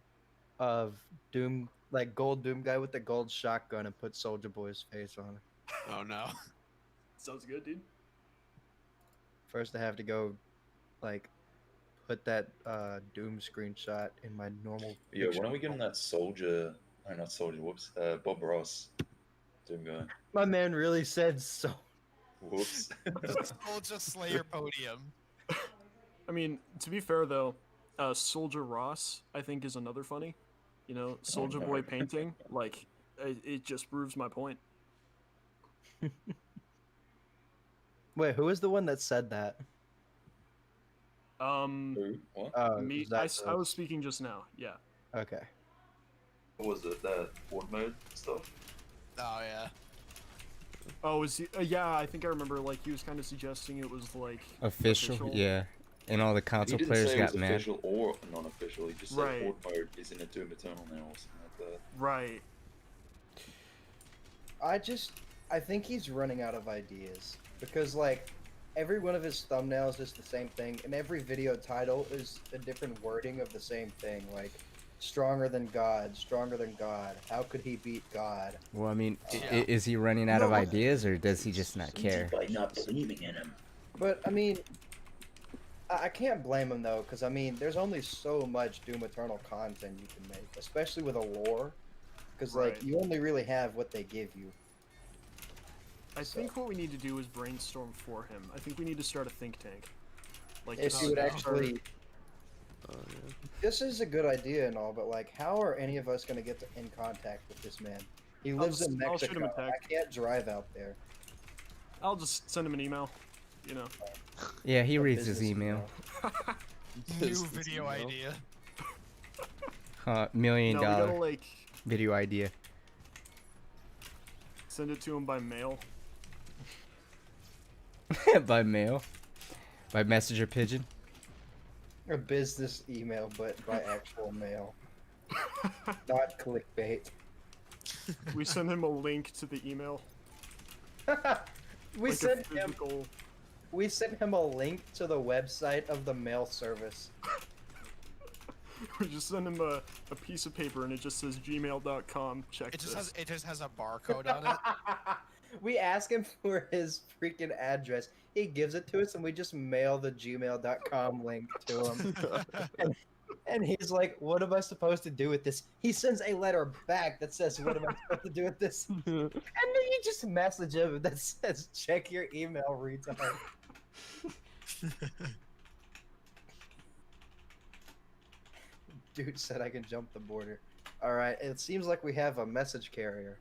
of Doom, like gold Doom guy with the gold shotgun, and put Soldier Boy's face on it. Oh no. Sounds good, dude. First I have to go like put that Doom screenshot in my normal Yeah, when picture. are we getting that soldier? No, not soldier. Whoops. Bob Ross. Doom guy. My man really said so. Whoops. Soldier Slayer podium. I mean, to be fair though, Soldier Ross, I think, is another funny. You know, Soldier no. Boy painting, like, it just proves my point. Wait, who is the one that said that? Who? What? Me, is that I was speaking just now. Yeah. Okay. What was it? That Horde mode stuff? Oh yeah. Oh, is he? Yeah, I think I remember. Like he was kind of suggesting it was like Official, yeah. And all the He console didn't players say it was got mad. official or non-official. He just said Right. Horde mode is in a Doom Eternal now or something like that. Right. I think he's running out of ideas because like every one of his thumbnails is the same thing, and every video title is a different wording of the same thing, like stronger than God, stronger than God. How could he beat God? Well, I mean, Yeah. is he running out of ideas, or does he just not care? By not believing in him. But I mean, I can't blame him though, because I mean, there's only so much Doom Eternal content you can make, especially with a lore, because like Right. you only really have what they give you. I think what we need to do is brainstorm for him. I think we need to start a think tank. Like If just you would start- actually, Oh, yeah. this is a good idea and all, but like, how are any of us gonna get in contact with this man? He lives in I'll shoot him a Mexico. I text. can't drive out there. I'll just send him an email. You know. Yeah, he A reads his business email. New video idea. $1 No, million we gotta like video idea. send it to him by mail. By mail. By messenger pigeon. A business email, but by actual mail, not clickbait. We send him a link to the email. we like sent a him. physical. We sent him a link to the website of the mail service. We just send him a piece of paper and it just says gmail.com. Check It just this. has a barcode on it. We ask him for his freaking address. He gives it to us, and we just mail the gmail.com link to him. And he's like, "What am I supposed to do with this?" He sends a letter back that says, "What am I supposed to do with this?" And then you just message him that says, "Check your email, retard." Dude said I can jump the border. All right, it seems like we have a message carrier.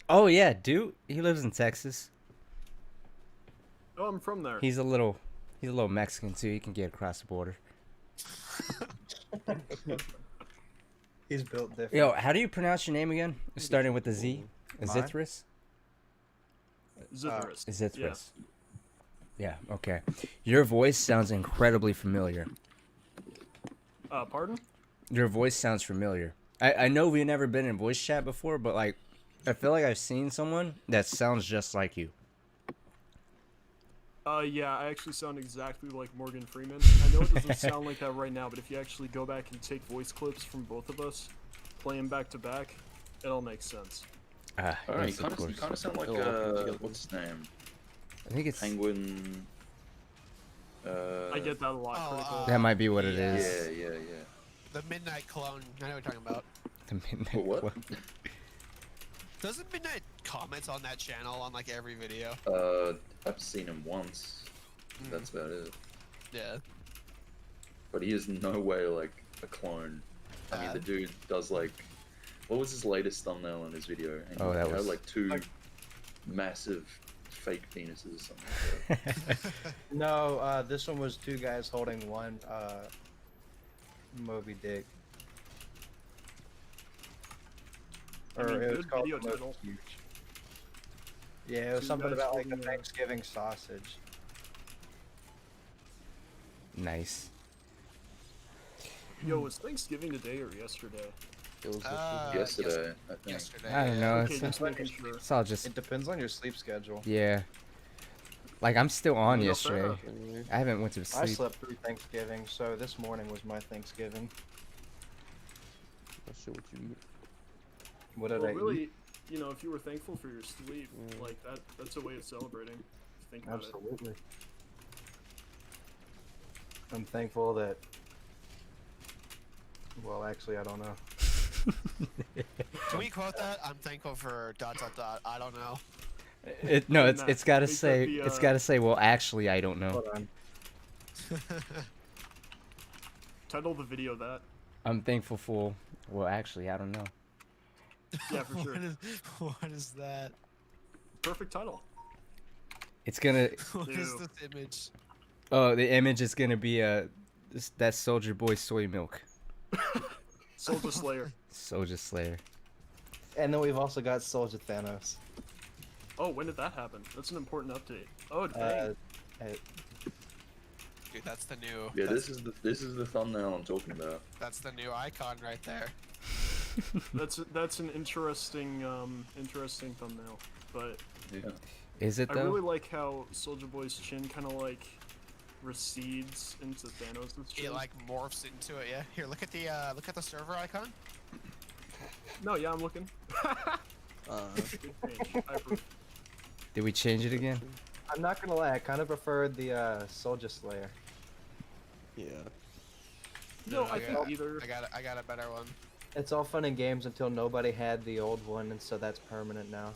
Oh yeah, dude. He lives in Texas. Oh, I'm from there. He's a little Mexican too. He can get across the border. He's built different. Yo, how do you pronounce your name again? Starting with the Z. Mine? Zithris? Zithris. Zithris. Yeah, okay. Your voice sounds incredibly familiar. Pardon? Your voice sounds familiar. I know we've never been in voice chat before, but like, I feel like I've seen someone that sounds just like you. Yeah, I actually sound exactly like Morgan Freeman. I know it doesn't sound like that right now, but if you actually go back and take voice clips from both of us, play them back to back, it all makes sense. Ah, Alright, yes, you of course. kind of sound like, Oh, what's his name? I think it's Penguin. I get that a lot. Oh, Critical. that might be what it Yeah. is. Yeah. The Midnight Clone. I know what you're talking about. The Midnight But what? Club. Doesn't Midnight comment on that channel on like every video? I've seen him once. That's about it. Yeah. But he is no way like a clone. I mean, the dude does like, what was his latest thumbnail in his video? And Oh, that he was- had like two massive fake penises or something like that. No, this one was two guys holding one Moby Dick. I mean, it was good called video Moby title. Huge. Yeah, it was Two something guys about like a holding a- Thanksgiving sausage. Nice. Yo, was Thanksgiving today or yesterday? It was Yesterday, I think. Yesterday. I don't know. Okay, It's, just making sure. it's all just It depends on your sleep schedule. yeah. Like I'm still on No, fair yesterday. enough. Anyway, I haven't went to I sleep. slept through Thanksgiving, so this morning was my Thanksgiving. not sure what you eat. What did Well, I really, eat? you know, if you were thankful for your sleep, like that's a way of celebrating. If you think about it. Absolutely. I'm thankful that. Well, actually, I don't know. Can we quote that? I'm thankful for ... I don't know. No, Nah, it's gotta make that say the, it's gotta say. Well, actually, I don't know. Hold on. Title the video that. I'm thankful for. Well, actually, I don't know. Yeah, for sure. What is that? Perfect title. It's gonna. What is Ew. this image? Oh, the image is gonna be that Soldier Boy soy milk. Soldier Slayer. Soldier Slayer. And then we've also got Soldier Thanos. Oh, when did that happen? That's an important update. Oh, dang. Dude, that's the new. Yeah, that's, this is the thumbnail I'm talking about. That's the new icon right there. That's an interesting interesting thumbnail. But Yeah. Is it I though? really like how Soulja Boy's chin kind of like recedes into Thanos' chin. It like morphs into it. Yeah. Here, look at the server icon. No, yeah, I'm looking. Good change. I approve. Did we change it again? I'm not gonna lie, I kind of preferred the Soldier Slayer. Yeah. No, I think either. I got a better one. It's all fun and games until nobody had the old one, and so that's permanent now.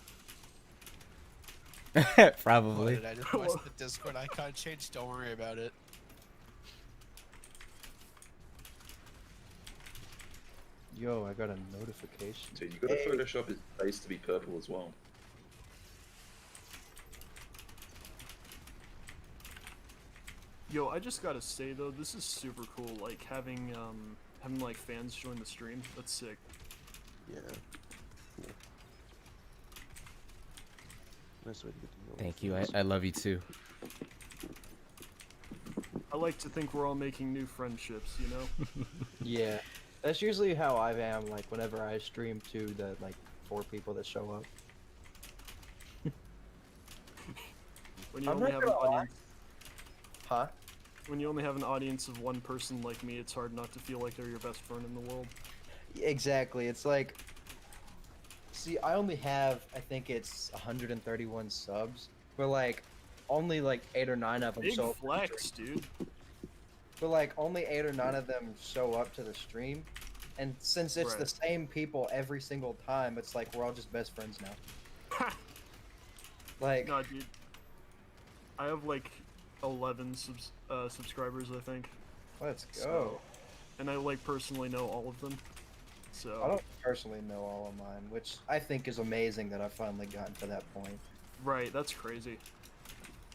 What Probably. did I just watch the Discord icon change? Don't worry about it. Yo, I got a notification. So you got to Photoshop his face to be purple as well. Yo, I just gotta say though, this is super cool. Like having like fans join the stream. That's sick. Yeah. Cool. Nice way to get to know. Thank you. I love you too. I like to think we're all making new friendships. You know. Yeah, that's usually how I am. Like whenever I stream to the like 4 people that show up. When you I'm only not have an gonna lie. audience. Huh? When you only have an audience of one person like me, it's hard not to feel like they're your best friend in the world. Exactly. It's like, see, I only have, I think it's 131 subs, but like, only like 8 or 9 of them Big show up. flex, dude. But like, only 8 or 9 of them show up to the stream, and since it's the Right. same people every single time, it's like we're all just best friends now. Like, No, dude. I have like 11 subscribers, I think. let's go. So, and I like personally know all of them. I So don't personally know all of mine, which I think is amazing that I've finally gotten to that point. right, that's crazy.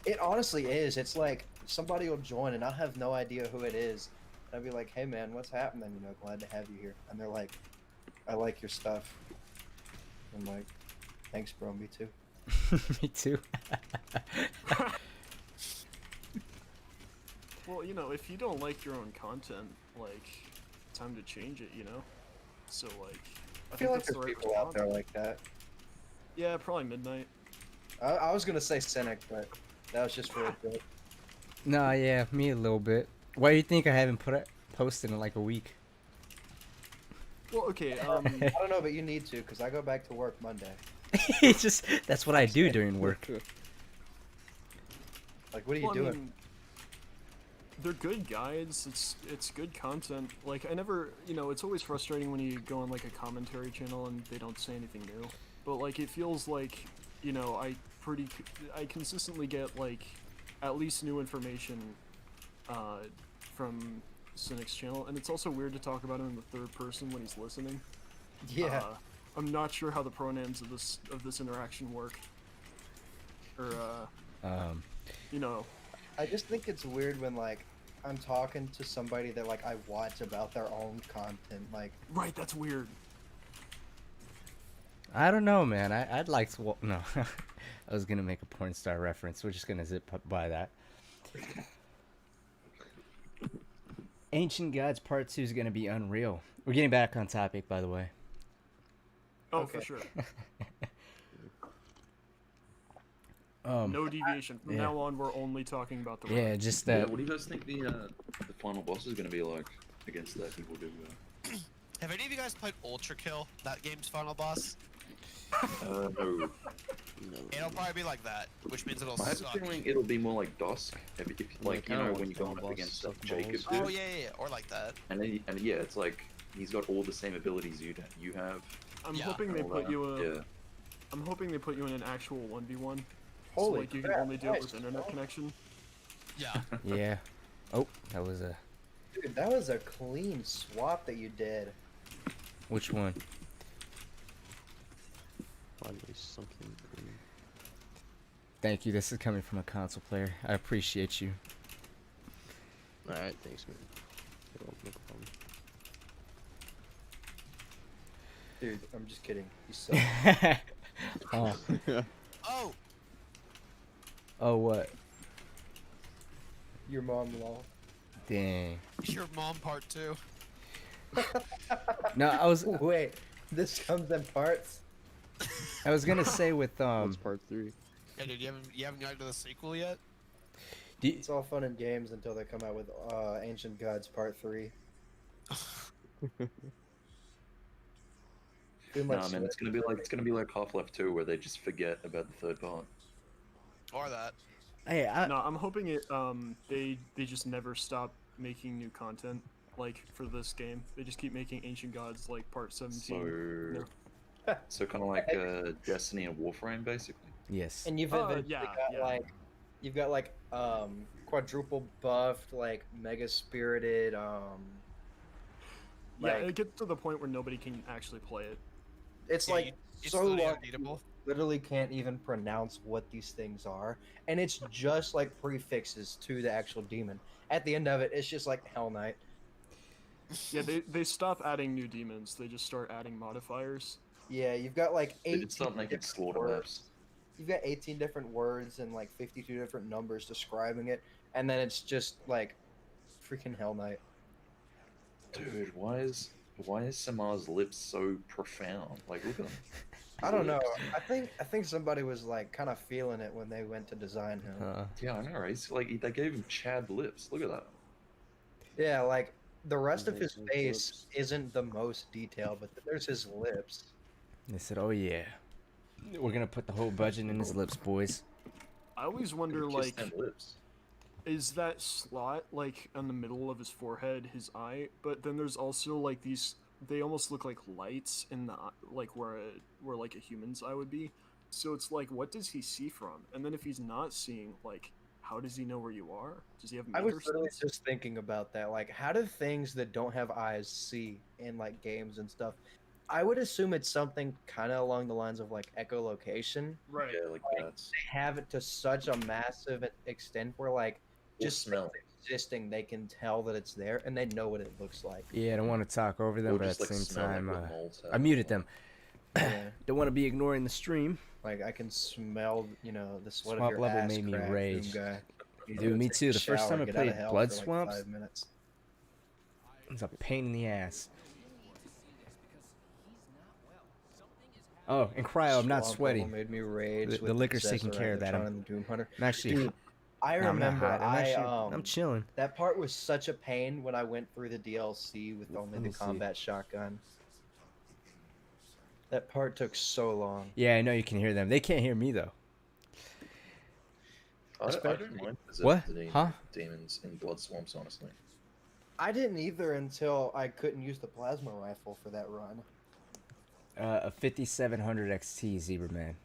It honestly is. It's like somebody will join and I'll have no idea who it is. And I'll be like, hey man, what's happening? You know, glad to have you here. And they're like, I like your stuff. I'm like, thanks bro, me too. Me too. Well, you know, if you don't like your own content, like, time to change it, you know? So, like, I feel like that's the there's right people out there response. like that. Yeah, probably midnight. I was gonna say Cynic, but that was just for a joke. No, yeah, me a little bit. Why do you think I haven't posted in like a week? Well, okay, I don't know, but you need to, because I go back to work Monday. It's just that's what I do during work. Like, what are you well, I doing? mean, they're good guides. It's good content. Like, I never, you know, it's always frustrating when you go on like a commentary channel and they don't say anything new. But like, it feels like, you know, I consistently get like at least new information from Cynic's channel, and it's also weird to talk about him in the third person when he's listening. Yeah. I'm not sure how the pronouns of this interaction work. Or you know. I just think it's weird when like I'm talking to somebody that like I watch about their own content. Like, Right, that's weird. I don't know, man. I'd like to. No, I was gonna make a porn star reference. We're just gonna zip by that. Ancient Gods Part 2 is gonna be unreal. We're getting back on topic, by the way. Oh, Okay. for sure. No deviation. From yeah. now on, we're only talking about the Yeah, rap. just Yeah, that. what do you guys think the final boss is going to be like against that people do? Have any of you guys played Ultra Kill? That game's final boss. No. No. It'll probably be like that, which means it'll I have a suck. feeling it'll be more like Dusk, if like you kinda know want when you're going final up boss against suck Jacob, balls. dude. Oh yeah, or like that. And then, and yeah, it's like he's got all the same abilities you have. I'm Yeah. hoping they all put that. you. Yeah. I'm hoping they put you in an actual 1v1. holy so like you can crap, only do it nice. with internet connection. Yeah. Yeah. Oh, that was a. Dude, that was a clean swap that you did. Which one? Finally something clean. Thank you. This is coming from a console player. I appreciate you. Alright, thanks man. No problem. Dude, I'm just kidding. You suck. Oh, Oh, Oh, what? Your mom lol. Dang. Your mom part 2. No, I was Wait, this comes in parts? gonna say with That's part 3. Yeah, dude, you haven't gotten to the sequel yet? do you- It's all fun and games until they come out with Ancient Gods Part 3. Too much Nah, man, it's gonna be like Half-Life 2, where they just forget about the third part. Or that. hey, No, I'm hoping it. They just never stop making new content. Like for this game, they just keep making Ancient Gods like Part 17. So kind of like Destiny and Warframe, basically. yes. And you've eventually got you've got like quadruple buffed, like mega spirited, Yeah, like, it gets to the point where nobody can actually play it. it's Yeah, like it's so literally long. unbeatable. Literally can't even pronounce what these things are, and it's just like prefixes to the actual demon. At the end of it, it's just like Hell Knight. Yeah, they stop adding new demons. They just start adding modifiers. Yeah, you've got like They 18 did start making different slaughter words. maps. You've got 18 different words and like 52 different numbers describing it, and then it's just like freaking Hell Knight. Dude, why is Samar's lips so profound? Like, look at them. I don't know. I think somebody was like kind of feeling it when they went to design him. Yeah, I know, right? He's like, they gave him Chad lips. Look at that. Yeah, like the rest of Nice his lips. face isn't the most detailed, but there's his lips. They said, "Oh yeah, we're gonna put the whole budget in his lips, boys." I always wonder, Kiss like, them lips. is that slot like in the middle of his forehead, his eye? But then there's also like these. They almost look like lights in the like where like a human's eye would be. So it's like, what does he see from? And then if he's not seeing, like, how does he know where you are? Does he have? I was maker literally sense? just thinking about that. Like, how do things that don't have eyes see in like games and stuff? I would assume it's something kind of along the lines of like echolocation. Right. Yeah, like bats. They have it to such a massive extent where like Or just smell. things existing, they can tell that it's there and they know what it looks like. Yeah, I don't want to talk over them, Or but at just, the like, same smell, like, time, what moles have. I muted them. Yeah. Don't want to be ignoring the stream. Like I can smell, the sweat Swamp of your level ass made me crack, rage. Doom guy. You Dude, go me take too. a The first shower, time I get out of played hell Blood for, like, Swamps, 5 minutes. it's a pain in the ass. Oh, and cryo, I'm not Swamp sweaty. level made me rage. The with liquor's taking Possessor, care of that. Electron, and the Doom Hunter. I'm actually, Dude, I no, I'm not remember hot. I'm I chilling. that part was such a pain when I went through the DLC with only Let me the see. combat shotgun. That part took so long. Yeah, I know you can hear them. They can't hear me though. I don't mind What? visiting Huh? demons in blood swamps, honestly. I didn't either until I couldn't use the plasma rifle for that run. A 5700 XT Zebra Man.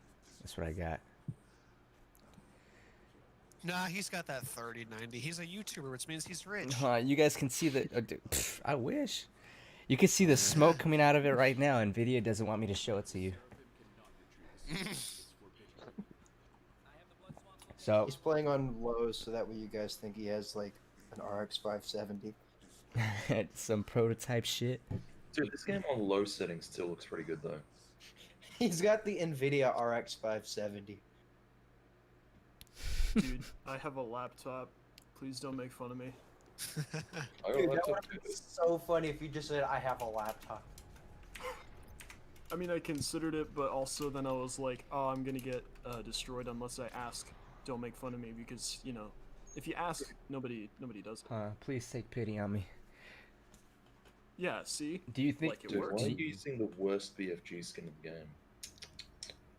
That's what I got. Nah, he's got that 3090. He's a YouTuber, which means he's rich. You guys can see the. I wish. You can see the smoke coming out of it right now. Nvidia doesn't want me to show it to you. So He's playing on lows so that way you guys think he has like an RX 570. some prototype shit. Dude, this game on low settings still looks pretty good, though. He's got the Nvidia RX 570. Dude, I have a laptop. Please don't make fun of me. I got a Dude, that laptop would too. be so funny if you just said, I have a laptop. I mean, I considered it, but also then I was like, oh, I'm gonna get destroyed unless I ask. Don't make fun of me because, if you ask, nobody does it. Please take pity on me. Yeah, see? Do you think? Like, it Dude, works. why are you using the worst BFG skin in the game?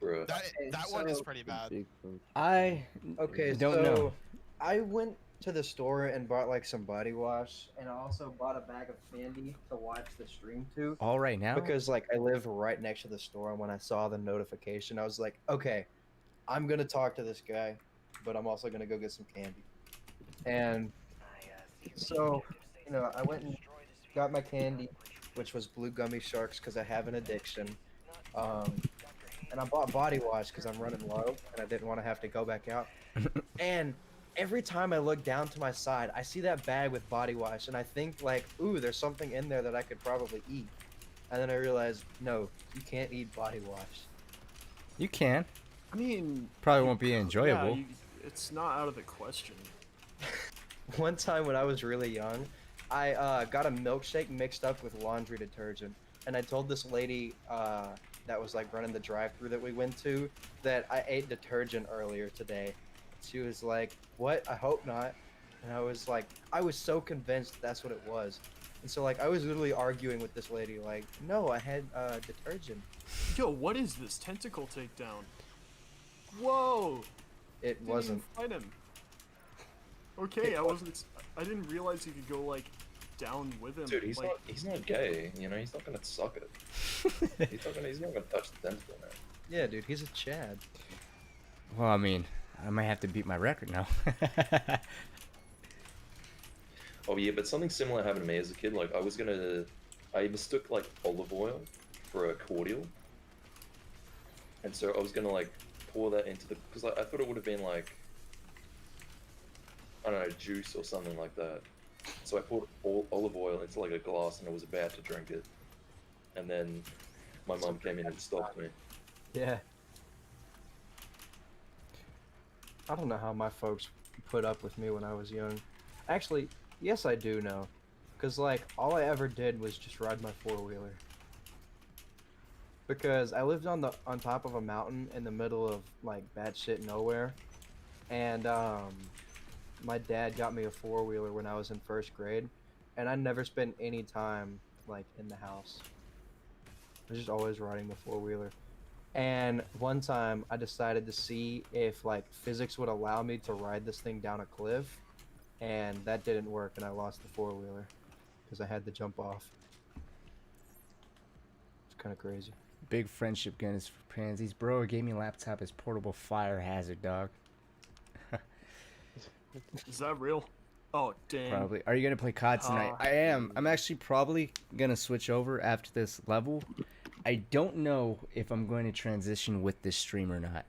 Bruh. That one is so- pretty bad. Big fuck. I Okay, don't so know. I went to the store and bought like some body wash, and I also bought a bag of candy to watch the stream too. All right now. Because like I live right next to the store, and when I saw the notification, I was like, okay, I'm gonna talk to this guy, but I'm also gonna go get some candy. And so, I went and got my candy, which was blue gummy sharks because I have an addiction. And I bought body wash because I'm running low and I didn't want to have to go back out. And every time I look down to my side, I see that bag with body wash, and I think like, ooh, there's something in there that I could probably eat. And then I realized, no, you can't eat body wash. You can. I mean, Probably won't be enjoyable. yeah, it's not out of the question. One time when I was really young, I got a milkshake mixed up with laundry detergent, and I told this lady that was like running the drive-thru that we went to that I ate detergent earlier today. She was like, "What? I hope not." And I was like, I was so convinced that's what it was. And so like I was literally arguing with this lady like, "No, I had detergent." Yo, what is this tentacle takedown? Whoa! It Didn't wasn't. even fight him. Okay, I didn't realize you could go like down with him. Dude, he's like, not gay. You know, he's not gonna suck it. He's not gonna touch the tentacle, man. Yeah, dude, he's a Chad. Well, I mean, I might have to beat my record now. Oh yeah, but something similar happened to me as a kid. Like I mistook like olive oil for a cordial, and so I was gonna like pour that into because I thought it would have been like, I don't know, juice or something like that. So I poured olive oil into like a glass and I was about to drink it, and then my mum came in and stopped me. Yeah. I don't know how my folks put up with me when I was young. Actually, yes I do know. Cause like, all I ever did was just ride my four-wheeler. Because I lived on top of a mountain in the middle of like bad shit nowhere. And my dad got me a four-wheeler when I was in first grade. And I never spent any time like in the house. I was just always riding the four-wheeler. And one time I decided to see if like physics would allow me to ride this thing down a cliff, and that didn't work and I lost the four-wheeler because I had to jump off. It's kind of crazy. Big friendship gun is for pansies. Bro gave me a laptop as portable fire hazard, dog. is that real? Oh, dang. Probably. Are you gonna play COD tonight? I am. I'm actually probably gonna switch over after this level. I don't know if I'm going to transition with this stream or not.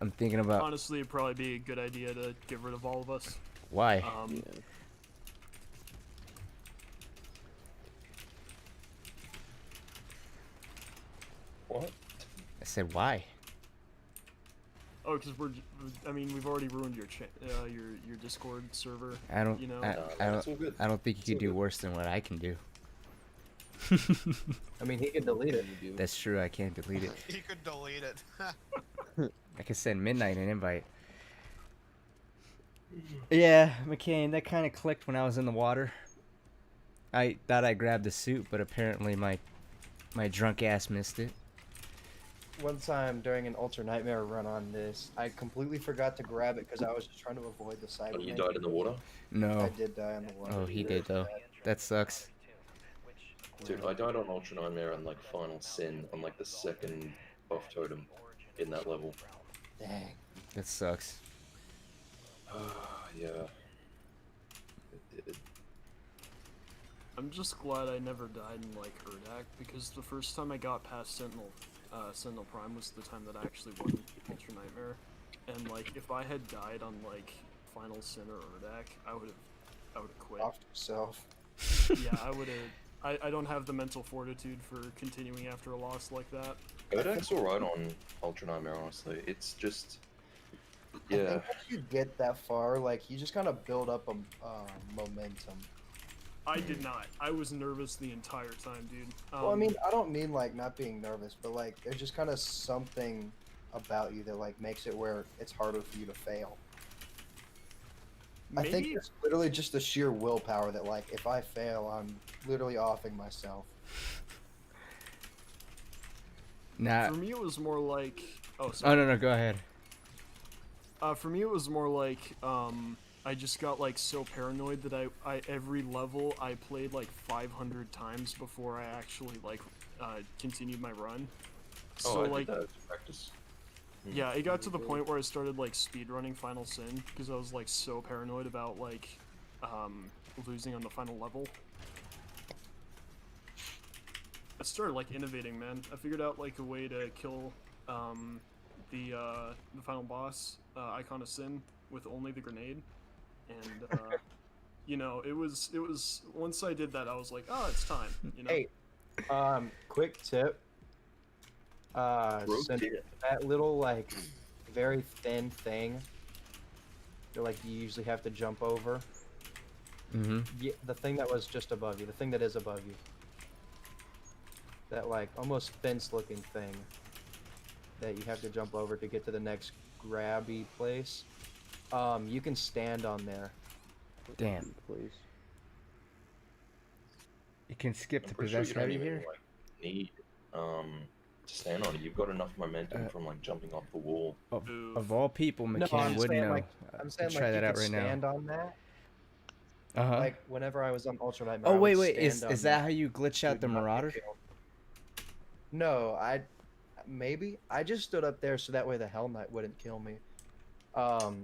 I'm thinking about Honestly, it'd probably be a good idea to get rid of all of us. why. What? I said why. Oh, because I mean, we've already ruined your your Discord server. I don't. You know. It's all good. I don't think you It's could all do good. worse than what I can do. I mean, he can delete it. That's true. I can't delete it. You could delete it. I can send Midnight an invite. Yeah, McCain, that kind of clicked when I was in the water. I thought I grabbed the suit, but apparently my drunk ass missed it. One time during an Ultra Nightmare run on this, I completely forgot to grab it because I was just trying to avoid the side. Oh, you died in the water? No. I did die in the water. Oh, he did though. That sucks. Dude, I died on Ultra Nightmare and like Final Sin on like the second buff totem in that level. Dang. That sucks. Yeah. It did. I'm just glad I never died in like Urdak, because the first time I got past Sentinel Prime was the time that I actually won Ultra Nightmare, and like if I had died on like Final Sin or Urdak, I would have quit. Off yourself. Yeah, I would have. I don't have the mental fortitude for continuing after a loss like that. Urdak's alright on Ultra Nightmare, honestly. It's just... I Yeah. think once you get that far, like, you just kind of build up a momentum. I did not. I was nervous the entire time, dude. Well, I mean, I don't mean, like, not being nervous, but, like, there's just kind of something about you that, like, makes it where it's harder for you to fail. I think maybe it's literally just the sheer willpower that, like, if I fail, I'm literally offing myself. Nah. for me it was more like. Oh, Oh sorry. no, go ahead. For me, it was more like I just got like so paranoid that I every level I played like 500 times before I actually like continued my run. So I like, did that to practice. yeah, it got to the point where I started like speedrunning Final Sin because I was like so paranoid about like losing on the final level. I started like innovating, man. I figured out like a way to kill the final boss, Icon of Sin, with only the grenade, and you know, it was once I did that, I was like, oh, it's time, you know. Hey, quick tip. Broke so it. that little like very thin thing that like you usually have to jump over. Mm-hmm. Yeah, the thing that was just above you, the thing that is above you. That like almost fence-looking thing that you have to jump over to get to the next grabby place. You can stand on there. Damn. Please. You can skip I'm to pretty sure possess you don't heavy even here. like need to stand on it. You've got enough momentum No. from like jumping off the wall. Of all people, No, McCann I'm would saying know. like I'm I'd saying try like you that out could right now. stand on that. Uh-huh. Like whenever I was on Ultra Nightmare. Oh I wait, would wait. Is stand on that how you glitch out to the not get Marauder? killed. No, maybe I just stood up there so that way the Hell Knight wouldn't kill me. Oh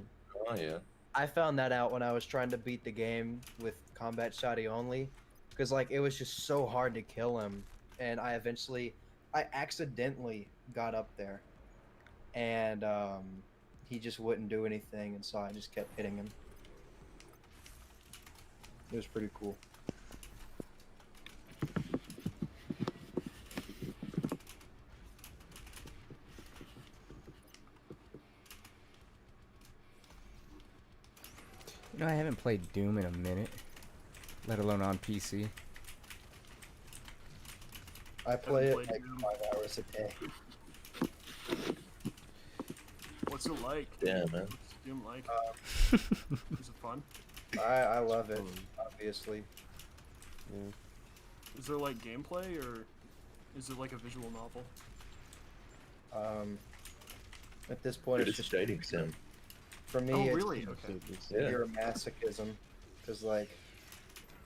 yeah. I found that out when I was trying to beat the game with combat shoddy only, because like it was just so hard to kill him, and I accidentally got up there, and he just wouldn't do anything, and so I just kept hitting him. It was pretty cool. You know, I haven't played Doom in a minute, let alone on PC. I play it played like Doom. 5 hours a day. What's it like? Yeah, man. What's Doom like? Is it fun? I love it, obviously. Yeah. Is there like gameplay or is it like a visual novel? At this point, Dude, it's it's just dating sim. for me. Oh, it's really? just Okay. Yeah. pure masochism, because like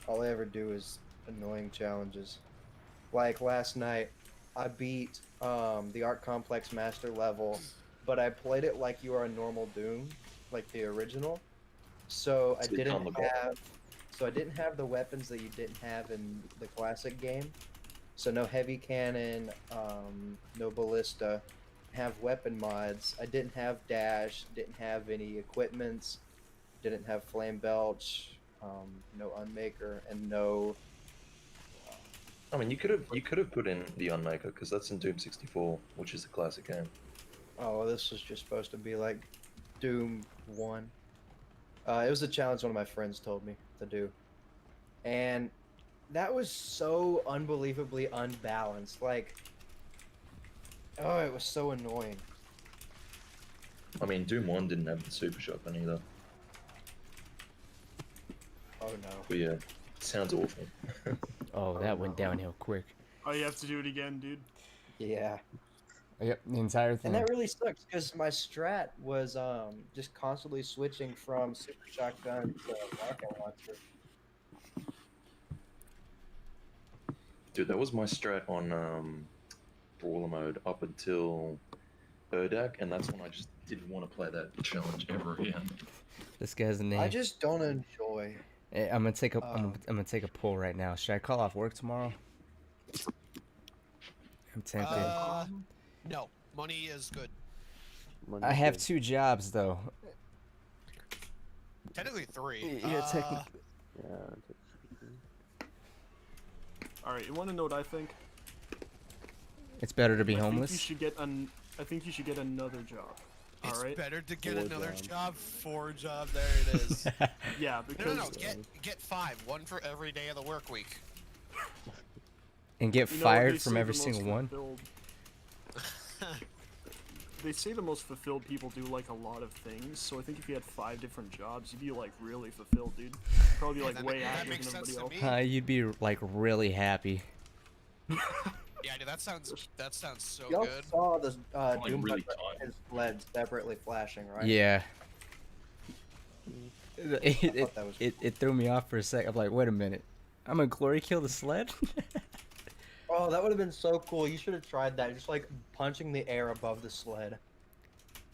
all I ever do is annoying challenges. Like last night, I beat the Art Complex Master level, but I played it like you are a normal Doom, like the original. So I So you didn't can't look up. have the weapons that you didn't have in the classic game. So no heavy cannon, no ballista. Have weapon mods. I didn't have dash, didn't have any equipments, didn't have flame belch, no unmaker, and no. I mean, you could have put in the Unmaker because that's in Doom 64, which is the classic game. Oh, this was just supposed to be like Doom 1. It was a challenge one of my friends told me to do, and that was so unbelievably unbalanced. Like, oh, it was so annoying. I mean, Doom 1 didn't have the super shotgun either. Oh no. But yeah, it sounds awful. Oh, that went downhill quick. Oh, you have to do it again, dude. Yeah. Yep, the entire thing. And that really sucks because my strat was just constantly switching from super shotgun to rocket launcher. Dude, that was my strat on brawler mode up until Erdak, and that's when I just didn't want to play that challenge ever again. This guy's name. I just don't enjoy. Hey, I'm gonna take a I'm gonna take a poll right now. Should I call off work tomorrow? I'm tempted. No, money is good. I have 2 jobs though. Technically 3. Yeah, technically. Yeah. All right, you want to know what I think? It's better to be I think you homeless. should get I think you should get another job. All It's right. better to get 4 another jobs. job. 4 jobs. There it is. Yeah, because no. Get 5. 1 for every day of the work week. And get you know, fired they from say every the most single one. fulfilled- They say the most fulfilled people do like a lot of things, so I think if you had 5 different jobs, you'd be like really fulfilled, dude. Probably be like that way that happier makes than sense everybody to else. me. You'd be like really happy. Yeah, dude, that sounds so Y'all good. saw the Like, Doom really button tight. his LED separately flashing, right? Yeah. I thought that was It threw me off for a sec. I'm like, wait a minute. I'm gonna glory kill the sled? Oh, that would have been so cool. You should have tried that. Just like punching the air above the sled.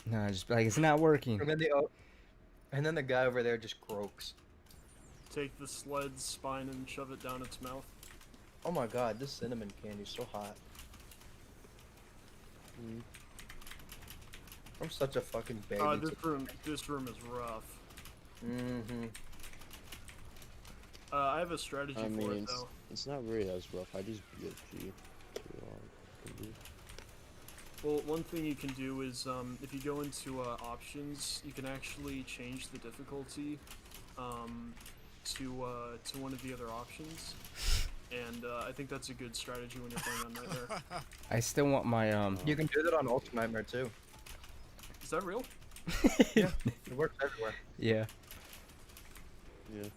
No, just like it's not working. And then the guy over there just croaks. Take the sled's spine and shove it down its mouth. Oh my god, this cinnamon candy's so hot. I'm such a fucking baby. This room is rough. Mm-hmm. I have a strategy I for mean, it though. it's not really as rough. I just BFG. Well, one thing you can do is, if you go into options, you can actually change the difficulty to one of the other options, and I think that's a good strategy when you're playing on Nightmare. I still want my You can do that on Ultra Nightmare too. Is that real? Yeah, it works everywhere. Yeah. Yeah.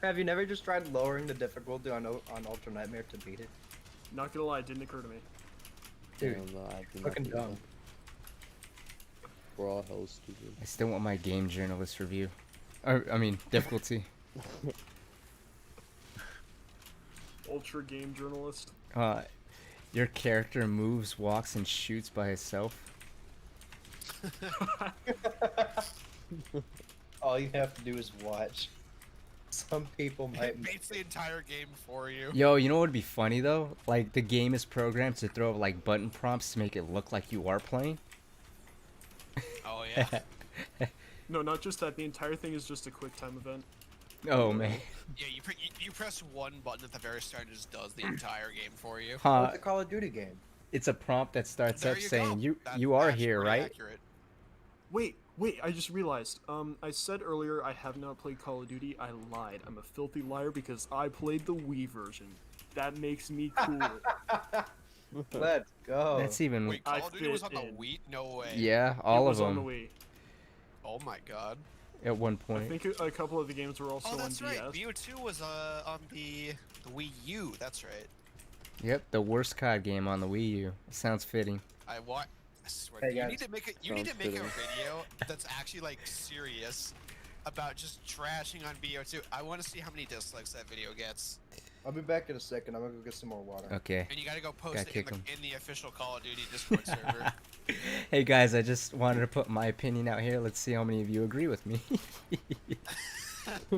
Have you never just tried lowering the difficulty on Ultra Nightmare to beat it? Not gonna lie, it didn't occur to me. Dude, Damn, no, I did not fucking do dumb. that. We're all hell stupid. I still want my game journalist review. Or, I mean, difficulty. Ultra game journalist. Your character moves, walks, and shoots by itself. All you have to do is watch. Some people might. It makes the entire game for you. Yo, you know what would be funny though? Like the game is programmed to throw like button prompts to make it look like you are playing. Oh yeah. No, not just that. The entire thing is just a quick time event. Oh man. Yeah, you press one button at the very start and it just does the entire game for you. Huh? It's a Call of Duty game. It's a prompt that starts There up you saying go. you are That's here, pretty right? accurate. Wait, I just realized. I said earlier I have not played Call of Duty. I lied. I'm a filthy liar because I played the Wii version. That makes me cool. Let's go. That's even. Wait, Call I of Duty was fit on the in. Wii? No way. Yeah, It all of was on the them Wii. Oh my god. at one I point. think a couple of the games were also Oh, on that's DS. right. BO2 was on the Wii U. That's right. Yep, the worst COD game on the Wii U. Sounds fitting. I swear, Hey, you guys. need to make a Sounds fitting. video that's actually like serious about just trashing on BO2. I want to see how many dislikes that video gets. I'll be back in a second. I'm gonna go get some more water. Okay. And you gotta go post Gotta it in kick 'em. in the official Call of Duty Discord server. Hey guys, I just wanted to put my opinion out here. Let's see how many of you agree with me.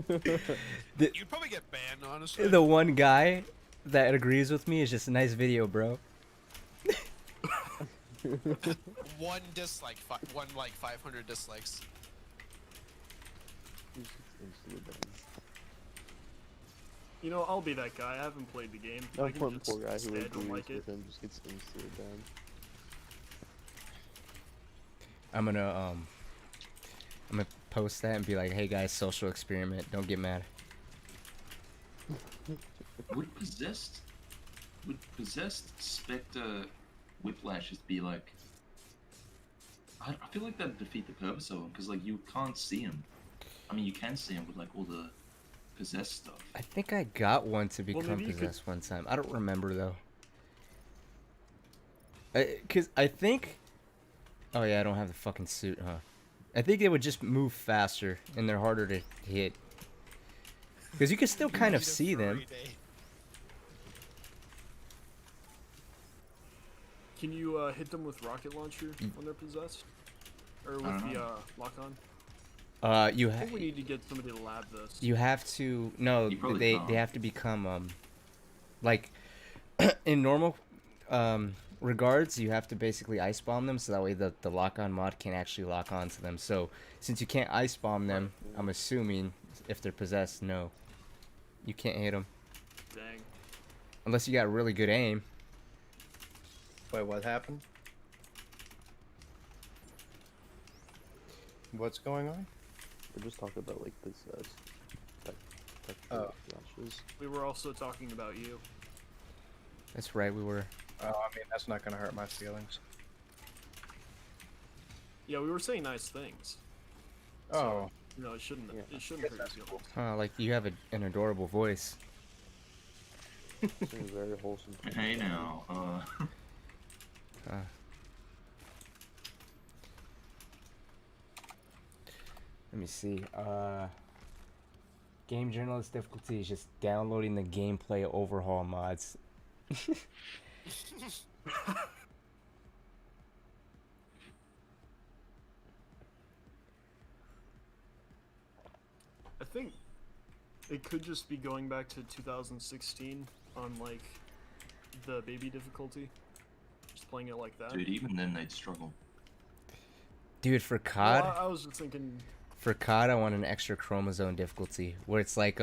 You'd probably get banned, honestly. The one guy that agrees with me is just a nice video, bro. One dislike, one like 500 dislikes. Just instantly done. You know, I'll be that guy. I haven't played the game. No, I can poor just guy say who I agrees don't like it. with him just gets instantly done. I'm gonna post that and be like, hey guys, social experiment. Don't get mad. Would possessed Spectre Whiplash just be like? I feel like that'd defeat the purpose of him because like you can't see him. I mean, you can see him with like all the possessed stuff. I think I got one to Well, become maybe you could- possessed one time. I don't remember though. Cause I think. Oh yeah, I don't have the fucking suit, huh? I think they would just move faster and they're harder to hit. Cause you can still kind of Need a see them. furry day. Can you hit them with rocket launcher when they're possessed? Or with the lock-on? You I think we need to get somebody to lab this. You have to no. You probably They can't. have to become like in normal regards. You have to basically ice bomb them so that way the lock-on mod can actually lock on to them. So since you can't ice bomb them, I'm assuming if they're possessed, no, you can't hit them Dang. unless you got really good aim. Wait, what happened? What's going on? We're just talking about like this Oh. flashes. We were also talking about you. That's right. We were. Oh, I mean, that's not gonna hurt my feelings. Yeah, we were saying nice things. Oh, No, it shouldn't. Yeah. It shouldn't hurt your feelings. Like you have an adorable voice. Seems very wholesome. Hey now, Let me see. Game journalist difficulty is just downloading the gameplay overhaul mods. I think it could just be going back to 2016 on like the baby difficulty. Just playing it like that. dude, even then they'd struggle. Dude, for Well, COD, I was just thinking. for COD, I want an extra chromosome difficulty where it's like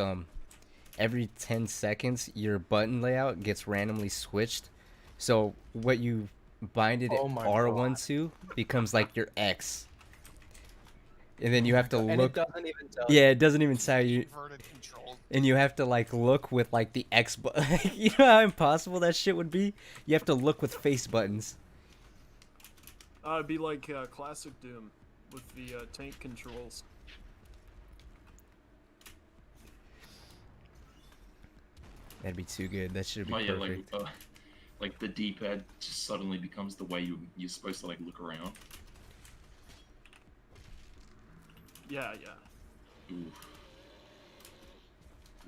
every 10 seconds your button layout gets randomly switched. So what you bind it Oh my R12 becomes like your X. And then you have to And look. it doesn't even tell Yeah, it doesn't even tell you. Inverted control. And you have to like look with like the X button. You know how impossible that shit would be? You have to look with face buttons. It'd be like classic Doom with the tank controls. That'd be too good. That should be Oh yeah, perfect. like the D-pad just suddenly becomes the way you're supposed to like look around. Yeah, yeah. Oof.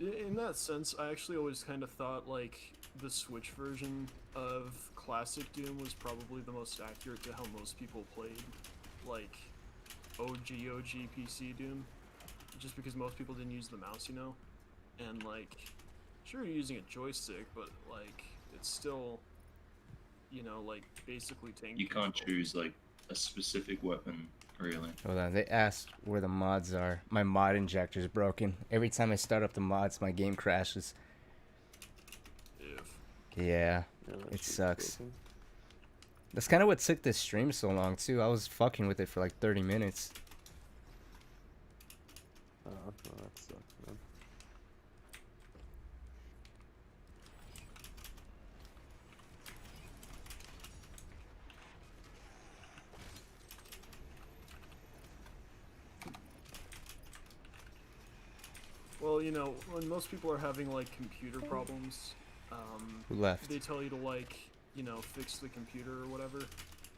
In that sense, I actually always kind of thought like the Switch version of classic Doom was probably the most accurate to how most people played, like OG PC Doom, just because most people didn't use the mouse, you know, and like, sure you're using a joystick, but like it's still, you know, like basically tank. You can't control. choose like a specific weapon, really. Hold on, they asked where the mods are. My mod injector's broken. Every time I start up the mods, my game crashes. If. Yeah, Yeah, that it shit's sucks. broken. That's kind of what took this stream so long, too. I was fucking with it for like 30 minutes. Oh, that sucks, man. Well, you know, when most people are having like computer problems, Who left? they tell you to like, you know, fix the computer or whatever.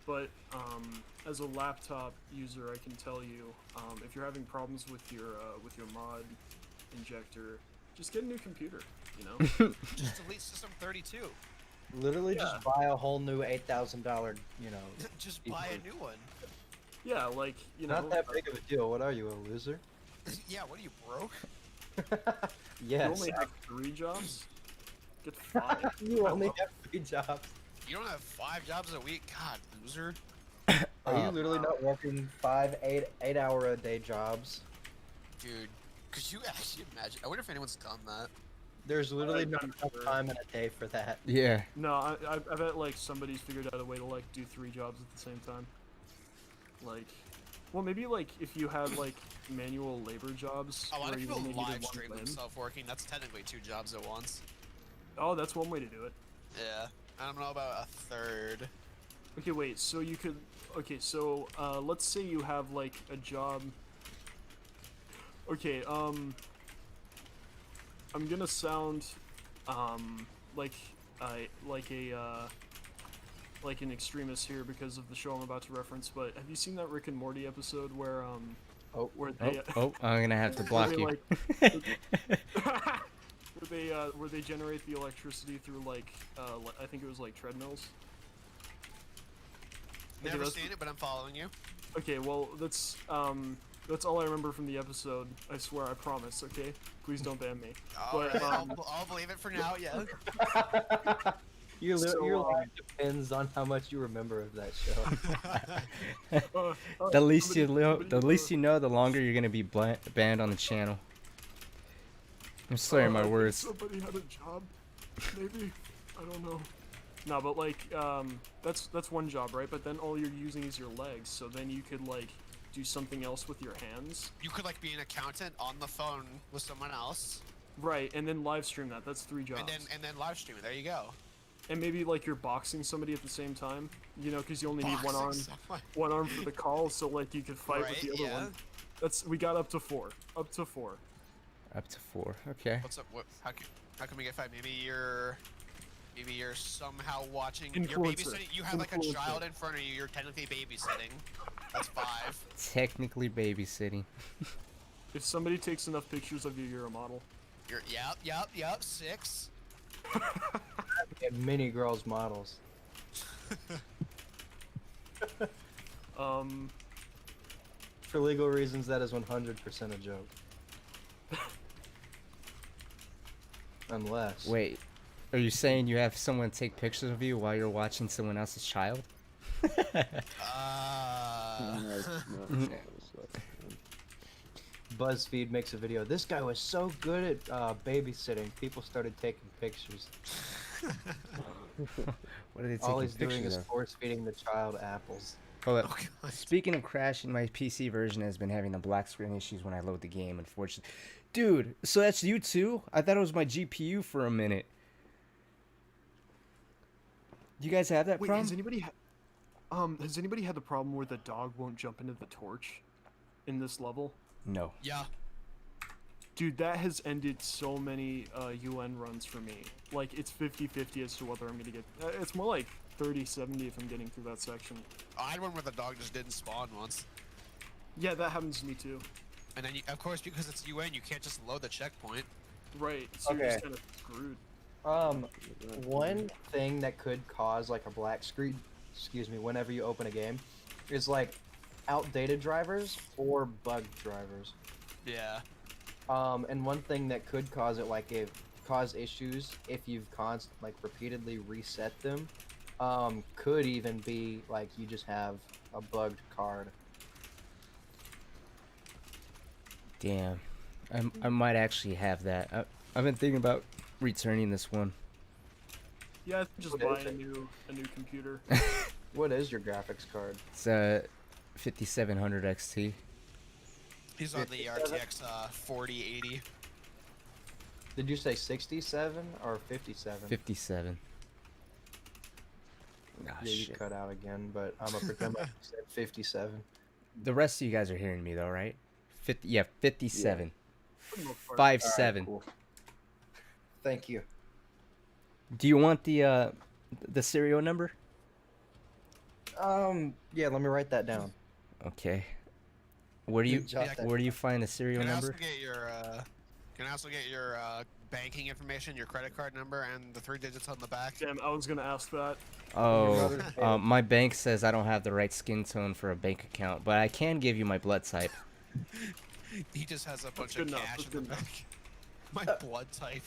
But as a laptop user, I can tell you, if you're having problems with your mod injector, just get a new computer. You know. Just delete System 32. Literally Yeah. just buy a whole new $8,000, you know. Just buy a new one. Yeah, like you know. Not that big of a deal. What are you, a loser? Yeah, what are you, broke? You Yes. only have 3 jobs. Get 5. You I only love- have 3 jobs. You don't have 5 jobs a week? God, loser. Are you literally not working 8-hour a day jobs? Dude, could you actually imagine? I wonder if anyone's done that. There's literally I'm not not enough sure. time in a day for that. Yeah. No, I bet like somebody's figured out a way to like do 3 jobs at the same time. Like, well, maybe like if you had like manual labor jobs. A lot where of you people only needed live one stream limb. themselves working. That's technically 2 jobs at once. Oh, that's one way to do it. Yeah. I don't know about a third. Okay, wait. So you could. Okay, so let's say you have like a job. Okay, I'm gonna sound like like an extremist here because of the show I'm about to reference. But have you seen that Rick and Morty episode where Oh, where they I'm gonna have to block they, you. like- where they generate the electricity through like I think it was like treadmills. Okay, Never that's- seen it, but I'm following you. Okay, well that's all I remember from the episode. I swear, I promise. Okay, please don't ban me. Alright, But, I'll believe it for now, yeah. Your So, life depends on how much you remember of that show. The least you know, the longer you're gonna be banned on the channel. I'm sorry, my words. Somebody had a job, maybe. I don't know. No, but like that's one job, right? But then all you're using is your legs. So then you could like do something else with your hands. You could like be an accountant on the phone with someone else, Right, and then live stream that. That's 3 jobs. and then live stream it. There you go. And maybe like you're boxing somebody at the same time, you know, because you only need Boxing one someone. arm for the call, so like you could fight with the Right, other yeah. one. We got up to 4. Up to 4. Up to 4. Okay. What's up? How can we get 5? Maybe you're somehow watching. You're Influencer. babysitting. You have like a Influencer. child in front of you. You're technically babysitting. That's 5. Technically babysitting. If somebody takes enough pictures of you, you're a model. You're yep. 6. Get mini girls models. For legal reasons, that is 100% a joke. Unless. Wait, are you saying you have someone take pictures of you while you're watching someone else's child? No, it's not. BuzzFeed makes a video. This guy was so good at babysitting. People started taking pictures. What are they taking All he's doing pictures is of? force feeding the child apples. Hold up. Oh, God. Speaking of crashing, my PC version has been having the black screen issues when I load the game, unfortunately. Dude, so that's you too? I thought it was my GPU for a minute. You guys have that Wait, problem? has anybody had the problem where the dog won't jump into the torch in this level? No. Yeah. Dude, that has ended so many UN runs for me. Like, it's 50-50 as to whether I'm gonna get... it's more like 30-70 if I'm getting through that section. I had one where the dog just didn't spawn once. Yeah, that happens to me too. And then, of course, because it's UN, you can't just load the checkpoint. Right, so you're Okay. just kind of screwed. One thing that could cause like a black screen, excuse me, whenever you open a game, is like outdated drivers or bugged drivers. Yeah. And one thing that could cause it, like cause issues if you've repeatedly reset them, could even be like you just have a bugged card. Damn. I might actually have that. I've been thinking about returning this one. Yeah, I think just What buy is a it? new computer. What is your graphics card? It's a 5700 XT. He's on the 57? RTX 4080. Did you say 67 or 57? 57. Ah, Yeah, you shit. cut out again, but I'm gonna pretend like you said 57. The rest of you guys are hearing me though, right? 50. Yeah, 57. For the most part. 57. Alright, cool. Thank you. Do you want the serial number? Yeah, let me write that down. Okay. Where do you Jot that where do you find the serial Can I also number? get your banking information, your credit card number, and the 3 digits on the back? Damn, I was gonna ask that. Oh, mother's maiden. my bank says I don't have the right skin tone for a bank account, but I can give you my blood type. He just has a bunch good of enough, cash that's in the good bank. My blood type.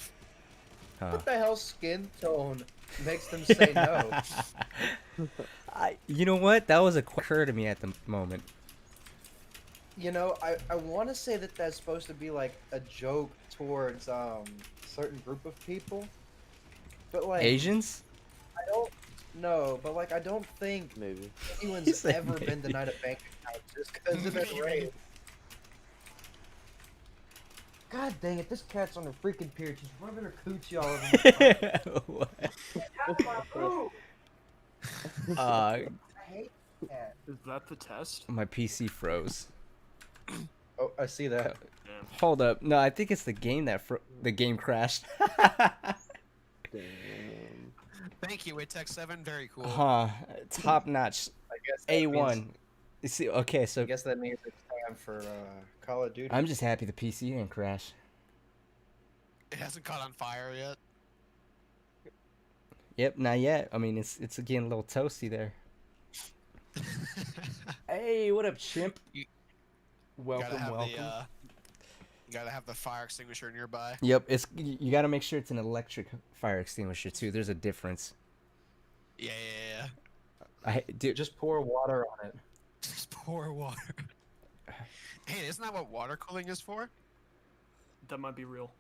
Huh. What the hell skin tone makes them say no? You know what? That was occur to me at the moment. You know, I want to say that that's supposed to be like a joke towards certain group of people, but like Asians? I don't know, but like I don't think Maybe. He anyone's said ever been maybe. denied a bank account just because of their race. God dang it! This cat's on her freaking pier, just rubbing her coochie all over my What? That's my food. I hate cat. Is that the test? My PC froze. Oh, I see that. Damn. Hold up. No, I think it's the game that the game crashed. Damn. Thank you, Tech7. Very cool. Huh. Top notch. I guess that A1. means- You see, okay, I so guess that means it's time for Call of Duty. I'm just happy the PC didn't crash. It hasn't caught on fire yet. Yep, not yet. I mean, it's getting a little toasty there. Hey, what up, chimp? You Welcome, gotta have welcome. you gotta have the fire extinguisher nearby. Yep, you got to make sure it's an electric fire extinguisher too. There's a difference. Yeah. Dude, Just pour water on it. Just pour water. Hey, isn't that what water cooling is for? That might be real.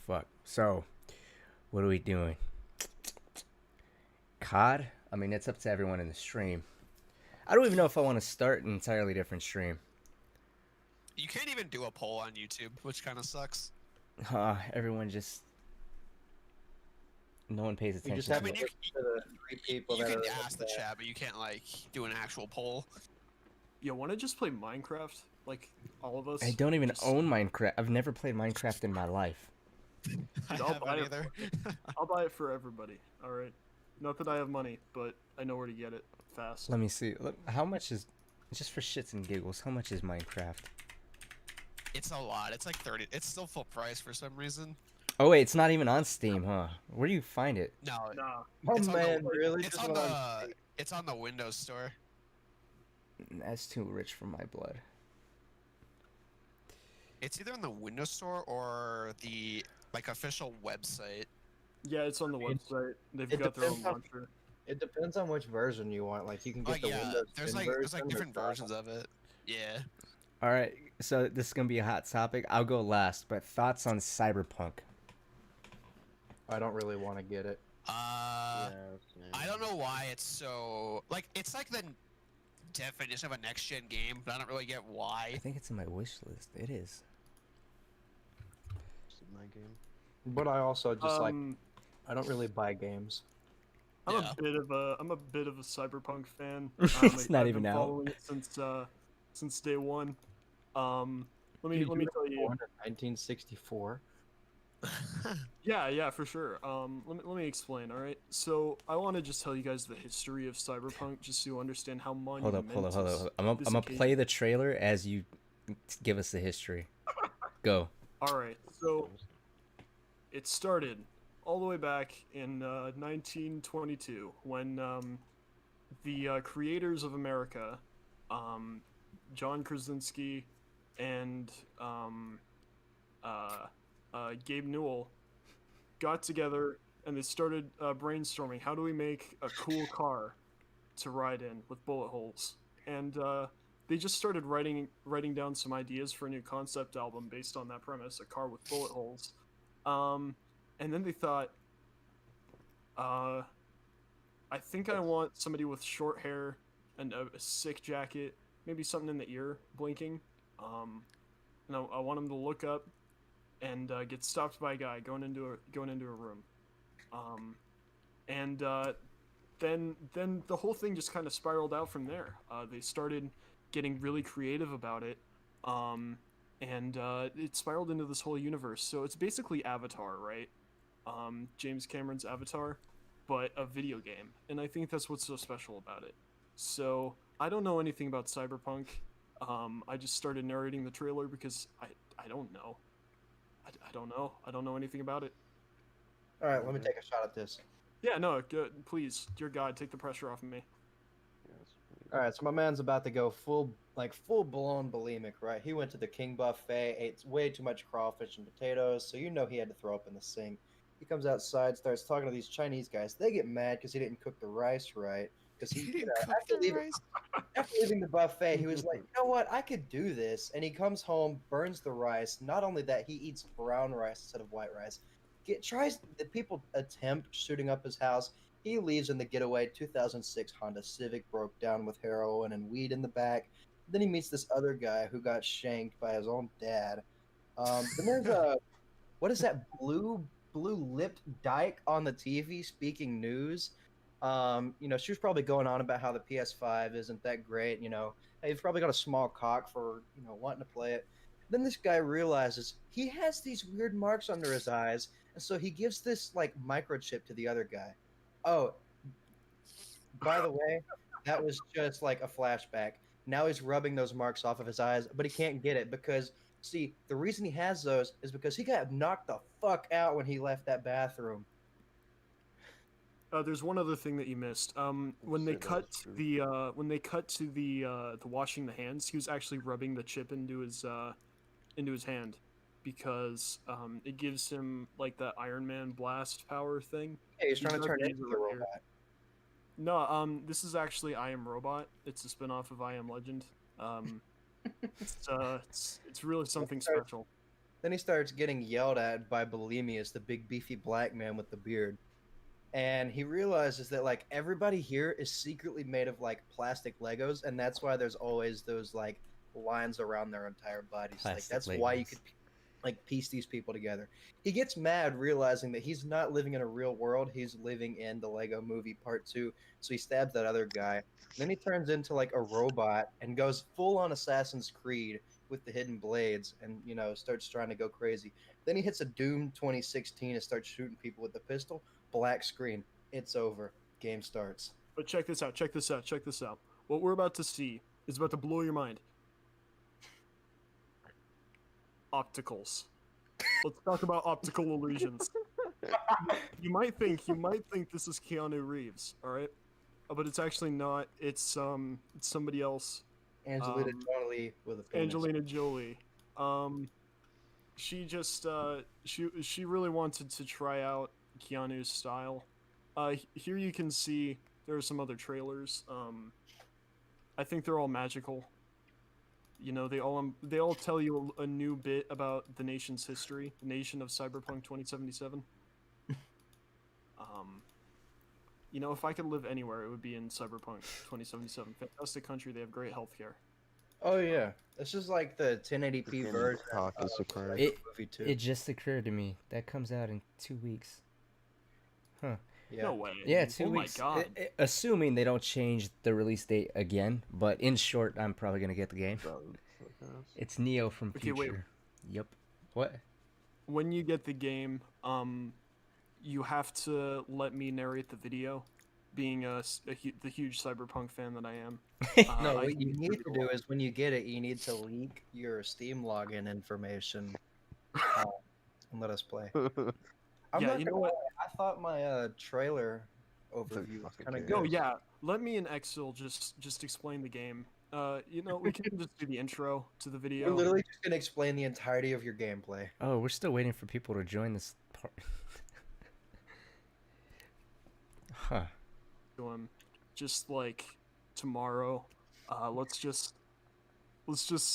fuck. So, what are we doing? COD? I mean, it's up to everyone in the stream. I don't even know if I want to start an entirely different stream. You can't even do a poll on YouTube, which kind of sucks. Everyone just... No one pays You attention just have to to it. listen to the 3 people You that can are ask the there. chat, but you can't like do an actual poll. You want to just play Minecraft? Like, all of us? I don't even Just- own Minecraft. I've never played Minecraft in my life. I Dude, I'll haven't buy it either. I'll buy it for everybody, alright? Not that I have money, but I know where to get it fast. Let me see. How much is... Just for shits and giggles, how much is Minecraft? It's a lot. It's like 30. It's still full price for some reason. Oh wait, it's not even on Steam, huh? Where do you find it? No, Nah, Oh It's on the- man, really? it's Just on went the it's on the Windows Store. That's too rich for my blood. It's either on the Windows Store or the like official website. yeah, it's on the mean, website. They've it got their own depends on- launcher. It depends on which version you want. Like you can get Like the yeah, Windows there's 10 like version. different versions of it. Yeah. All right, so this is gonna be a hot topic. I'll go last, but thoughts on Cyberpunk? I don't really want to get it. I Yeah, don't know why it's so like it's like the definition of a next gen game, but I don't really get I why. think it's in my wish list. It is. it's my game. But I also just like Um, I don't really buy games. I'm Yeah. I'm a bit of a cyberpunk fan. It's not I've even been out. following it since day one. Let me Dude, let you me were tell you. born in 1964. Yeah, for sure. Let me explain. All right. So I want to just tell you guys the history of cyberpunk, just so you understand how Hold up, hold up, monumentous hold up. I'm this gonna occasion play the trailer as you give us the history. Go. All right, so it started all the way back in 1922 when the creators of America, um, John Krasinski and uh, Gabe Newell, got together and they started brainstorming how do we make a cool car to ride in with bullet holes, and they just started writing down some ideas for a new concept album based on that premise, a car with bullet holes. Um, and then they thought, uh, I think I want somebody with short hair and a sick jacket, maybe something in the ear blinking. And I want him to look up and get stopped by a guy going into a room. Um, and then the whole thing just kind of spiraled out from there. They started getting really creative about it, and it spiraled into this whole universe. So it's basically Avatar, right? James Cameron's Avatar, but a video game, and I think that's what's so special about it. So I don't know anything about Cyberpunk. I just started narrating the trailer because I don't know. I don't know. I don't know anything about it. All right, let me take a shot at this. Yeah, no, good. Please, dear God, take the pressure off of me. All right, so my man's about to go full blown bulimic, right? He went to the King Buffet, ate way too much crawfish and potatoes, so you know he had to throw up in the sink. He comes outside, starts talking to these Chinese guys. They get mad because he didn't cook the rice right. Because he, you know, after leaving the buffet, he was like, you know what, I could do this. And he comes home, burns the rice. Not only that, he eats brown rice instead of white rice. The people attempt shooting up his house. He leaves in the getaway 2006 Honda Civic, broke down with heroin and weed in the back. Then he meets this other guy who got shanked by his own dad. Then there's a what is that blue lipped dyke on the TV speaking news? She was probably going on about how the PS5 isn't that great. Hey, you've probably got a small cock for wanting to play it. Then this guy realizes he has these weird marks under his eyes, and so he gives this like microchip to the other guy. Oh, by the way, that was just like a flashback. Now he's rubbing those marks off of his eyes, but he can't get it because, see, the reason he has those is because he got knocked the fuck out when he left that bathroom. There's one other thing that you missed. When they Say that cut is true. the washing the hands, he was actually rubbing the chip into his hand because it gives him like that Iron Man blast power thing. Hey, he's He trying to does turn use into it the right here. robot. No, this is actually I Am Robot. It's a spin-off of I Am Legend. It's really something special. Then he starts getting yelled at by Bulimius, the big beefy black man with the beard. And he realizes that like everybody here is secretly made of like plastic Legos, and that's why there's always those like lines around their entire bodies. Like Plastic that's why you Legos. could like piece these people together. He gets mad realizing that he's not living in a real world, he's living in the Lego movie part 2. So he stabs that other guy. Then he turns into like a robot and goes full on Assassin's Creed with the hidden blades and starts trying to go crazy. Then he hits a Doom 2016 and starts shooting people with the pistol. Black screen. It's over. Game starts. But check this out. Check this out. Check this out. What we're about to see is about to blow your mind. Opticals. Let's talk about optical illusions. You might think this is Keanu Reeves, all right? But it's actually not. It's somebody else. Angelina Jolie with a penis. Angelina Jolie. She just she really wanted to try out Keanu's style. Here you can see there are some other trailers. I think they're all magical. You know, they all tell you a new bit about the nation's history, the nation of Cyberpunk 2077. You know, if I could live anywhere, it would be in Cyberpunk 2077. Fantastic country. They have great healthcare. Oh yeah, this is like the 1080p Freaking version cock is of occurring. like, It the movie too. it just occurred to me that comes out in 2 weeks. Huh. Yeah. No way. Yeah, 2 Oh weeks. my god. Assuming they don't change the release date again, but in short, I'm probably gonna get the game. It's Neo from Okay, Future. wait. Yep. What? When you get the game, you have to let me narrate the video, being the huge Cyberpunk fan that I am. No, I what can you need to contribute a do lot. is when you get it, you need to leak your Steam login information and let us play. I'm Yeah, not you gonna know what? lie, I thought my trailer overview was fucking kind of care. No, good. yeah. Let me and Exil just explain the game. You know, we can just do the intro to the We're video. literally just gonna explain the entirety of your gameplay. Oh, we're still waiting for people to join this part. Huh. To him, just like tomorrow. Let's just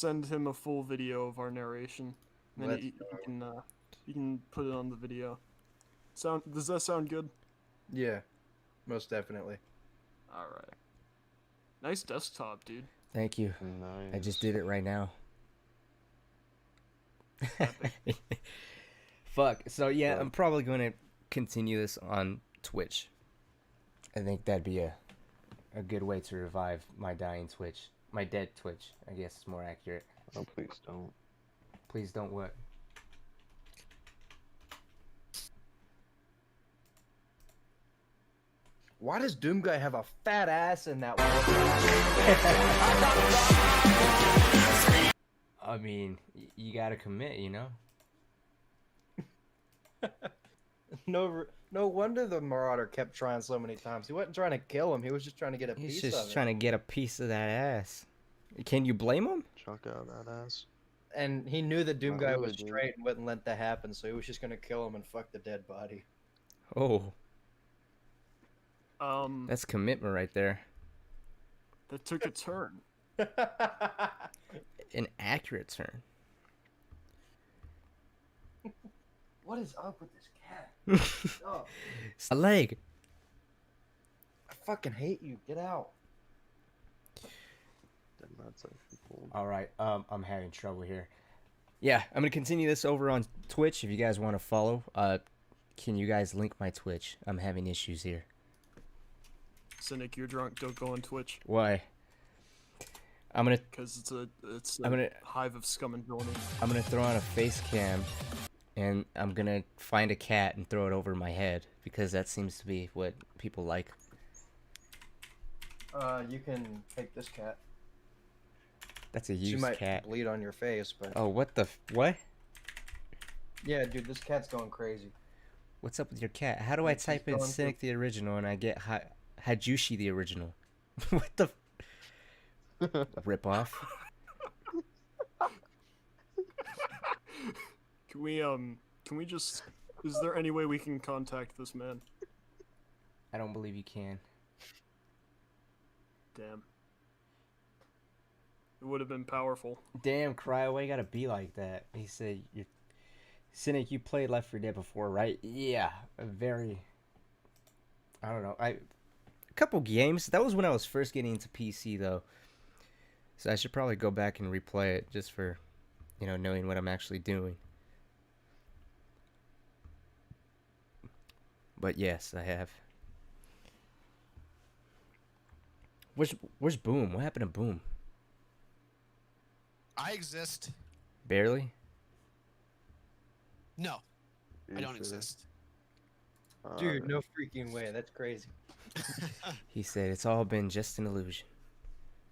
send him a full video of our narration, and then Let's you can put it on the video. Does that sound good? Yeah, most definitely. All right. Nice desktop, dude. Thank you. Nice. I just did it right now. Fuck. So yeah, I'm probably going to continue this on Twitch. I think that'd be a good way to revive my dying Twitch. My dead Twitch, I guess is more accurate. Oh, please don't. Please don't what? Why does Doom Guy have a fat ass in that one? I mean, you gotta commit, you know? No wonder the Marauder kept trying so many times. He wasn't trying to kill him. He was just trying to get a He's piece just of trying to get a piece of that ass. Can you blame him? Chunk out that ass. it. And he knew the Doom Not Guy really, was dude. straight and wouldn't let that happen, so he was just gonna kill him and fuck the dead body. Oh, That that's commitment right there. took a turn. An accurate turn. What is up with this cat? Oh, A leg. I fucking hate you. Get out. Then that's actually cool. All right, I'm having trouble here. Yeah, I'm gonna continue this over on Twitch if you guys want to follow. Can you guys link my Twitch? I'm having issues here. Cynic, you're drunk. Don't go on Twitch, Why? I'm gonna because it's a I'm gonna- hive of scum and villainy. throw on a face cam, and I'm gonna find a cat and throw it over my head because that seems to be what people like. You can take this cat. That's a She used might cat. bleed on your face, but Oh, what the what? yeah, dude, this cat's going crazy. What's up with your cat? How do I She's type in going Cynic the original and I get Hajushi the original? What the rip off? Can we just? Is there any way we can contact this man? I don't believe you can. Damn. It would have been powerful. Damn, Cryo, why you gotta be like that? He said, Cynic, you played Left 4 Dead before, right? Yeah, a don't know, a couple games. That was when I was first getting into PC, though. So I should probably go back and replay it just for, knowing what I'm actually doing. But yes, I have. Where's Boom? What happened to Boom? I exist. Barely? No, You I don't sure? exist. Dude, no freaking way. That's crazy. He said it's all been just an illusion.